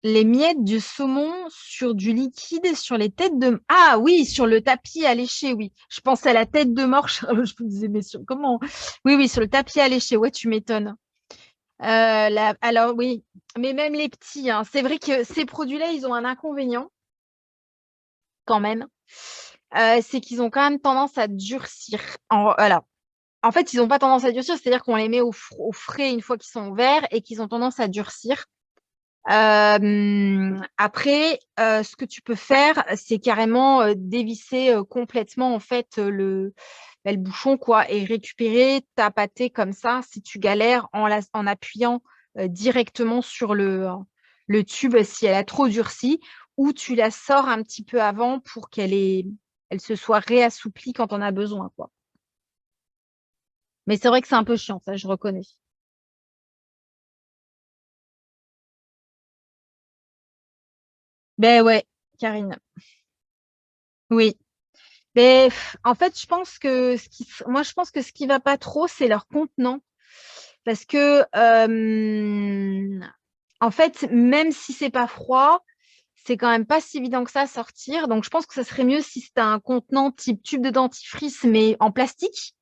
Les miettes du saumon sur du liquide, sur les têtes de... Ah oui, sur le tapis alléché, oui. Je pensais à la tête de morche. Je me disais, mais comment? Oui, oui, sur le tapis alléché. Ouais, tu m'étonnes. Alors oui, mais même les petits, hein. C'est vrai que ces produits-là, ils ont un inconvénient quand même. C'est qu'ils ont quand même tendance à durcir. Voilà. En fait, ils n'ont pas tendance à durcir, c'est-à-dire qu'on les met au frais une fois qu'ils sont ouverts et qu'ils ont tendance à durcir. Après, ce que tu peux faire, c'est carrément dévisser complètement en fait le bouchon quoi, et récupérer ta pâtée comme ça si tu galères en appuyant directement sur le tube si elle a trop durci, ou tu la sors un petit peu avant pour elle se soit réassouplie quand on a besoin quoi. Mais c'est vrai que c'est un peu chiant, ça je reconnais. Ben ouais, Karine. Oui. Mais en fait, je pense que moi, je pense que ce qui va pas trop, c'est leur contenant. Parce que, en fait, même si c'est pas froid, c'est quand même pas si évident que ça à sortir. Donc, je pense que ça serait mieux si c'était un contenant type tube de dentifrice, mais en plastique,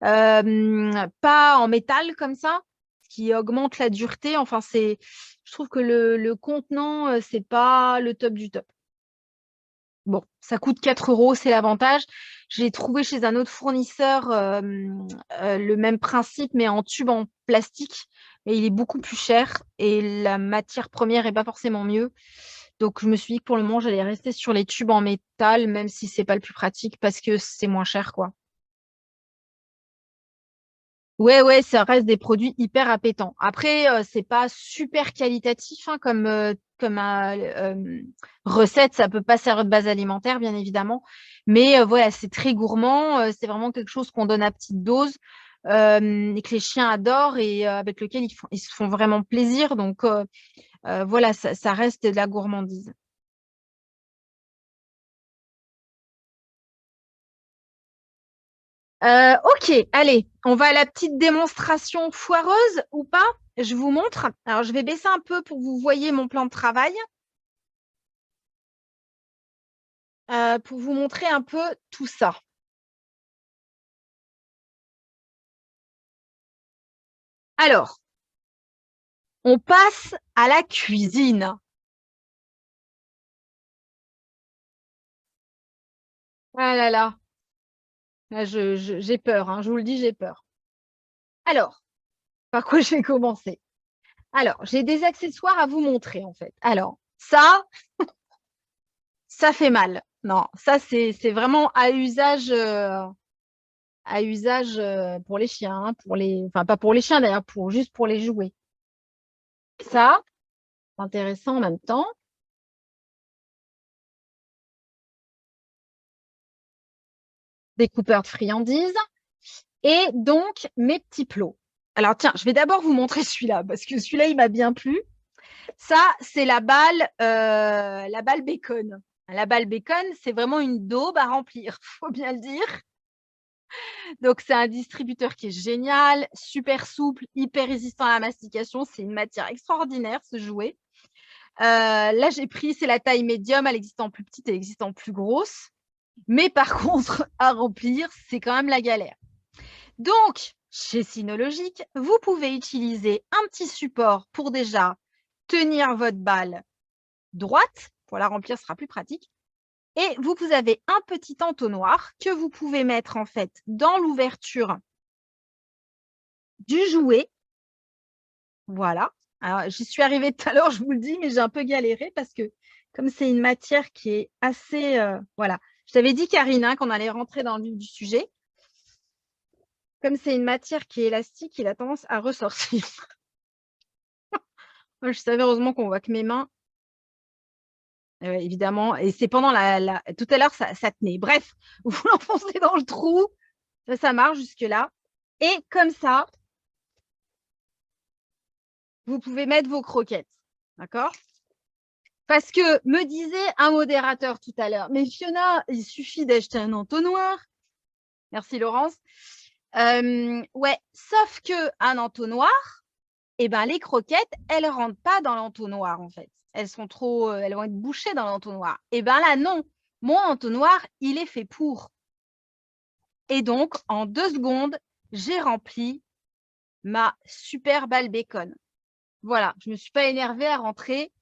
pas en métal comme ça, ce qui augmente la dureté. Enfin, je trouve que le contenant, c'est pas le top du top. Bon, ça coûte 4 euros, c'est l'avantage. J'ai trouvé chez un autre fournisseur le même principe, mais en tube en plastique. Et il est beaucoup plus cher et la matière première n'est pas forcément mieux. Donc, je me suis dit que pour le moment, j'allais rester sur les tubes en métal, même si c'est pas le plus pratique parce que c'est moins cher, quoi. Ouais, ouais, ça reste des produits hyper appétants. Après, c'est pas super qualitatif hein, comme recette. Ça peut pas servir de base alimentaire, bien évidemment. Mais voilà, c'est très gourmand. C'est vraiment quelque chose qu'on donne à petite dose et que les chiens adorent et avec lequel ils se font vraiment plaisir. Donc voilà, ça reste de la gourmandise. Ok, allez, on va à la petite démonstration foireuse ou pas? Je vous montre. Alors, je vais baisser un peu pour que vous voyez mon plan de travail, pour vous montrer un peu tout ça. Alors, on passe à la cuisine. Ah là là, là, j'ai peur, hein, je vous le dis, j'ai peur. Alors, par quoi je vais commencer? Alors, j'ai des accessoires à vous montrer, en fait. Alors, ça fait mal. Non, ça, c'est vraiment à usage pour les chiens, hein, enfin pas pour les chiens d'ailleurs, juste pour les jouets. Ça, c'est intéressant en même temps. Des coupeurs de friandises et donc mes petits plots. Alors tiens, je vais d'abord vous montrer celui-là parce que celui-là, il m'a bien plu. Ça, c'est la balle bacon. La balle bacon, c'est vraiment une daube à remplir, faut bien le dire. Donc, c'est un distributeur qui est génial, super souple, hyper résistant à la mastication. C'est une matière extraordinaire, ce jouet. Là, j'ai pris, c'est la taille médium. Elle existe en plus petite, elle existe en plus grosse. Mais par contre, à remplir, c'est quand même la galère. Donc, chez Synologique, vous pouvez utiliser un petit support pour déjà tenir votre balle droite. Pour la remplir, ce sera plus pratique. Et vous avez un petit entonnoir que vous pouvez mettre en fait dans l'ouverture du jouet. Voilà. Alors, j'y suis arrivée tout à l'heure, je vous le dis, mais j'ai un peu galéré parce que comme c'est une matière qui est assez... voilà. Je t'avais dit, Karine, hein, qu'on allait rentrer dans le vif du sujet. comme c'est une matière qui est élastique, il a tendance à ressortir. Moi, je savais heureusement qu'on voit que mes mains. Évidemment, et c'est pendant tout à l'heure, ça tenait. Bref, vous l'enfoncez dans le trou, ça marche jusque-là. Et comme ça, vous pouvez mettre vos croquettes. D'accord? Parce que me disait un modérateur tout à l'heure, mais Fiona, il suffit d'acheter un entonnoir. Merci Laurence. Ouais, sauf qu'un entonnoir, eh ben, les croquettes, elles ne rentrent pas dans l'entonnoir en fait. Elles vont être bouchées dans l'entonnoir. Eh bien là, non. Mon entonnoir, il est fait pour. Et donc, en 2 secondes, j'ai rempli ma super balle bacon. Voilà, je ne me suis pas énervée à rentrer.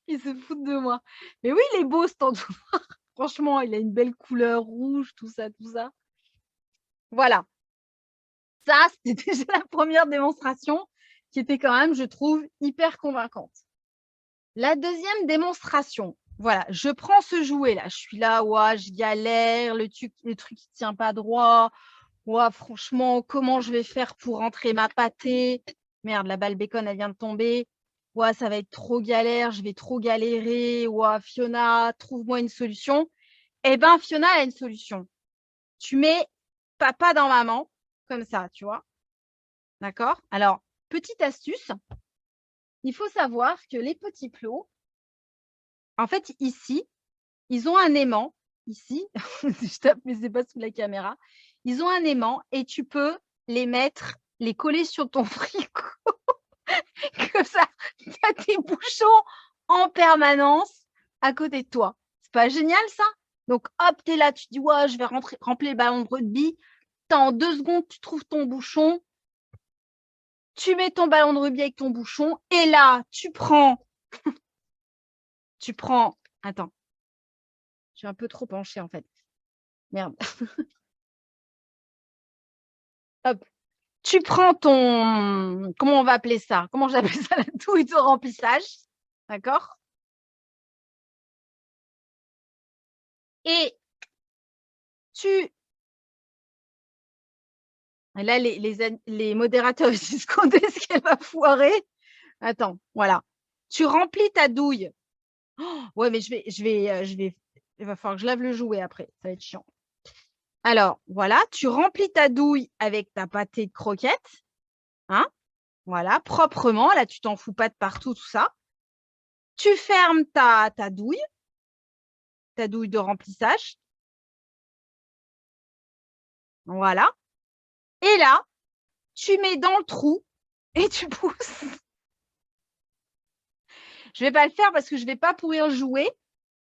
Ils se foutent de moi. Mais oui, il est beau cet entonnoir. Franchement, il a une belle couleur rouge, tout ça, tout ça. Voilà. Ça, c'était déjà la première démonstration qui était quand même, je trouve, hyper convaincante. La deuxième démonstration, voilà, je prends ce jouet-là. Je suis là, ouais, je galère, le truc ne tient pas droit. Ouais, franchement, comment je vais faire pour rentrer ma pâtée? Merde, la balle bacon, elle vient de tomber. Ouais, ça va être trop galère, je vais trop galérer. Ouais, Fiona, trouve-moi une solution. Eh bien, Fiona a une solution. Tu mets papa dans maman, comme ça, tu vois. D'accord? Alors, petite astuce, il faut savoir que les petits plots, en fait, ici, ils ont un aimant. Ici, je tape, mais ce n'est pas sous la caméra. Ils ont un aimant et tu peux les mettre, les coller sur ton frigo. Comme ça, tu as tes bouchons en permanence à côté de toi. C'est pas génial, ça? Donc, hop, tu es là, tu dis, ouais, je vais remplir le ballon de rugby. En 2 secondes, tu trouves ton bouchon. Tu mets ton ballon de rugby avec ton bouchon. Et là, tu prends. Attends. Je suis un peu trop penchée, en fait. Merde. Hop. Tu prends ton. Comment on va appeler ça? Comment j'appelle ça? La douille de remplissage. D'accord? Et là, les modérateurs ils disent quand est-ce qu'elle va foirer. Attends, voilà. Tu remplis ta douille. Oh, ouais, mais il va falloir que je lave le jouet après. Ça va être chiant. Alors, voilà, tu remplis ta douille avec ta pâtée de croquettes. Hein? Voilà, proprement. Là, tu t'en fous pas de partout, tout ça. Tu fermes ta douille de remplissage. Voilà. Et là, tu mets dans le trou et tu pousses. Je ne vais pas le faire parce que je ne vais pas pourrir le jouet,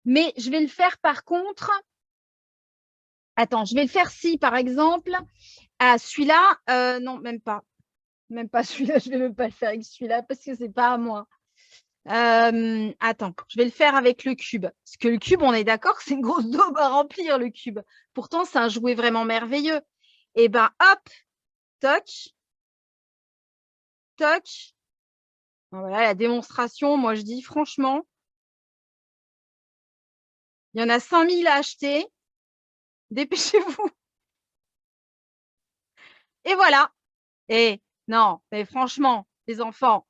mais je vais le faire par contre. Attends, je vais le faire si, par exemple, celui-là, non, même pas. Même pas celui-là, je ne vais même pas le faire avec celui-là parce que ce n'est pas à moi. Attends, je vais le faire avec le cube. Parce que le cube, on est d'accord, c'est une grosse daube à remplir, le cube. Pourtant, c'est un jouet vraiment merveilleux. Et bien, hop, touch, touch. Voilà la démonstration. Moi, je dis franchement, il y en a 5000 à acheter. Dépêchez-vous. Et voilà. Et non, mais franchement, les enfants,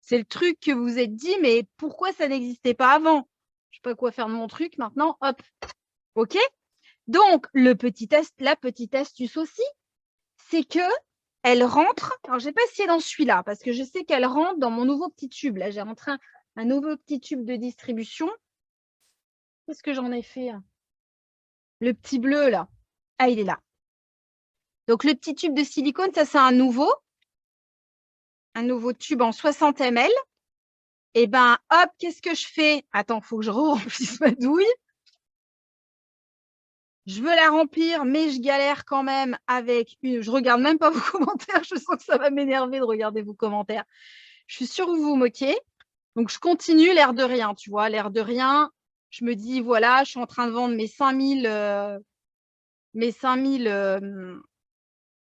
c'est le truc que vous êtes dit, mais pourquoi ça n'existait pas avant? Je ne sais pas quoi faire de mon truc maintenant. Hop. OK? Donc, la petite astuce aussi, c'est que elle rentre. Alors, je ne vais pas essayer dans celui-là parce que je sais qu'elle rentre dans mon nouveau petit tube. Là, j'ai rentré un nouveau petit tube de distribution. Qu'est-ce que j'en ai fait? Le petit bleu, là. Ah, il est là. Donc, le petit tube de silicone, ça, c'est un nouveau tube en 60 ml. Et ben, hop, qu'est-ce que je fais? Attends, il faut que je remplisse ma douille. Je veux la remplir, mais je galère quand même avec une. Je ne regarde même pas vos commentaires. Je sens que ça va m'énerver de regarder vos commentaires. Je suis sûre que vous vous moquez. Donc, je continue, l'air de rien, tu vois, l'air de rien. Je me dis, voilà, je suis en train de vendre mes 5000.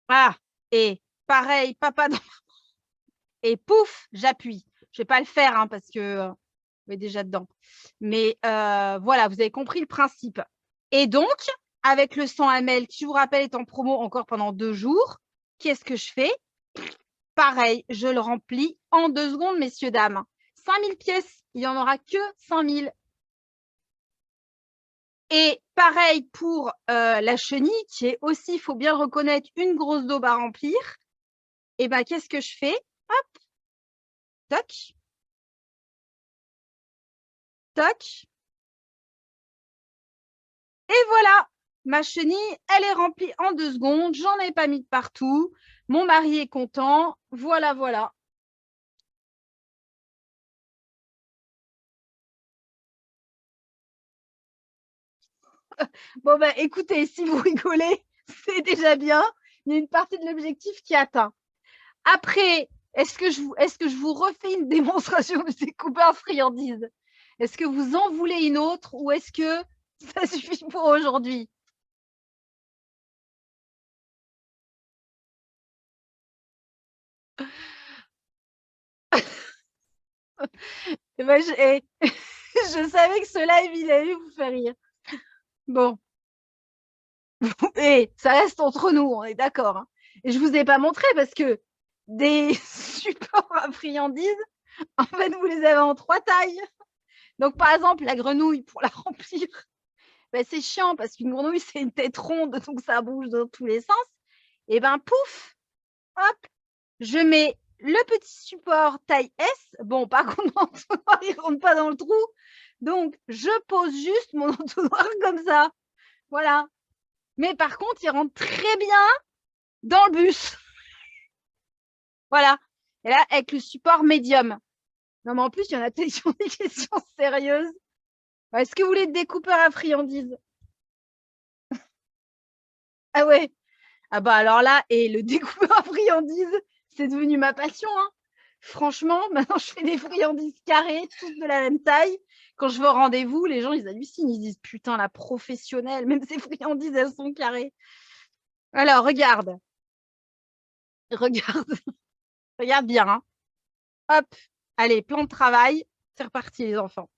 Ah, et pareil, papa dans. Et pouf, j'appuie. Je ne vais pas le faire parce que vous êtes déjà dedans. Mais voilà, vous avez compris le principe. Et donc, avec le 100 ml, qui je vous rappelle est en promo encore pendant 2 jours, qu'est-ce que je fais? Pareil, je le remplis en 2 secondes, messieurs, dames. 5000 pièces, il n'y en aura que 5000. Et pareil pour la chenille, qui est aussi, il faut bien le reconnaître, une grosse daube à remplir. Et bien, qu'est-ce que je fais? Hop, toc, toc. Et voilà, ma chenille, elle est remplie en 2 secondes. J'en ai pas mis de partout. Mon mari est content. Voilà, voilà. Bon, ben, écoutez, si vous rigolez, c'est déjà bien. Il y a une partie de l'objectif qui est atteint. Après, est-ce que je vous refais une démonstration de découpeur friandise? Est-ce que vous en voulez une autre ou est-ce que ça suffit pour aujourd'hui? Eh ben, je savais que ce live, il allait vous faire rire. Bon, et ça reste entre nous, on est d'accord, hein. Et je ne vous ai pas montré parce que des supports à friandises, en fait, vous les avez en 3 tailles. Donc, par exemple, la grenouille, pour la remplir, ben, c'est chiant parce qu'une grenouille, c'est une tête ronde, donc ça bouge dans tous les sens. Et ben, pouf, hop, je mets le petit support taille S. Bon, par contre, mon entonnoir, il ne rentre pas dans le trou. Donc, je pose juste mon entonnoir comme ça. Voilà. Mais par contre, il rentre très bien dans le bus. Voilà. Et là, avec le support médium. Non, mais en plus, il y en a peut-être qui ont des questions sérieuses. Est-ce que vous voulez des découpeurs à friandises? Ah ouais. Ah bah alors là, et le découpeur à friandises, c'est devenu ma passion, hein. Franchement, maintenant, je fais des friandises carrées, toutes de la même taille. Quand je vais au rendez-vous, les gens, ils hallucinent. Ils se disent, putain, la professionnelle, même ces friandises, elles sont carrées. Alors, regarde. Regarde. Regarde bien, hein. Hop. Allez, plan de travail. C'est reparti, les enfants.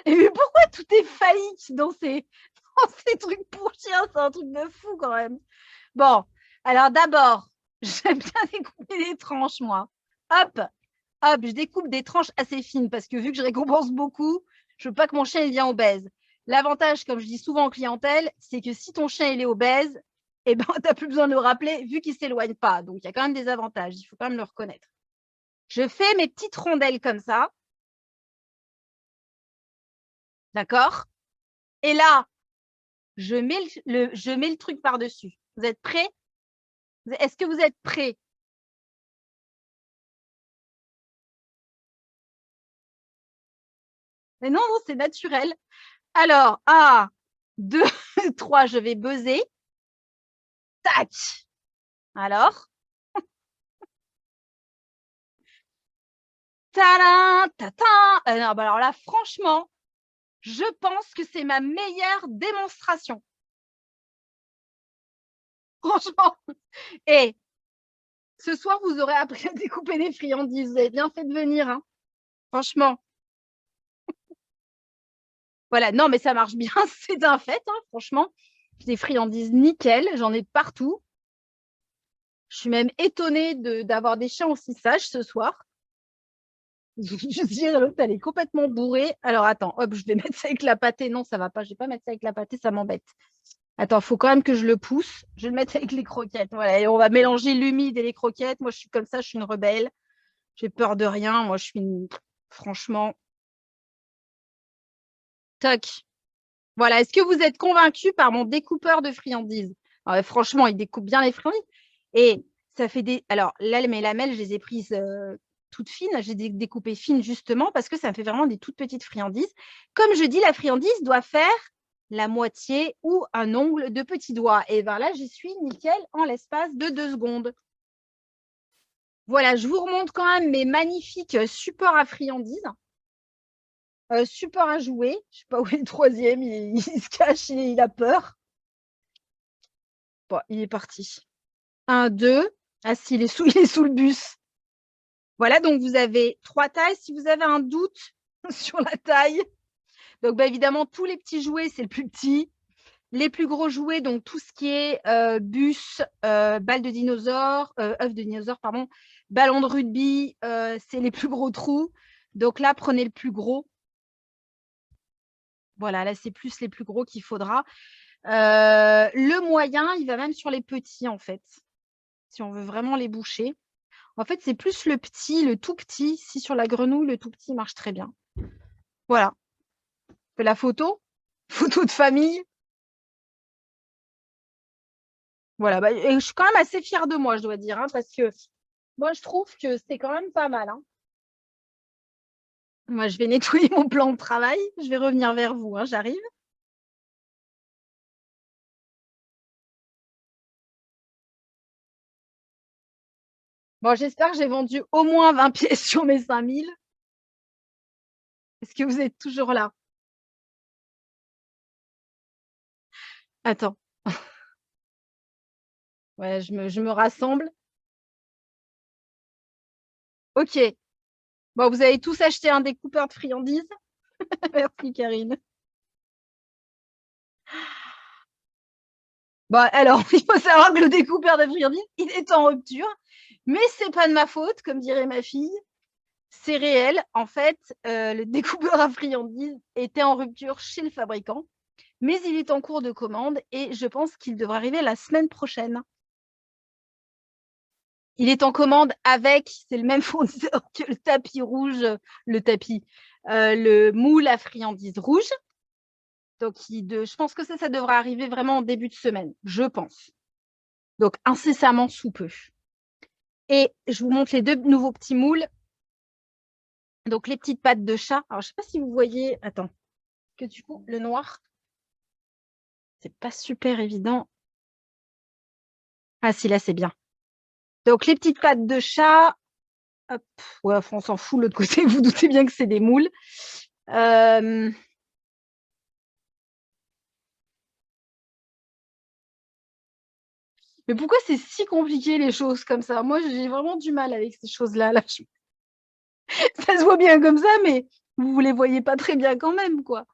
Et mais pourquoi tout est phallique dans ces trucs pour chiens? C'est un truc de fou, quand même. Bon, alors d'abord, j'aime bien découper des tranches, moi. Hop, hop, je découpe des tranches assez fines parce que vu que je récompense beaucoup, je veux pas que mon chien il vienne obèse. L'avantage, comme je dis souvent en clientèle, c'est que si ton chien il est obèse, eh ben, tu n'as plus besoin de le rappeler vu qu'il ne s'éloigne pas. Donc, il y a quand même des avantages, il faut quand même le reconnaître. Je fais mes petites rondelles comme ça. D'accord? Et là, je mets le truc par-dessus. Vous êtes prêts? Est-ce que vous êtes prêts? Mais non, non, c'est naturel. Alors, 1, 2, 3, je vais buzzer. Tac. Alors. Tadam, tatin. Non, bah alors là, franchement, je pense que c'est ma meilleure démonstration. Franchement. Et ce soir, vous aurez appris à découper des friandises. Vous avez bien fait de venir, hein. Franchement. Voilà, non, mais ça marche bien, c'est un fait, hein, franchement. Des friandises nickel, j'en ai de partout. Je suis même étonnée d'avoir des chiens aussi sages ce soir. Je dirais l'autre, elle est complètement bourrée. Alors, attends, hop, je vais mettre ça avec la pâtée. Non, ça va pas, je vais pas mettre ça avec la pâtée, ça m'embête. Attends, il faut quand même que je le pousse. Je vais le mettre avec les croquettes. Voilà, et on va mélanger l'humide et les croquettes. Moi, je suis comme ça, je suis une rebelle. J'ai peur de rien. Moi, je suis une... Franchement. Toc. Voilà, est-ce que vous êtes convaincus par mon découpeur de friandises? Franchement, il découpe bien les friandises. Et ça fait des... Alors, là, mes lamelles, je les ai prises toutes fines. J'ai découpé fines justement parce que ça me fait vraiment des toutes petites friandises. Comme je dis, la friandise doit faire la moitié ou un ongle de petit doigt. Et bien là, j'y suis nickel en l'espace de 2 secondes. Voilà, je vous remonte quand même mes magnifiques supports à friandises. Support à jouer. Je ne sais pas où est le troisième. Il se cache, il a peur. Bon, il est parti. 1, 2. Ah si, il est sous le bus. Voilà, donc vous avez 3 tailles. Si vous avez un doute sur la taille, Donc, bah, évidemment, tous les petits jouets, c'est le plus petit. Les plus gros jouets, donc tout ce qui est bus, balle de dinosaure, œuf de dinosaure, pardon, ballon de rugby, c'est les plus gros trous. Donc là, prenez le plus gros. Voilà, là, c'est plus les plus gros qu'il faudra. Le moyen, il va même sur les petits, en fait, si on veut vraiment les boucher. En fait, c'est plus le petit, le tout petit. Si sur la grenouille, le tout petit marche très bien. Voilà. La photo, photo de famille. Voilà, bah, et je suis quand même assez fière de moi, je dois dire, hein, parce que moi, je trouve que c'est quand même pas mal. Hein. Moi, je vais nettoyer mon plan de travail. Je vais revenir vers vous, hein, j'arrive. Bon, j'espère que j'ai vendu au moins 20 pièces sur mes 5000. Est-ce que vous êtes toujours là? Attends. Ouais, je me rassemble. OK. Bon, vous avez tous acheté un découpeur de friandises. Merci, Karine. Bon, alors, il faut savoir que le découpeur de friandises, il est en rupture. Mais c'est pas de ma faute, comme dirait ma fille. C'est réel. En fait, le découpeur à friandises était en rupture chez le fabricant. Mais il est en cours de commande et je pense qu'il devrait arriver la semaine prochaine. Il est en commande avec, c'est le même fournisseur que le tapis rouge, le moule à friandises rouge. Donc, je pense que ça devrait arriver vraiment en début de semaine, je pense. Donc, incessamment sous peu. Et je vous montre les 2 nouveaux petits moules. Donc, les petites pattes de chat. Alors, je ne sais pas si vous voyez, attends, que du coup, le noir, c'est pas super évident. Ah si, là, c'est bien. Donc, les petites pattes de chat, hop, ouais, on s'en fout, l'autre côté, vous doutez bien que c'est des moules. Mais pourquoi c'est si compliqué, les choses comme ça? Moi, j'ai vraiment du mal avec ces choses-là. Là. Ça se voit bien comme ça, mais vous ne les voyez pas très bien quand même, quoi.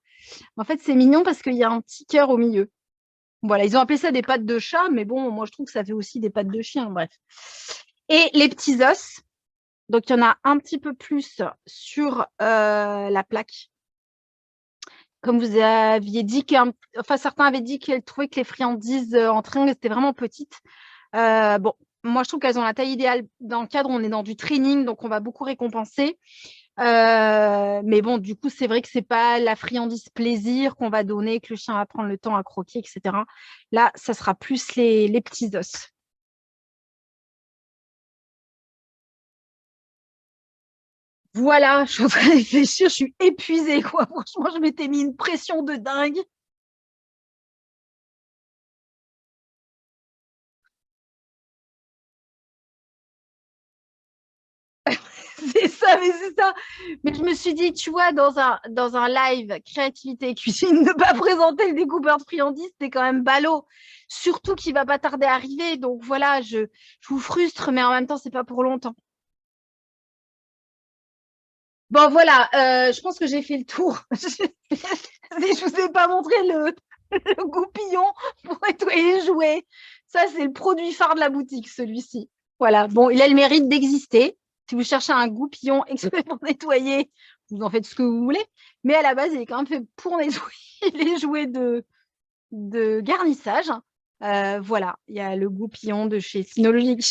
En fait, c'est mignon parce qu'il y a un petit cœur au milieu. Voilà, ils ont appelé ça des pattes de chat, mais bon, moi, je trouve que ça fait aussi des pattes de chien, bref. Et les petits os. Donc, il y en a un petit peu plus sur la plaque. Comme vous aviez dit, certains avaient dit qu'elles trouvaient que les friandises en triangle étaient vraiment petites. Bon, moi, je trouve qu'elles ont la taille idéale. Dans le cadre, on est dans du training, donc on va beaucoup récompenser. Mais bon, du coup, c'est vrai que c'est pas la friandise plaisir qu'on va donner, que le chien va prendre le temps à croquer, etc. Là, ça sera plus les petits os. Voilà, je suis en train de réfléchir, je suis épuisée, quoi. Franchement, je m'étais mis une pression de dingue. C'est ça, mais c'est ça. Mais je me suis dit, tu vois, dans un live créativité et cuisine, ne pas présenter le découpeur de friandises, c'est quand même ballot. Surtout qu'il va pas tarder à arriver. Donc voilà, je vous frustre, mais en même temps, c'est pas pour longtemps. Bon, voilà, je pense que j'ai fait le tour. Je vous ai pas montré le goupillon pour nettoyer les jouets. Ça, c'est le produit phare de la boutique, celui-ci. Voilà, bon, il a le mérite d'exister. Si vous cherchez un goupillon exprès pour nettoyer, vous en faites ce que vous voulez. Mais à la base, il est quand même fait pour nettoyer les jouets de garnissage. Voilà, il y a le goupillon de chez Synologique.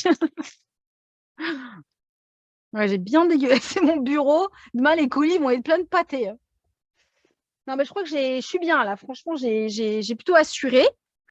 Ouais, j'ai bien dégueulassé mon bureau. Demain, les colis vont être pleins de pâtés. Non, mais je crois que je suis bien là. Franchement, j'ai plutôt assuré.